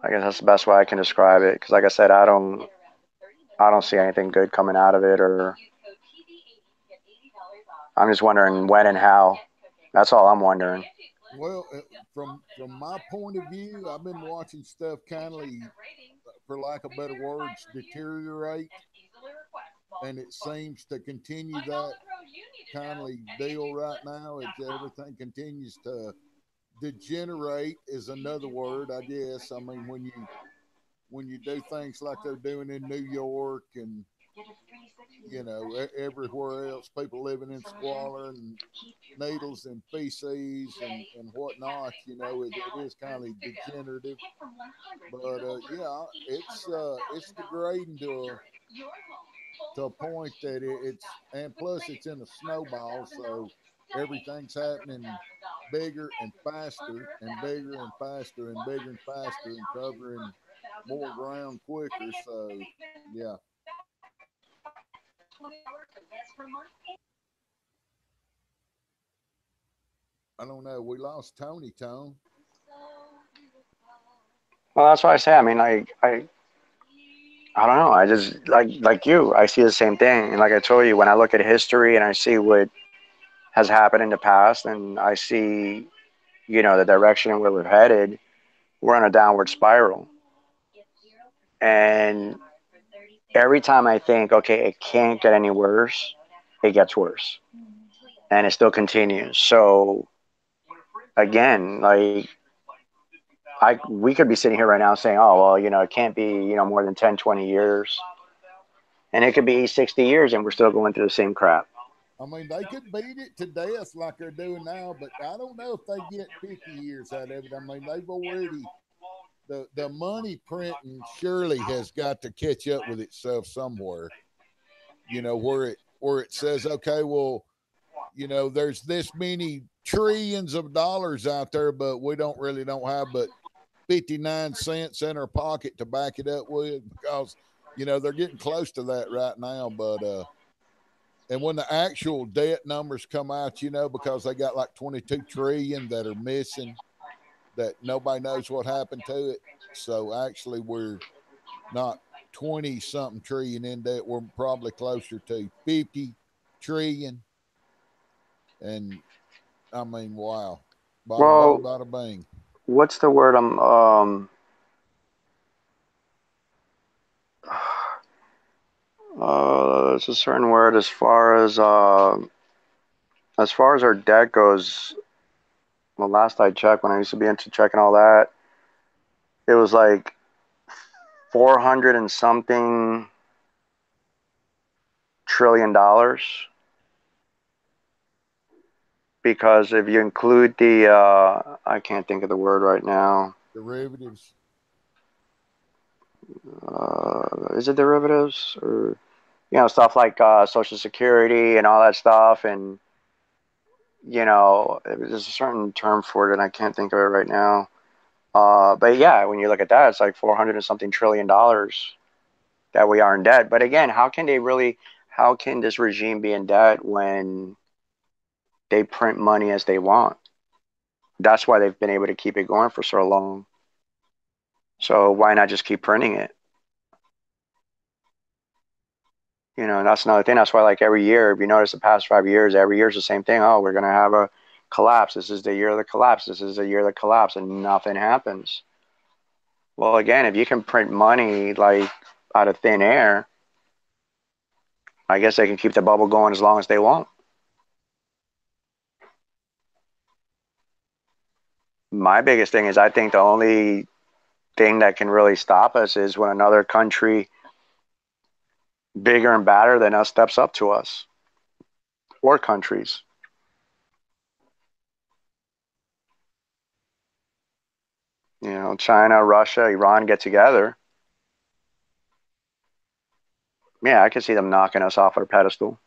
I guess that's the best way I can describe it. Because, like I said, I don't see anything good coming out of it, or I'm just wondering when and how. That's all I'm wondering. Well, from my point of view, I've been watching stuff kind of, for lack of better words, deteriorate, and it seems to continue that kind of deal right now. Everything continues to degenerate, is another word, I guess. I mean, when you do things like they're doing in New York and everywhere else, people living in squalor and needles and feces and whatnot, it is kind of degenerative. But yeah, it's degrading to a point that and plus it's in a snowball, so everything's happening bigger and faster and bigger and faster and bigger and faster and covering more ground quicker. So yeah. I don't know. We lost Tony Tone. Well, that's why I say. I mean, I don't know. I just like you. I see the same thing. And like I told you, when I look at history and I see what has happened in the past, and I see, the direction where we're headed, we're on a downward spiral. And every time I think, okay, it can't get any worse, it gets worse, and it still continues. So again, like we could be sitting here right now saying, oh well, it can't be more than 10, 20 years, and it could be 60 years, and we're still going through the same crap. I mean, they could beat it to death like they're doing now, but I don't know if they get 50 years out of it. I mean, they've already the money printing surely has got to catch up with itself somewhere. You know, where it says, okay, well, you know, there's this many trillions of dollars out there, but we don't have but 59 cents in our pocket to back it up with, because you know they're getting close to that right now. But and when the actual debt numbers come out, you know, because they got like 22 trillion that are missing, that nobody knows what happened to it. So actually we're not 20 something trillion in debt. We're probably closer to 50 trillion. And I mean, wow. Bada bada bada bang. What's the word there's a certain word as far as our debt goes. Well, last I checked, when I used to be into checking all that, it was like 400 and something trillion dollars. Because if you include the, I can't think of the word right now. Derivatives. Is it derivatives, or you know, stuff like Social Security and all that stuff, and you know, there's a certain term for it, and I can't think of it right now. But yeah, when you look at that, it's like 400 and something trillion dollars that we are in debt. But again, how can this regime be in debt when they print money as they want? That's why they've been able to keep it going for so long. So why not just keep printing it? You know, and that's another thing. That's why, like, every year, if you notice the past 5 years, every year is the same thing. Oh, we're going to have a collapse. This is the year of the collapse. This is the year of the collapse, and nothing happens. Well, again, if you can print money, like, out of thin air, I guess they can keep the bubble going as long as they want. My biggest thing is, I think the only thing that can really stop us is when another country bigger and badder than us steps up to us, or countries. You know, China, Russia, Iran get together. Yeah, I can see them knocking us off our pedestal.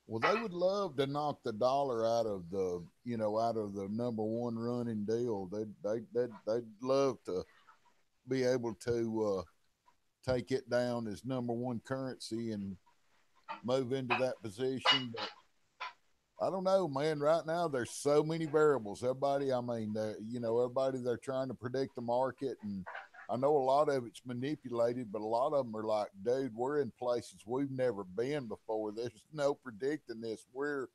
Well, they would love to knock the dollar out of the, you know, out of the number one running deal. They'd love to be able to take it down as number one currency and move into that position. But I don't know, man. Right now, there's so many variables. Everybody, I mean, you know, everybody, they're trying to predict the market, and I know a lot of it's manipulated, but a lot of them are like, dude, we're in places we've never been before. There's no predicting this. We're,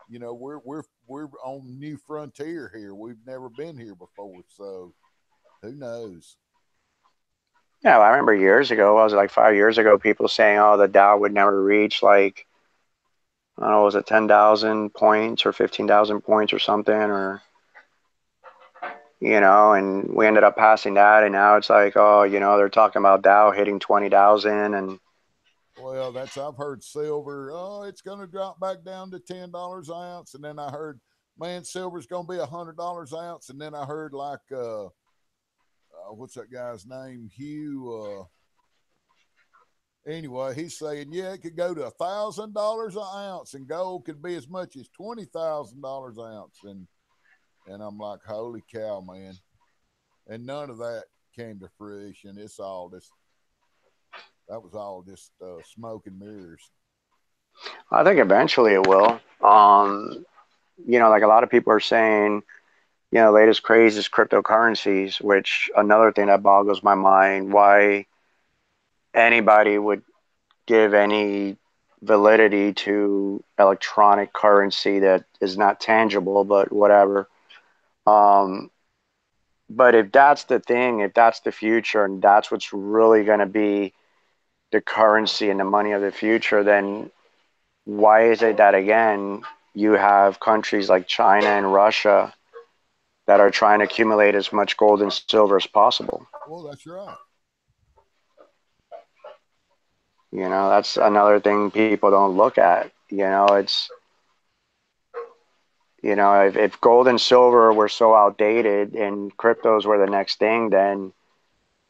you know, we're on new frontier here. We've never been here before, so who knows? Yeah, I remember years ago, was it like 5 years ago, people saying, oh, the Dow would never reach, like, I don't know, was it 10,000 points or 15,000 points or something, or, you know, and we ended up passing that, and now it's like, oh, you know, they're talking about Dow hitting 20,000, and well, I've heard silver, oh, it's going to drop back down to $10 an ounce, and then I heard, man, silver's going to be $100 an ounce, and then I heard like what's that guy's name, Hugh, anyway, he's saying, yeah, it could go to $1,000 an ounce, and gold could be as much as $20,000 an ounce. And I'm like, holy cow, man. And none of that came to fruition. It's all just, that was all just smoke and mirrors. I think eventually it will. You know, like a lot of people are saying, you know, latest craze is cryptocurrencies, which another thing that boggles my mind, why anybody would give any validity to electronic currency that is not tangible, but whatever. But if that's the thing, if that's the future, and that's what's really going to be the currency and the money of the future, then why is it that, again, you have countries like China and Russia that are trying to accumulate as much gold and silver as possible? Well, that's right. You know, that's another thing people don't look at. You know, it's You know, if gold and silver were so outdated and cryptos were the next thing, then,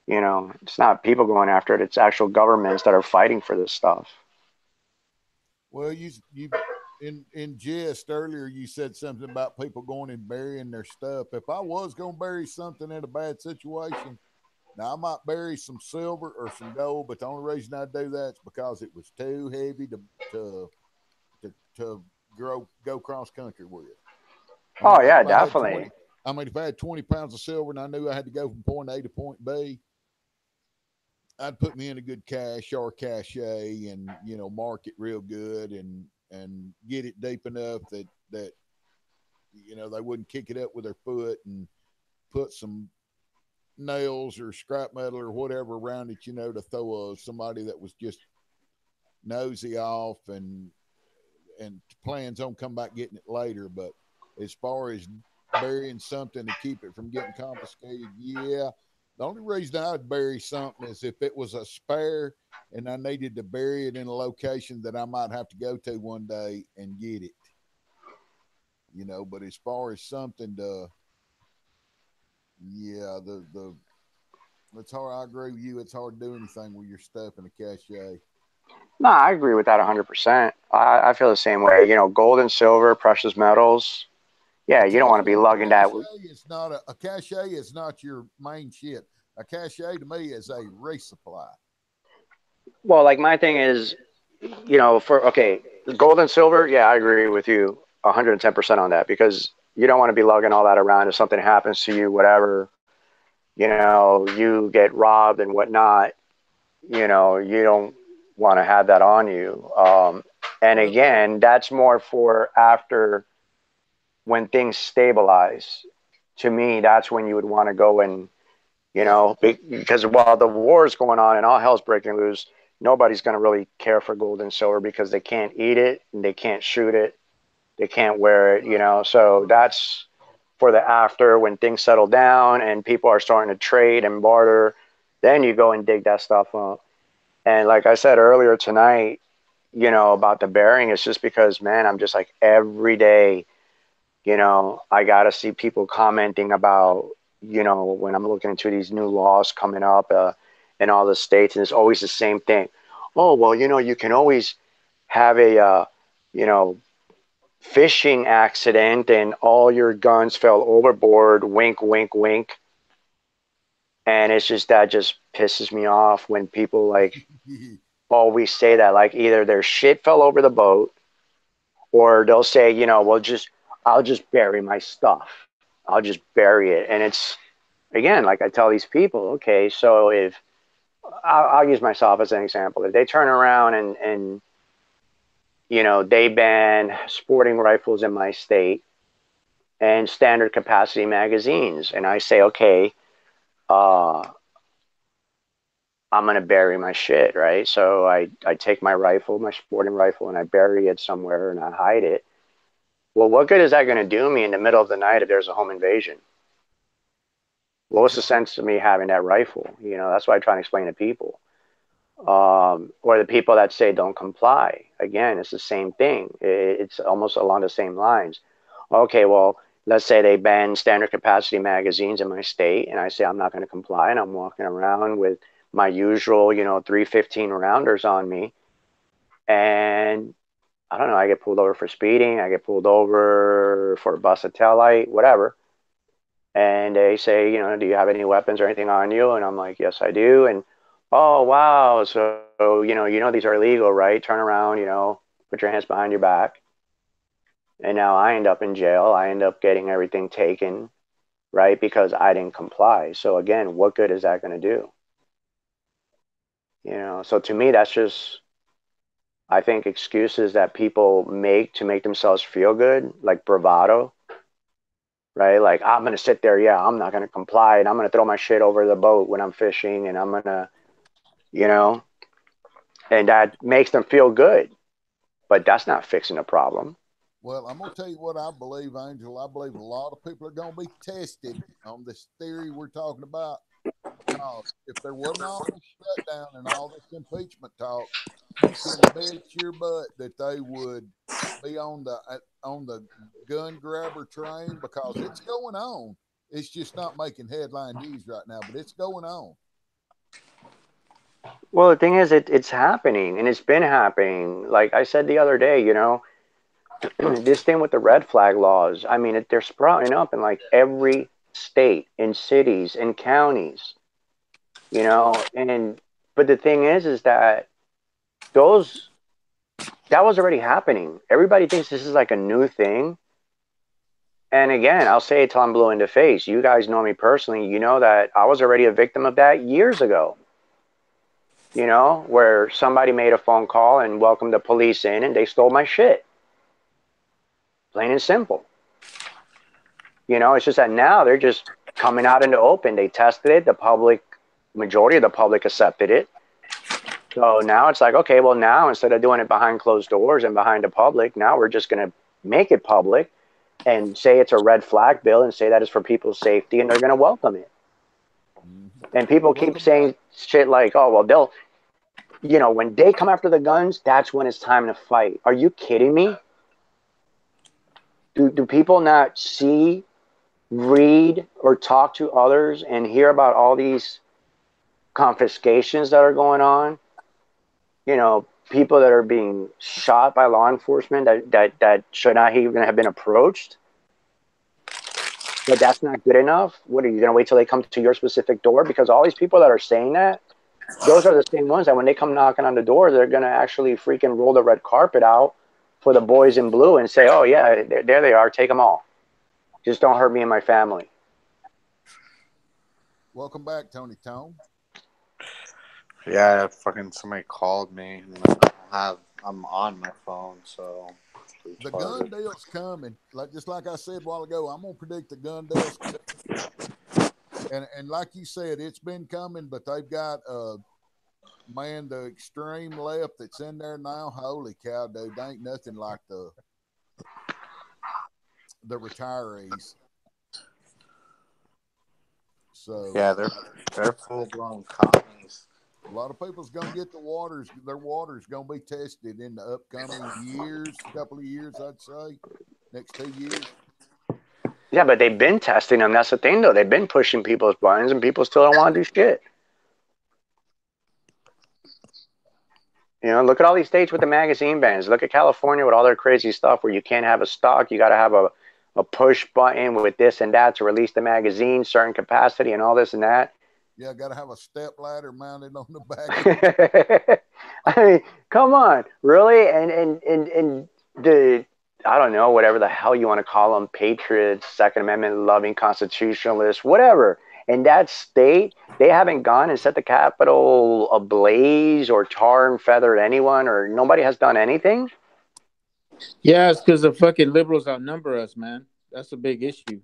you know, it's not people going after it. It's actual governments that are fighting for this stuff. Well, you in jest earlier, you said something about people going and burying their stuff. If I was going to bury something in a bad situation, now I might bury some silver or some gold, but the only reason I do that is because it was too heavy to go cross country with. I mean, Oh like yeah, if I had definitely. if I had 20 pounds of silver and I knew I had to go from point A to point B, I'd put me in a good cache or cache and, you know, mark it real good and get it deep enough that you know they wouldn't kick it up with their foot, and put some nails or scrap metal or whatever around it, you know, to throw somebody that was just nosy off and plans on come back getting it later. But as far as burying something to keep it from getting confiscated, yeah. The only reason I'd bury something is if it was a spare and I needed to bury it in a location that I might have to go to one day and get it. You know, but as far as something to, yeah, it's hard. I agree with you. It's hard to do anything with your stuff in a cache. No, I agree with that 100%. I feel the same way. You know, gold and silver, precious metals. Yeah, you don't want to be lugging that. A cache is not your main shit. A cache to me is a resupply. Well, like my thing is, you know, okay, gold and silver. Yeah, I agree with you 110% on that, because you don't want to be lugging all that around. If something happens to you, whatever, you know, you get robbed and whatnot, you know, you don't want to have that on you. And again, that's more for after, when things stabilize. To me, that's when you would want to go and, you know, because while the war is going on and all hell's breaking loose, nobody's going to really care for gold and silver because they can't eat it and they can't shoot it, they can't wear it, you know. So that's for the after, when things settle down and people are starting to trade and barter, then you go and dig that stuff up. And like I said earlier tonight, you know, about the bearing, it's just because, man, I'm just like every day, you know, I got to see people commenting about, you know, when I'm looking into these new laws coming up in all the states, and it's always the same thing. Oh, well, you know, you can always have a, you know, fishing accident and all your guns fell overboard, wink, wink, wink. And it's just, that just pisses me off when people like always say that, like either their shit fell over the boat, or they'll say, you know, well, I'll just bury my stuff. I'll just bury it. And it's, again, like I tell these people, okay, so if I'll use myself as an example, if they turn around and you know, they ban sporting rifles in my state and standard capacity magazines, and I say, okay, uh, I'm gonna bury my shit, right? So I take my rifle, my sporting rifle, and I bury it somewhere and I hide it. Well, what good is that going to do me in the middle of the night if there's a home invasion? Well, what's the sense of me having that rifle? You know, that's what I try to explain to people. Or the people that say don't comply. Again, it's the same thing. It's almost along the same lines. Okay, well, let's say they ban standard capacity magazines in my state, and I say I'm not going to comply, and I'm walking around with my usual, you know, 315 rounders on me, and I don't know, I get pulled over for speeding, I get pulled over for a busted taillight, whatever. And they say, you know, do you have any weapons or anything on you? And I'm like, yes, I do. And, oh, wow. So, you know, these are illegal, right? Turn around, you know, put your hands behind your back. And now I end up in jail. I end up getting everything taken, right? Because I didn't comply. So again, what good is that going to do? You know, so to me, that's just, I think, excuses that people make to make themselves feel good, like bravado, right? Like, I'm going to sit there. Yeah, I'm not going to comply. And I'm going to throw my shit over the boat when I'm fishing. And I'm going to, you know, and that makes them feel good. But that's not fixing the problem. Well, I'm going to tell you what I believe, Angel. I believe a lot of people are going to be tested on this theory we're talking about. If there wasn't all this shutdown and all this impeachment talk, you can bet your butt that they would be on the gun grabber train because it's going on. It's just not making headline news right now, but it's going on. Well, the thing is, it's happening, and it's been happening. Like I said the other day, this thing with the red flag laws. I mean, they're sprouting up in like every state, in cities, in counties. But the thing is that those that was already happening. Everybody thinks this is like a new thing. And again, I'll say it till I'm blue in the face. You guys know me personally. You know that I was already a victim of that years ago. Where somebody made a phone call and welcomed the police in and they stole my shit. Plain and simple. It's just that now they're just coming out in the open. They tested it. The majority of the public accepted it. So now it's like, okay, well, now instead of doing it behind closed doors and behind the public, now we're just going to make it public and say it's a red flag bill and say that it's for people's safety, and they're going to welcome it. And people keep saying shit like, oh, well, when they come after the guns, that's when it's time to fight. Are you kidding me? Do people not see, read, or talk to others and hear about all these confiscations that are going on? People that are being shot by law enforcement that should not even have been approached. But that's not good enough. What are you going to wait till they come to your specific door? Because all these people that are saying that, those are the same ones that when they come knocking on the door, they're going to actually freaking roll the red carpet out for the boys in blue and say, oh, yeah, there they are. Take them all. Just don't hurt me and my family. Welcome back, Tony Tone. Yeah, fucking somebody called me. I'm on my phone, so the gun deal's coming. Just like I said a while ago, I'm gonna predict the gun deal's coming. And like you said, it's been coming, but they've got the extreme left that's in there now. Holy cow, dude, they ain't nothing like the retirees. So yeah, they're full blown commies. A lot of people's gonna get their water's gonna be tested in the upcoming couple of years, I'd say, next 2 years. Yeah, but they've been testing them. That's the thing, though. They've been pushing people's buttons, and people still don't want to do shit. Look at all these states with the magazine bans. Look at California with all their crazy stuff where you can't have a stock. You got to have a push button with this and that to release the magazine, certain capacity, and all this and that. Yeah, got to have a step ladder mounted on the back. I mean, come on, really? And the I don't know, whatever the hell you want to call them, patriots, Second Amendment loving constitutionalists, whatever. In that state, they haven't gone and set the Capitol ablaze or tar and feathered anyone, or nobody has done anything. Yeah, it's because the fucking liberals outnumber us, man. That's a big issue.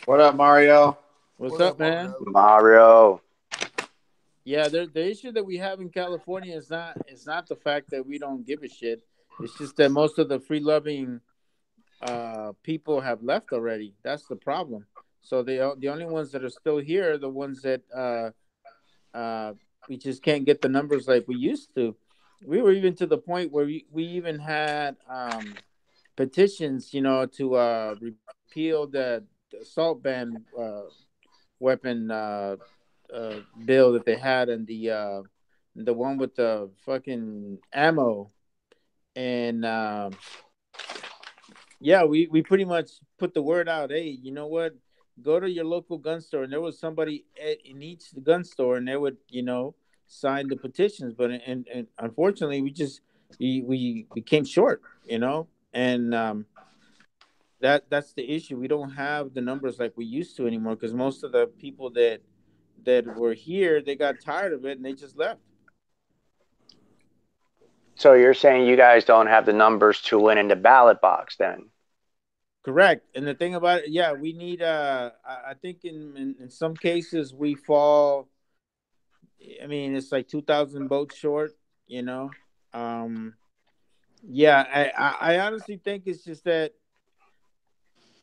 What up, Mario? What's up, man? Mario. Yeah, the issue that we have in California is not the fact that we don't give a shit. It's just that most of the free-loving people have left already. That's the problem. So the only ones that are still here are the ones that we just can't get the numbers like we used to. We were even to the point where we even had petitions, to repeal the assault ban weapon bill that they had, and the one with the fucking ammo. And we pretty much put the word out. Hey, you know what? Go to your local gun store, and there was somebody in each gun store, and they would, sign the petitions. But and unfortunately, we came short, and that's the issue. We don't have the numbers like we used to anymore because most of the people that were here, they got tired of it and they just left. So you're saying you guys don't have the numbers to win in the ballot box then? Correct. And the thing about it, yeah, we need I think in some cases we fall, I mean, it's like 2,000 votes short, Yeah, I honestly think it's just that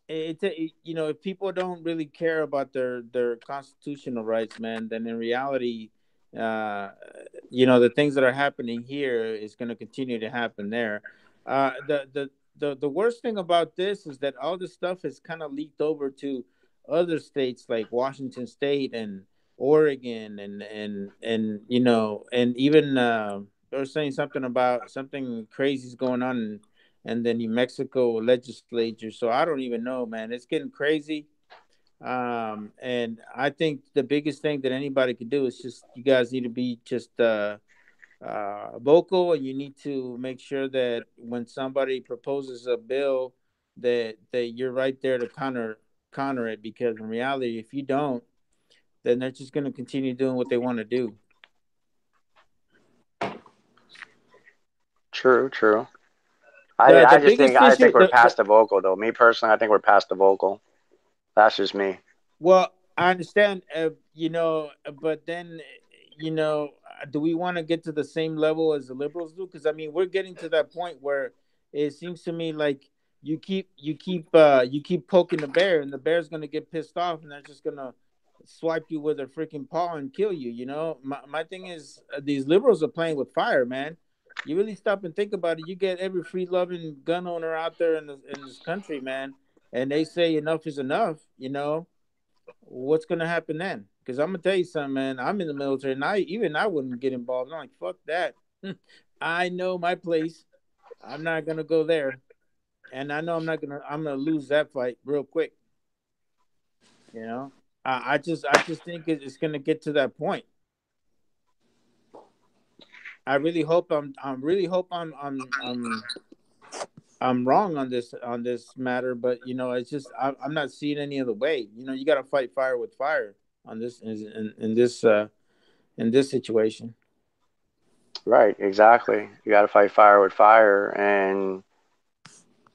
if people don't really care about their constitutional rights, man, then in reality, the things that are happening here is going to continue to happen there. The worst thing about this is that all this stuff has kind of leaked over to other states like Washington State and Oregon and you know, and even they were saying something about something crazy is going on in the New Mexico legislature. So I don't even know, man. It's getting crazy. And I think the biggest thing that anybody could do is just you guys need to be just vocal, and you need to make sure that when somebody proposes a bill, that you're right there to counter it. Because in reality, if you don't, then they're just going to continue doing what they want to do. True. I think we're past the vocal though. Me personally, I think we're past the vocal. That's just me. Well, I understand, you know, but then, you know, do we want to get to the same level as the liberals do? Because I mean, we're getting to that point where it seems to me like you keep poking the bear, and the bear's gonna get pissed off, and they're just gonna swipe you with a freaking paw and kill you. You know, my thing is these liberals are playing with fire, man. You really stop and think about it. You get every free loving gun owner out there in this country, man, and they say enough is enough. You know, what's gonna happen then? Because I'm gonna tell you something, man. I'm in the military, and I wouldn't get involved. I'm like, fuck that. I know my place. I'm not gonna go there, and I know I'm gonna lose that fight real quick. You know, I just think it's gonna get to that point. I really hope I'm wrong on this matter, but you know, it's just I'm not seeing any other way. You know, you got to fight fire with fire on this in this situation. Right, exactly. You got to fight fire with fire, and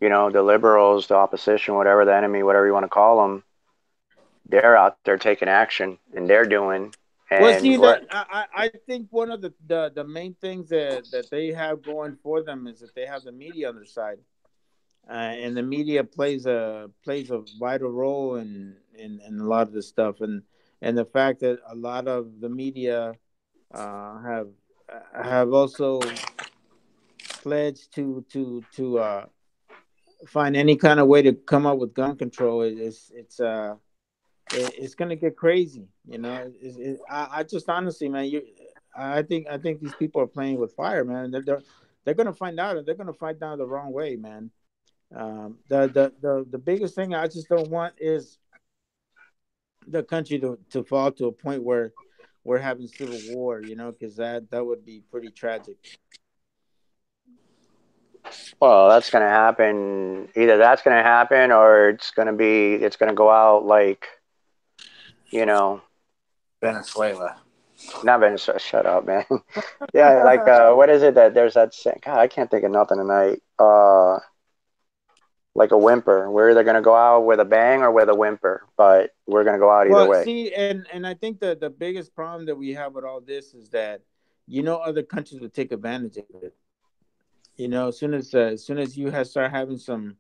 you know the liberals, the opposition, whatever the enemy, whatever you want to call them, they're out there taking action, and they're doing. Well, And see what? that I think one of the main things that they have going for them is that they have the media on their side. And the media plays a vital role in a lot of this stuff, and the fact that a lot of the media uh, have have also pledged to find any kind of way to come up with gun control. It's gonna get crazy, you know. I just honestly, man, I think these people are playing with fire, man. They're gonna find out, and they're gonna find out the wrong way, man. The biggest thing I just don't want is the country to fall to a point where we're having civil war, you know, because that would be pretty tragic. Well, that's gonna happen. Either that's gonna happen, or it's gonna go out like, you know, Venezuela. not Venezuela. Shut up, man. Yeah, like what is it that there's that saying? God, I can't think of nothing tonight. Like a whimper. We're either gonna go out with a bang or with a whimper, but we're gonna go out either Well, way. see, and I think the biggest problem that we have with all this is that you know other countries would take advantage of it. You know, as soon as you have start having some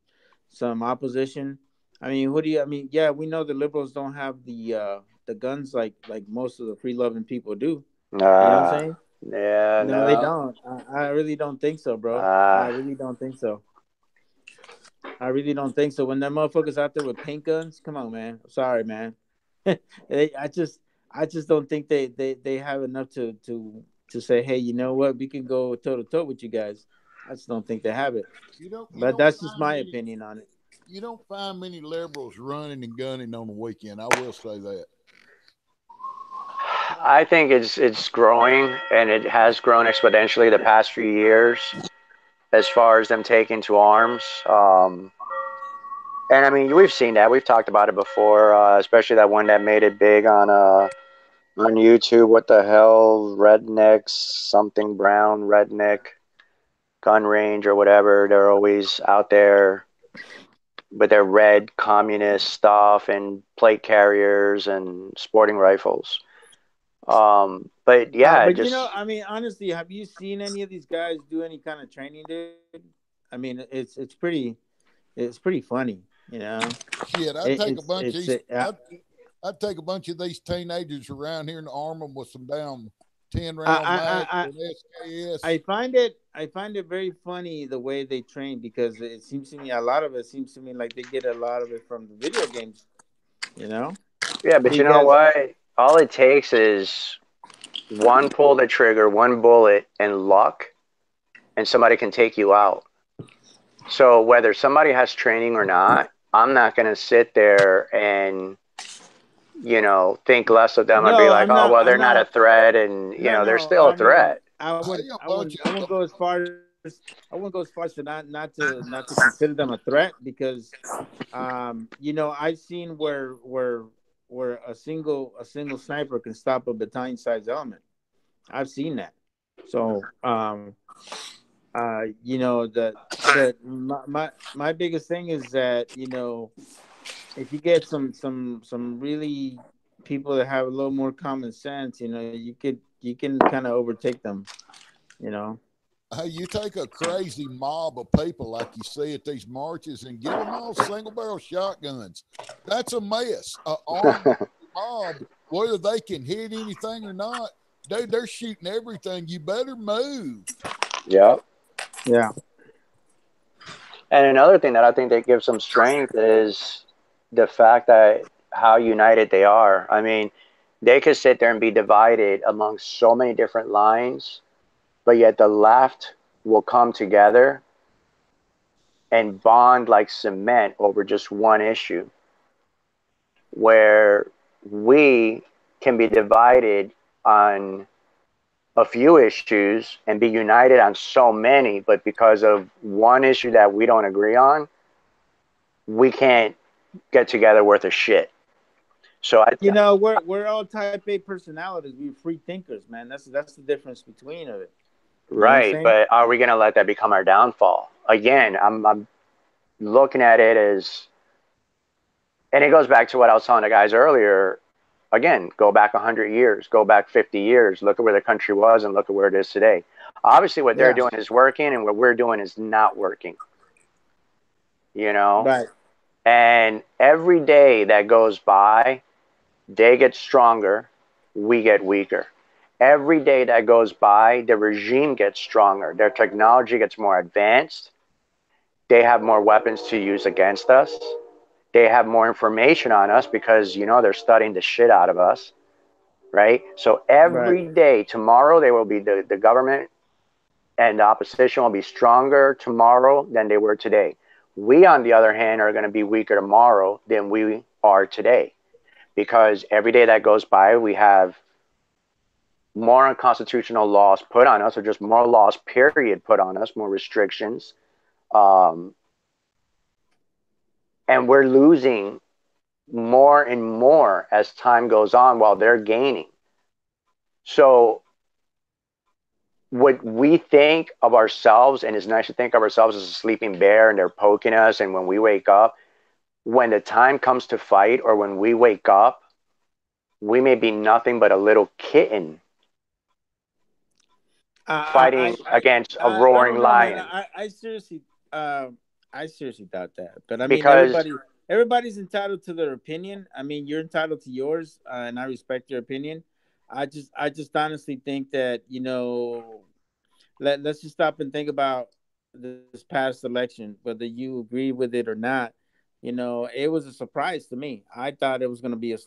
opposition. I mean, what do you? I mean, yeah, we know the liberals don't have the guns like most of the free loving people do. You know what I'm Ah, saying? yeah, No, they no. don't. I really don't think so, bro. I Ah, really don't think so. I really don't think so. When that motherfuckers out there with paint guns, come on, man. I'm sorry, man. I just don't think they have enough to say, hey, you know what? We can go toe to toe with you guys. I just don't think they have it. You But don't that's just find my many opinion on it. you don't find many liberals running and gunning on the weekend. I will say that. I think it's growing, and it has grown exponentially the past few years as far as them taking to arms. And I mean, we've seen that. We've talked about it before, especially that one that made it big on YouTube. What the hell, rednecks, something brown, redneck gun range or whatever. They're always out there with their red communist stuff and plate carriers and sporting rifles. But yeah, But you know, just I mean, honestly, have you seen any of these guys do any kind of training, dude? I mean, it's pretty funny, you know. Shit, I'd take a bunch of these teenagers around here and arm them with some damn 10-round mag and SKS. I find it very funny the way they train, because it seems to me a lot of it seems to me like they get a lot of it from the video games, you know? Yeah, but you know what? All it takes is one pull the trigger, one bullet, and luck, and somebody can take you out. So whether somebody has training or not, I'm not going to sit there and, you know, think less of them and be like, oh, well, they're not a threat, and you know, they're still a threat. I wouldn't go as far as to not to consider them a threat, because you know, I've seen where a single sniper can stop a battalion size element. I've seen that. So you know, my biggest thing is that, you know, if you get some really people that have a little more common sense, you know, you can kind of overtake them, you know. Hey, you take a crazy mob of people like you see at these marches and give them all single barrel shotguns. That's a mess. An armed mob, whether they can hit anything or not, dude, they're shooting everything. You better move. Yeah. Yeah. And another thing that I think that gives them strength is the fact that how united they are. I mean, they could sit there and be divided among so many different lines, but yet the left will come together and bond like cement over just one issue, where we can be divided on a few issues and be united on so many, but because of one issue that we don't agree on, we can't get together worth a shit. So you know, we're all type A personalities. We're free thinkers, man. That's the difference between it. Right, but are we going to let that become our downfall? Again, I'm looking at it as, and it goes back to what I was telling the guys earlier. Again, go back 100 years, go back 50 years, look at where the country was and look at where it is today. Obviously, what they're doing is working, and what we're doing is not working. You know? Right. And every day that goes by, they get stronger, we get weaker. Every day that goes by, the regime gets stronger. Their technology gets more advanced. They have more weapons to use against us. They have more information on us because, you know, they're studying the shit out of us, right? So every day, tomorrow, they will be the government and the opposition will be stronger tomorrow than they were today. We, on the other hand, are going to be weaker tomorrow than we are today, because every day that goes by, we have more unconstitutional laws put on us, or just more laws, period, put on us, more restrictions. And we're losing more and more as time goes on while they're gaining. So what we think of ourselves, and it's nice to think of ourselves as a sleeping bear and they're poking us, and when we wake up, when the time comes to fight, or when we wake up, we may be nothing but a little kitten fighting against a roaring lion. I seriously doubt that. But I mean, everybody's entitled to their opinion. I mean, you're entitled to yours, and I respect your opinion. I just honestly think that, you know, let's just stop and think about this past election, whether you agree with it or not. You know, it was a surprise to me. I thought it was going to be a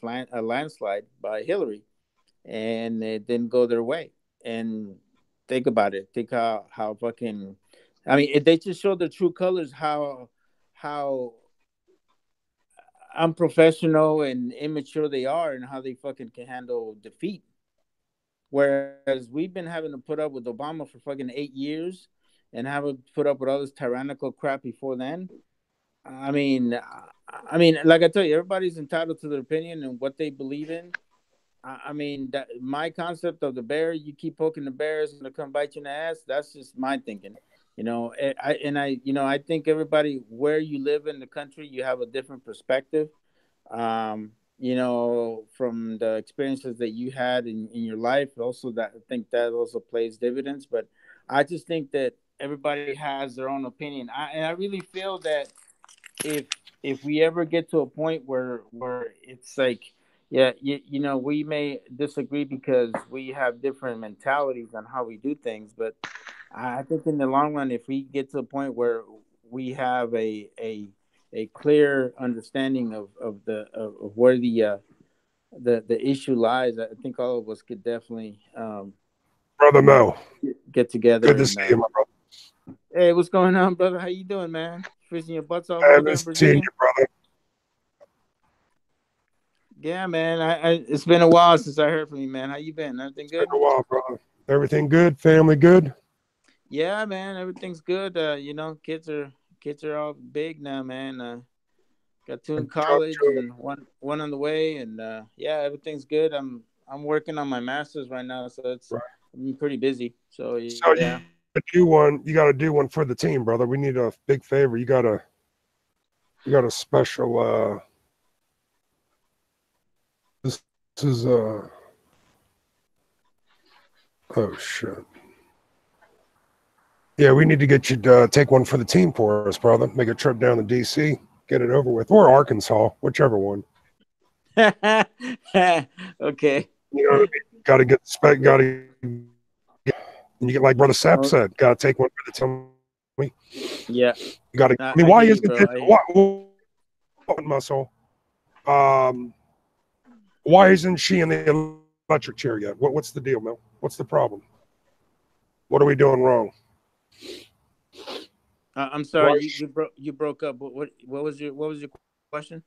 landslide by Hillary, and it didn't go their way. And think about it. Think how fucking. I mean, they just showed their true colors. How unprofessional and immature they are, and how they fucking can handle defeat. Whereas we've been having to put up with Obama for fucking 8 years, and having put up with all this tyrannical crap before then. I mean, like I tell you, everybody's entitled to their opinion and what they believe in. I mean, that my concept of the bear, you keep poking the bear, it's gonna come bite you in the ass. That's just my thinking, you know. I think everybody, where you live in the country, you have a different perspective. You know, from the experiences that you had in your life, also that I think that also plays dividends. But I just think that everybody has their own opinion. I really feel that if we ever get to a point where it's like, Yeah, you know, we may disagree because we have different mentalities on how we do things, but I think in the long run, if we get to a point where we have a clear understanding of where the issue lies, I think all of us could definitely Brother Mo, get together good to and see you, my brother. hey, what's going on, brother? How you doing, man? Freezing your butts off I over there in miss seeing Virginia? you, brother. Yeah, man. It's been a while since I heard from you, man. How you been? Everything good? It's been a while, brother. Everything good? Family good? Yeah, man. Everything's good. You know, kids are all big now, man. Got two in college and one on the way, and yeah, everything's good. I'm working on my master's right now, so I'm pretty busy. So yeah. You got to do one for the team, brother. We need a big favor. You got a special. This is oh shit. Yeah, we need to get you to take one for the team for us, brother. Make a trip down to DC, get it over with, or Arkansas, whichever one. Okay. You know what I mean? Got to get spec. Got to. You get like Brother Sapp said. Got to take one for the team. Yeah. You got to. I mean, why isn't it? What muscle? Why isn't she in the electric chair yet? What's the deal, Mel? What's the problem? What are we doing wrong? I'm sorry, you broke up. What was your question?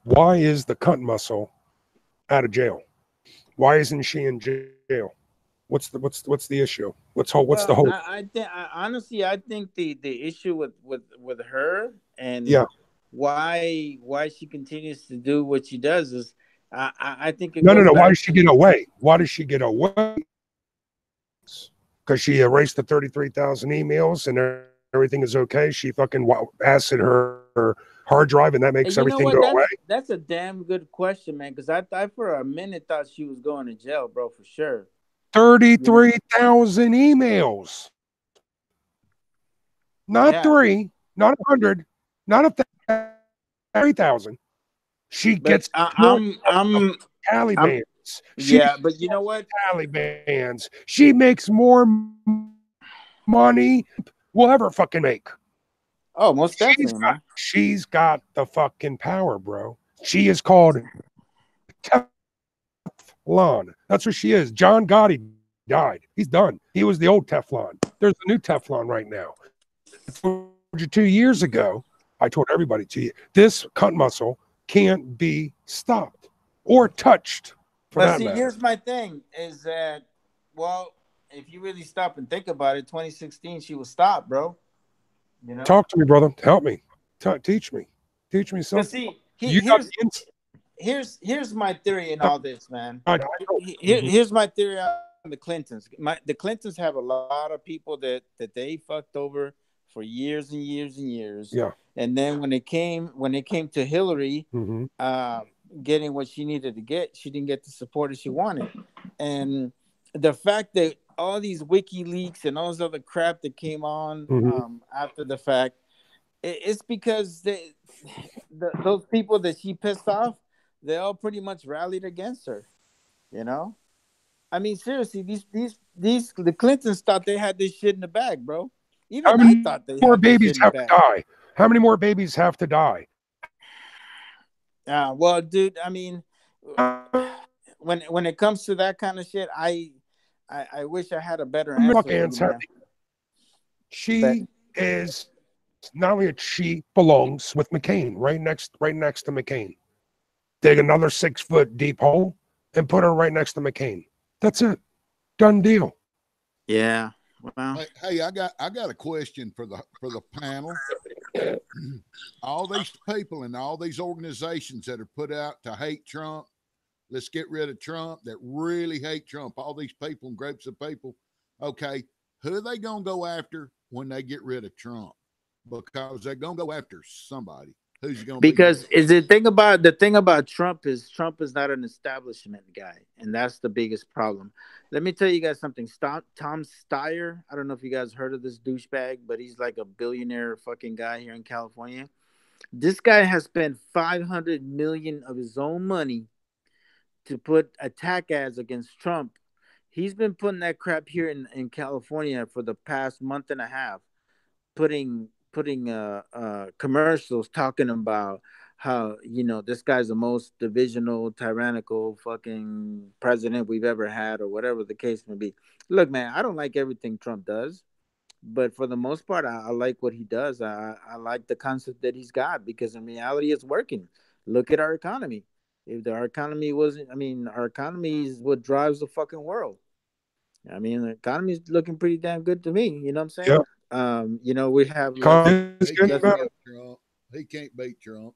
Why is the cunt muscle out of jail? Why isn't she in jail? What's the issue? What's the hope? Honestly, I think the issue with her and why she continues to do what she does is I think it no. Why does she get away? Why does she get away? Because she erased the 33,000 emails and everything is okay. She fucking acid her hard drive and that makes everything go away. That's a damn good question, man. Because I for a minute thought she was going to jail, bro, for sure. 33,000 emails. Not 3, not 100, not 3,000. She gets Taliban. But you know what? Talibans. She makes more money we'll ever fucking make. Oh, most definitely, man. She's got the fucking power, bro. She is called Teflon. That's what she is. John Gotti died. He's done. He was the old Teflon. There's a new Teflon right now. I told you 2 years ago. I told everybody this cunt muscle can't be stopped or touched. But see, here's my thing: is that if you really stop and think about it, 2016 she was stopped, bro. You know? Talk to me, brother. Help me. Teach me something. Here's my theory in all this, man. Here's my theory on the Clintons. The Clintons have a lot of people that they fucked over for years and years and years. Yeah. And then when it came to Hillary, getting what she needed to get, she didn't get the support that she wanted. And the fact that all these WikiLeaks and all this other crap that came on after the fact, it's because those people that she pissed off, they all pretty much rallied against her. You know, I mean, seriously, the Clintons thought they had this shit in the bag, bro. Even I thought they more babies have to die. How many more babies have to die? Well, dude, I mean, when it comes to that kind of shit, I wish I had a better answer. She is not only she belongs with McCain, right next to McCain. Dig another 6 foot deep hole and put her right next to McCain. That's it. Done deal. Yeah. Wow. Hey, I got a question for the panel. All these people and all these organizations that are put out to hate Trump, let's get rid of Trump, that really hate Trump, all these people and groups of people. Okay, who are they going to go after when they get rid of Trump? Because they're going to go after somebody. Who's going to because the thing about Trump is not an establishment guy, and that's the biggest problem. Let me tell you guys something. Tom Steyer, I don't know if you guys heard of this douchebag, but he's like a billionaire fucking guy here in California. This guy has spent 500 million of his own money to put attack ads against Trump. He's been putting that crap here in California for the past month and a half, putting commercials talking about how, you know, this guy's the most divisional, tyrannical fucking president we've ever had, or whatever the case may be. Look, man, I don't like everything Trump does, but for the most part, I like what he does. I like the concept that he's got, because in reality, it's working. Look at our economy. If our economy wasn't, I mean, our economy is what drives the fucking world. I mean, the economy's looking pretty damn good to me. You know what I'm saying? Yeah. You know, we have less. He can't beat Trump. He can't beat Trump.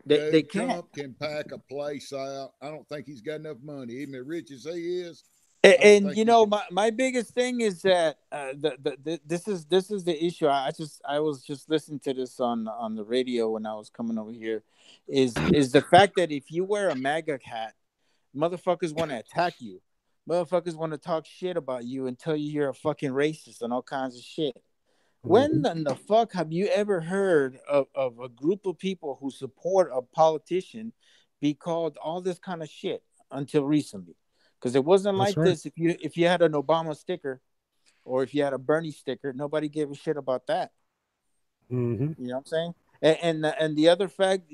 They can't. Trump can pack a place out. I don't think he's got enough money, even as rich as he is. And you know, my biggest thing is that this is the issue. I was just listening to this on the radio when I was coming over here. Is the fact that if you wear a MAGA hat, motherfuckers want to attack you. Motherfuckers want to talk shit about you and tell you you're a fucking racist and all kinds of shit. When in the fuck have you ever heard of a group of people who support a politician be called all this kind of shit until recently? Because it wasn't like this. If you had an Obama sticker, or if you had a Bernie sticker, nobody gave a shit about that. Mm-hmm. You know what I'm saying? And the other fact,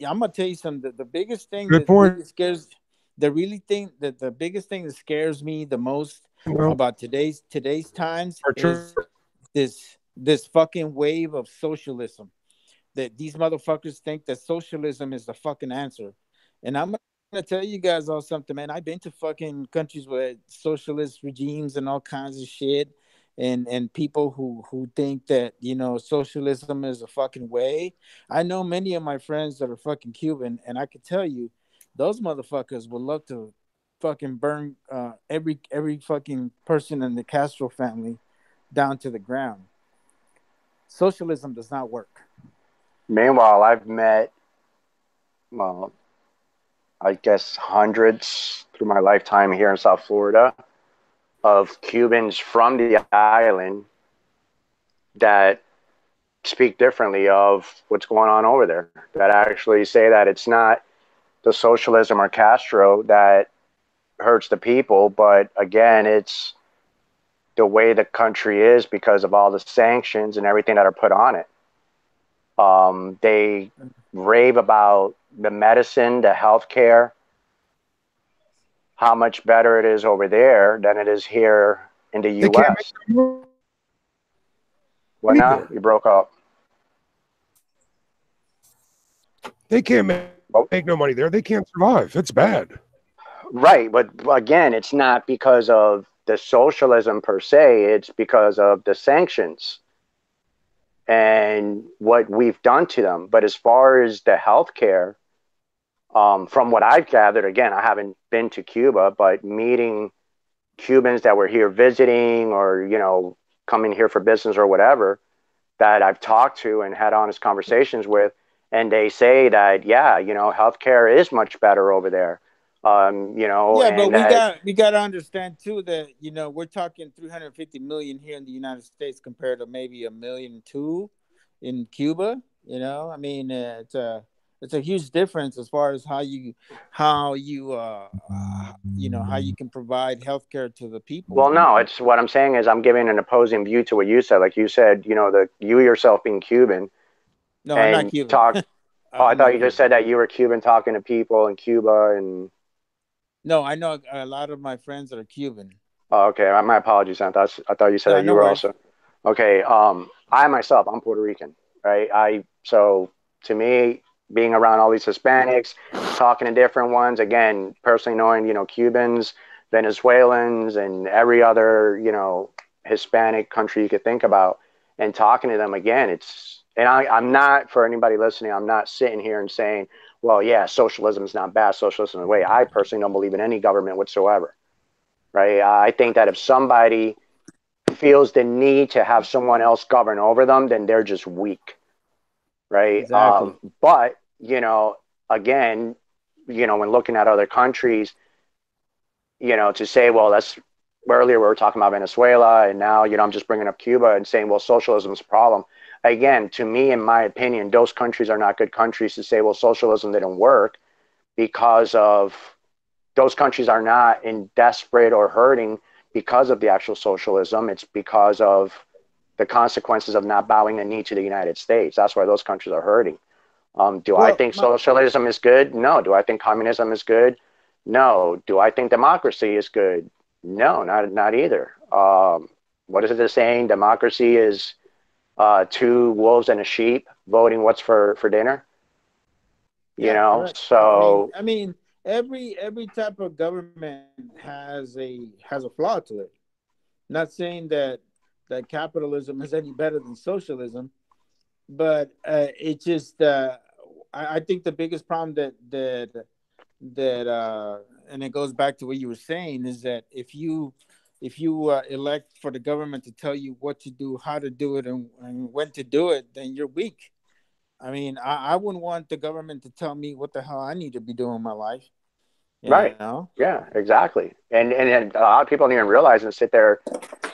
I'm gonna tell you something. The biggest thing Good that point. really scares, the biggest thing that scares me the most about today's times is this fucking wave of socialism. That these motherfuckers think that socialism is the fucking answer. And I'm gonna tell you guys all something, man. I've been to fucking countries with socialist regimes and all kinds of shit, and people who think that, you know, socialism is a fucking way. I know many of my friends that are fucking Cuban, and I can tell you, those motherfuckers would love to fucking burn every fucking person in the Castro family down to the ground. Socialism does not work. Meanwhile, I've met, well, I guess hundreds through my lifetime here in South Florida of Cubans from the island that speak differently of what's going on over there, that actually say that it's not the socialism or Castro that hurts the people, but again, it's the way the country is because of all the sanctions and everything that are put on it. They rave about the medicine, the healthcare, how much better it is over there than it is here in the U.S. What now? You broke up. They can't make no money there. They can't survive. It's bad. Right. But again, it's not because of the socialism per se. It's because of the sanctions and what we've done to them. But as far as the healthcare, from what I've gathered, again, I haven't been to Cuba, but meeting Cubans that were here visiting or, you know, coming here for business or whatever, that I've talked to and had honest conversations with, and they say that, yeah, you know, healthcare is much better over there. You know, yeah, but we got to understand too that, you know, we're talking 350 million here in the United States compared to maybe 1.2 million in Cuba. You know, I mean, it's a huge difference as far as how you you know, how you can provide healthcare to the people. Well, no, it's what I'm saying is I'm giving an opposing view to what you said. Like you said, you know, you yourself being Cuban. No, I'm not Cuban. I thought you just said that you were Cuban talking to people in Cuba and. No, I know a lot of my friends that are Cuban. Oh, okay. My apologies. I thought you said that you were also. Okay. I myself, I'm Puerto Rican, right? So to me, being around all these Hispanics, talking to different ones, again, personally knowing, you know, Cubans, Venezuelans, and every other, you know, Hispanic country you could think about, and talking to them again, I'm not, for anybody listening, I'm not sitting here and saying, well, yeah, socialism is not bad. Socialism is the way. I personally don't believe in any government whatsoever, right? I think that if somebody feels the need to have someone else govern over them, then they're just weak, right? Exactly. But, you know, again, you know, when looking at other countries, you know, to say, well, earlier we were talking about Venezuela, and now, you know, I'm just bringing up Cuba and saying, well, socialism is a problem. again, to me, in my opinion, those countries are not good countries to say, well, socialism didn't work, because of those countries are not in desperate or hurting because of the actual socialism. It's because of the consequences of not bowing the knee to the United States. That's why those countries are hurting. I think socialism is good? No. Do I think communism is good? No. Do I think democracy is good? No, not either. What is it the saying? Democracy is two wolves and a sheep voting what's for dinner. You know, correct. so I mean, every type of government has a flaw to it. Not saying that capitalism is any better than socialism, but it just I think the biggest problem that and it goes back to what you were saying, is that if you elect for the government to tell you what to do, how to do it, and when to do it, then you're weak. I mean, I wouldn't want the government to tell me what the hell I need to be doing in my life. You right. know? Yeah, exactly. And a lot of people don't even realize and sit there.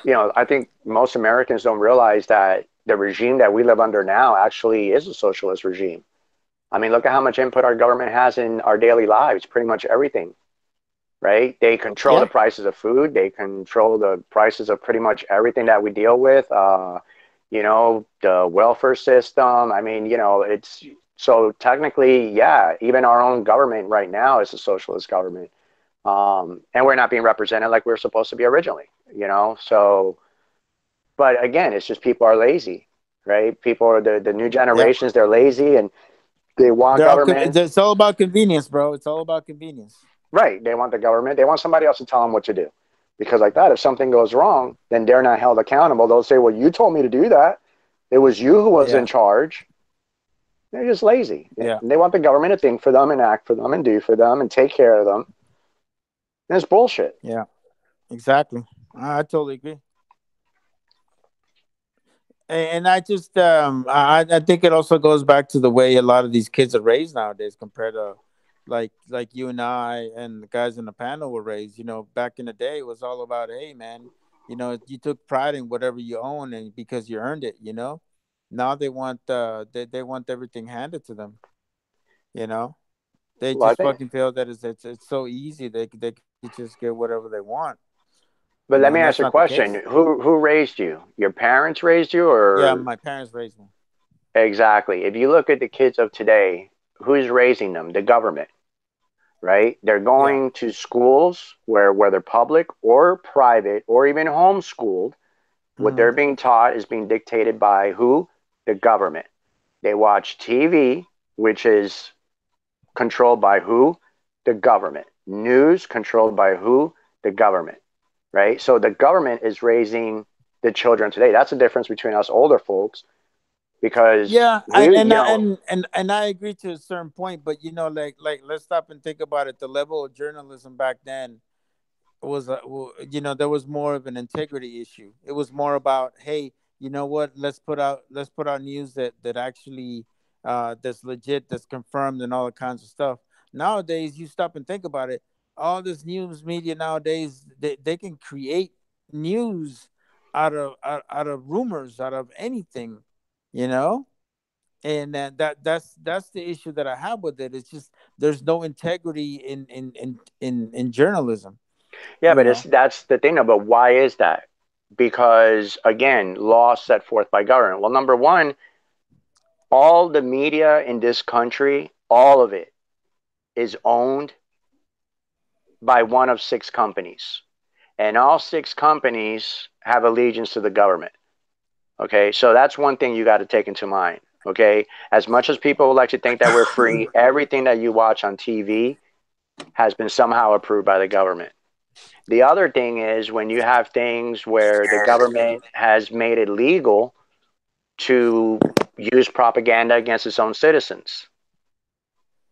You know, I think most Americans don't realize that the regime that we live under now actually is a socialist regime. I mean, look at how much input our government has in our daily lives, pretty much everything, right? They control the prices of food. They control the prices of pretty much everything that we deal with. You know, the welfare system. I mean, you know, it's so technically, yeah, even our own government right now is a socialist government. And we're not being represented like we were supposed to be originally, you know? So, but again, it's just people are lazy, right? People are the new generations, they're lazy and they want government. It's all about convenience, bro. It's all about convenience. Right. They want the government. They want somebody else to tell them what to do. Because like that, if something goes wrong, then they're not held accountable. They'll say, well, you told me to do that. It was you who was in charge. They're just lazy. Yeah. And they want the government to think for them and act for them and do for them and take care of them. And it's bullshit. Yeah, exactly. I totally agree. And I just I think it also goes back to the way a lot of these kids are raised nowadays compared to like you and I and the guys in the panel were raised. You know, back in the day it was all about, hey man, you know, you took pride in whatever you own and because you earned it, you know. Now they want they want everything handed to them, you know. They just fucking feel that it's so easy they could just get whatever they want. You But know, let and me that's ask you a not the case. question. Who raised you? Your parents raised you Yeah, or my parents raised me. exactly. If you look at the kids of today, who's raising them? The government, right? They're Yeah. going to schools where whether public or private or even homeschooled, what Mm-hmm. they're being taught is being dictated by who? The government. They watch TV, which is controlled by who? The government. News controlled by who? The government. Right? So the government is raising the children today. That's the difference between us older folks because Yeah, we, you know, and I agree to a certain point, but you know, like let's stop and think about it. The level of journalism back then was you know, there was more of an integrity issue. It was more about, hey, you know what, let's put out news that actually that's legit, that's confirmed, and all the kinds of stuff. Nowadays you stop and think about it, all this news media nowadays, they can create news out of rumors, out of anything, you know. And that's the issue that I have with it. It's just there's no integrity in journalism, yeah, you but know. that's the thing. But why is that? Because again, laws set forth by government. Well, number one, all the media in this country, all of it is owned by one of six companies. And all six companies have allegiance to the government. Okay, so that's one thing you got to take into mind. Okay, as much as people would like to think that we're free, everything that you watch on TV has been somehow approved by the government. The other thing is when you have things where the government has made it legal to use propaganda against its own citizens.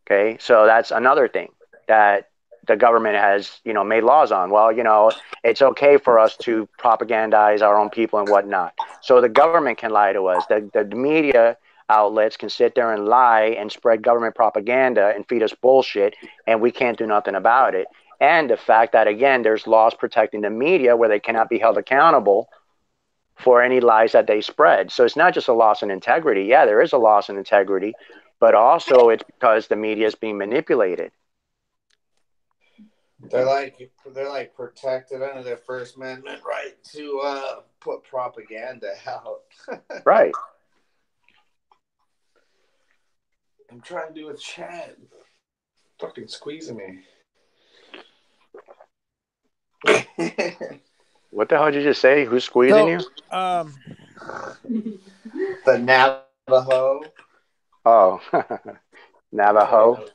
Okay, so that's another thing that the government has, you know, made laws on. Well, you know, it's okay for us to propagandize our own people and whatnot. So the government can lie to us. The media outlets can sit there and lie and spread government propaganda and feed us bullshit, and we can't do nothing about it. And the fact that, again, there's laws protecting the media where they cannot be held accountable for any lies that they spread. So it's not just a loss in integrity. Yeah, there is a loss in integrity, but also it's because the media is being manipulated. They're like protected under their First Amendment right to put propaganda out. Right. I'm trying to do a chat. Fucking squeezing me. What the hell did you just say? Who's squeezing you? The Navajo. Oh, Navajo.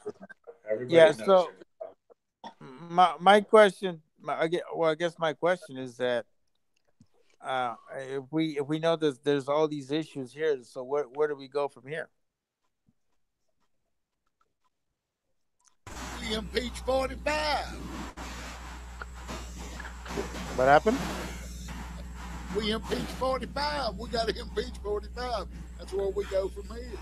Everybody knows. So my question, I guess my question is that if we know there's all these issues here, so where do we go from here? We impeach 45. What happened? We impeach 45. We got to impeach 45. That's where we go from here.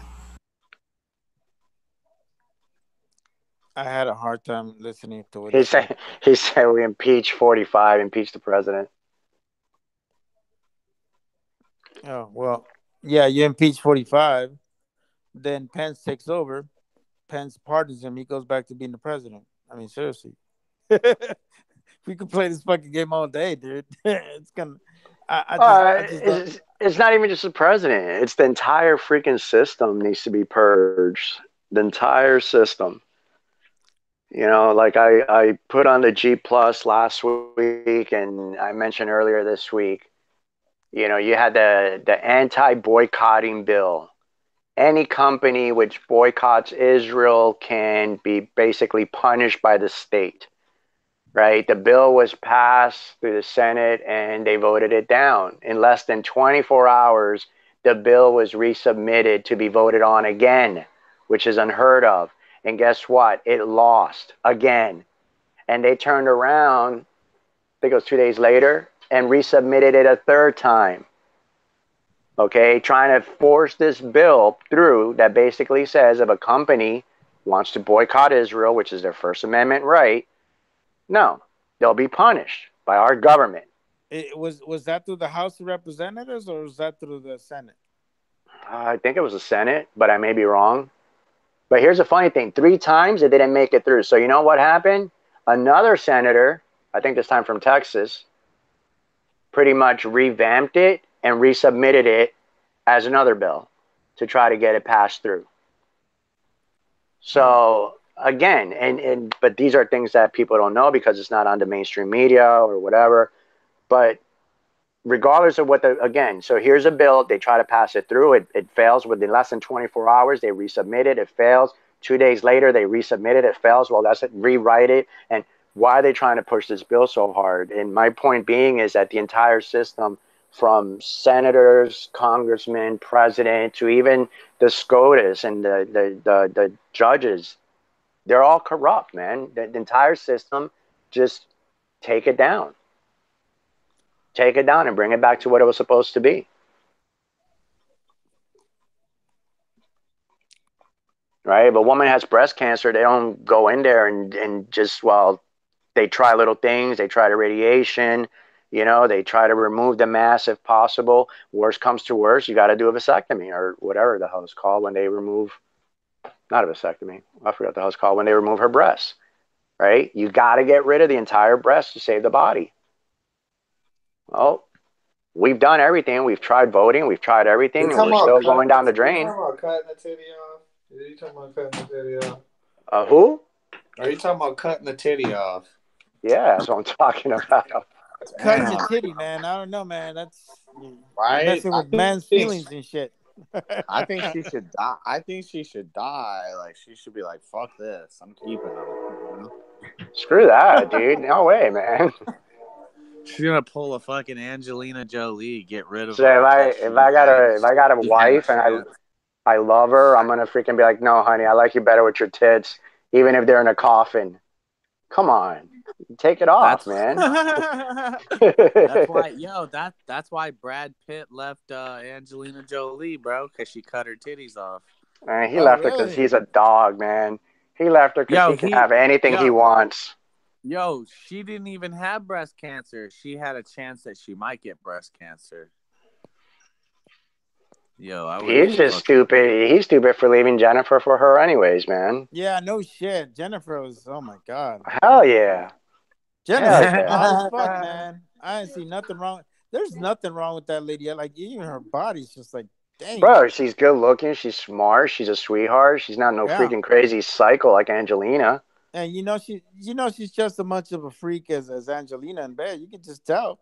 I had a hard time listening to what he said. He said we impeach 45, impeach the president. Oh, well, yeah, you impeach 45, then Pence takes over. Pence pardons him. He goes back to being the president. I mean, seriously. We could play this fucking game all day, dude. It's gonna. It's not even just the president. It's the entire freaking system needs to be purged. The entire system. You know, like I put on the G Plus last week, and I mentioned earlier this week. You know, you had the anti-boycotting bill. Any company which boycotts Israel can be basically punished by the state. Right? The bill was passed through the Senate and they voted it down. In less than 24 hours, the bill was resubmitted to be voted on again, which is unheard of. And guess what? It lost again. And they turned around, I think it was 2 days later, and resubmitted it a third time. Okay, trying to force this bill through that basically says if a company wants to boycott Israel, which is their First Amendment right, no, they'll be punished by our government. Was that through the House of Representatives or was that through the Senate? I think it was the Senate, but I may be wrong. But here's the funny thing. 3 times it didn't make it through. So you know what happened? Another senator, I think this time from Texas, pretty much revamped it and resubmitted it as another bill to try to get it passed through. So again, but these are things that people don't know because it's not on the mainstream media or whatever. But regardless of so here's a bill, they try to pass it through, it fails within less than 24 hours, they resubmit it, it fails. 2 days later, they resubmit it, it fails. Well, that's it, rewrite it. And why are they trying to push this bill so hard? And my point being is that the entire system, from senators, congressmen, president, to even the SCOTUS and the judges, they're all corrupt, man. The entire system, just take it down. Take it down and bring it back to what it was supposed to be. Right? If a woman has breast cancer, they don't go in there and just, they try little things. They try the radiation. You know, they try to remove the mass if possible. Worst comes to worst, you got to do a vasectomy or whatever the hell it's called when they remove, not a vasectomy. I forgot the hell it's called when they remove her breasts. Right? You got to get rid of the entire breast to save the body. Well, we've done everything. We've tried voting. We've tried everything, and we're still going down the drain. Are you talking about cutting the titty off? Are you talking about cutting the titty off? Who? Are you talking about cutting the titty off? Yeah, that's what I'm talking about. Cutting the titty, man. I don't know, man. That's right. Messing with man's feelings and shit. I think she should die. I think she should die. Like, she should be like, "Fuck this. I'm keeping them." You know? Screw that, dude. No way, man. She's gonna pull a fucking Angelina Jolie, get rid of so her. If I got a wife and I love her, I'm gonna freaking be like, no, honey, I like you better with your tits, even if they're in a coffin. Come on, take it off, man. That's why, that's why Brad Pitt left Angelina Jolie, bro, because she cut her titties off. He left her because he's a dog, man. He left her because he can have anything he wants. Yo, she didn't even have breast cancer. She had a chance that she might get breast cancer. Yo, he's just stupid. He's stupid for leaving Jennifer for her, anyways, man. Yeah, no shit. Jennifer was. Oh my god. Hell yeah. Jennifer's hot as fuck, man. I didn't see nothing wrong. There's nothing wrong with that lady. Like even her body's just like, dang. Bro, she's good looking. She's smart. She's a sweetheart. She's not no freaking crazy psycho like Angelina. And she's just as much of a freak as Angelina in bed. You can just tell.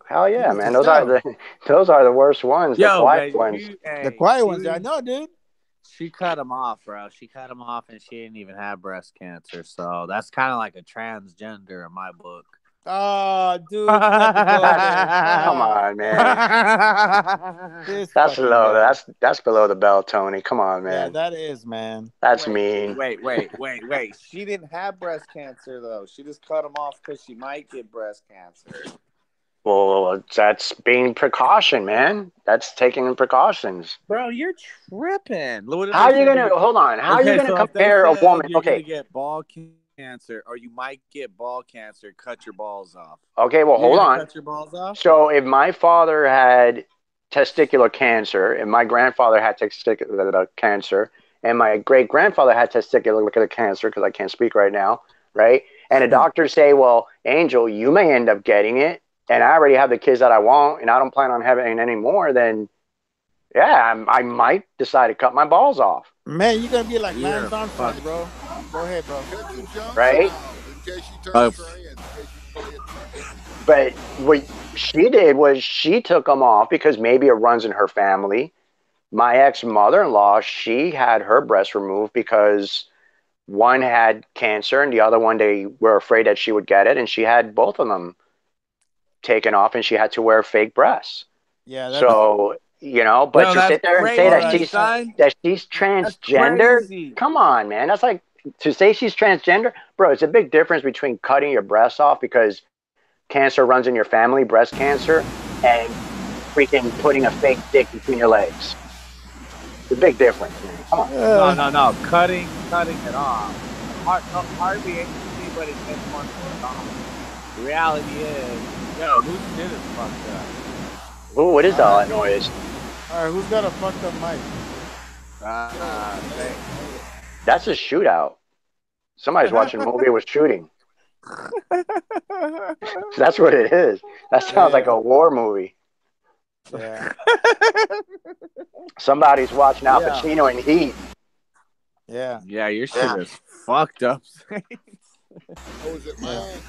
Hell yeah, man. Those are the worst ones. The quiet ones. The quiet ones. I know, dude. She cut him off, bro. She cut him off, and she didn't even have breast cancer. So that's kind of like a transgender in my book. Oh, dude, come on, man. That's low. That's below the belt, Tony. Come on, man. Yeah, that is, man. That's mean. Wait. She didn't have breast cancer though. She just cut him off because she might get breast cancer. Well, that's being precaution, man. That's taking precautions. Bro, you're tripping. How are you gonna hold on? How are you gonna compare a woman? You're gonna get ball cancer, or you might get ball cancer. Cut your balls off. Okay, well, hold on. Cut your balls off. So, if my father had testicular cancer, and my grandfather had testicular cancer, and my great grandfather had testicular cancer, because I can't speak right now, right? And the doctors say, "Well, Angel, you may end up getting it." And I already have the kids that I want, and I don't plan on having any more, then, yeah, I might decide to cut my balls off. Man, you're going to be like Lance Armstrong, bro. Go ahead, bro. Right? But what she did was she took them off because maybe it runs in her family. My ex-mother-in-law, she had her breast removed because one had cancer and the other one, they were afraid that she would get it, and she had both of them taken off, and she had to wear fake breasts. Yeah. So but to sit there and say that she's transgender, come on, man. That's like to say she's transgender, bro. It's a big difference between cutting your breasts off because cancer runs in your family, breast cancer, and freaking putting a fake dick between your legs. It's a big difference, man. Come on. No. Cutting it off. Hardly anybody gets one for it off. The reality is, whose shit is fucked up? Ooh, what is all that noise? All right, who's got a fucked up mic? That's a shootout. Somebody's watching a movie with shooting. That's what it is. That sounds like a war movie. Yeah. Somebody's watching Al Pacino in Heat. Yeah. Yeah, your shit is fucked up. Oh, is it mine?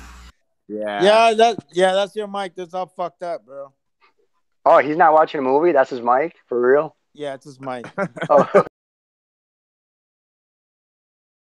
Yeah, that's your mic. That's all fucked up, bro. Oh, he's not watching a movie? That's his mic? For real? Yeah, it's his mic. Oh.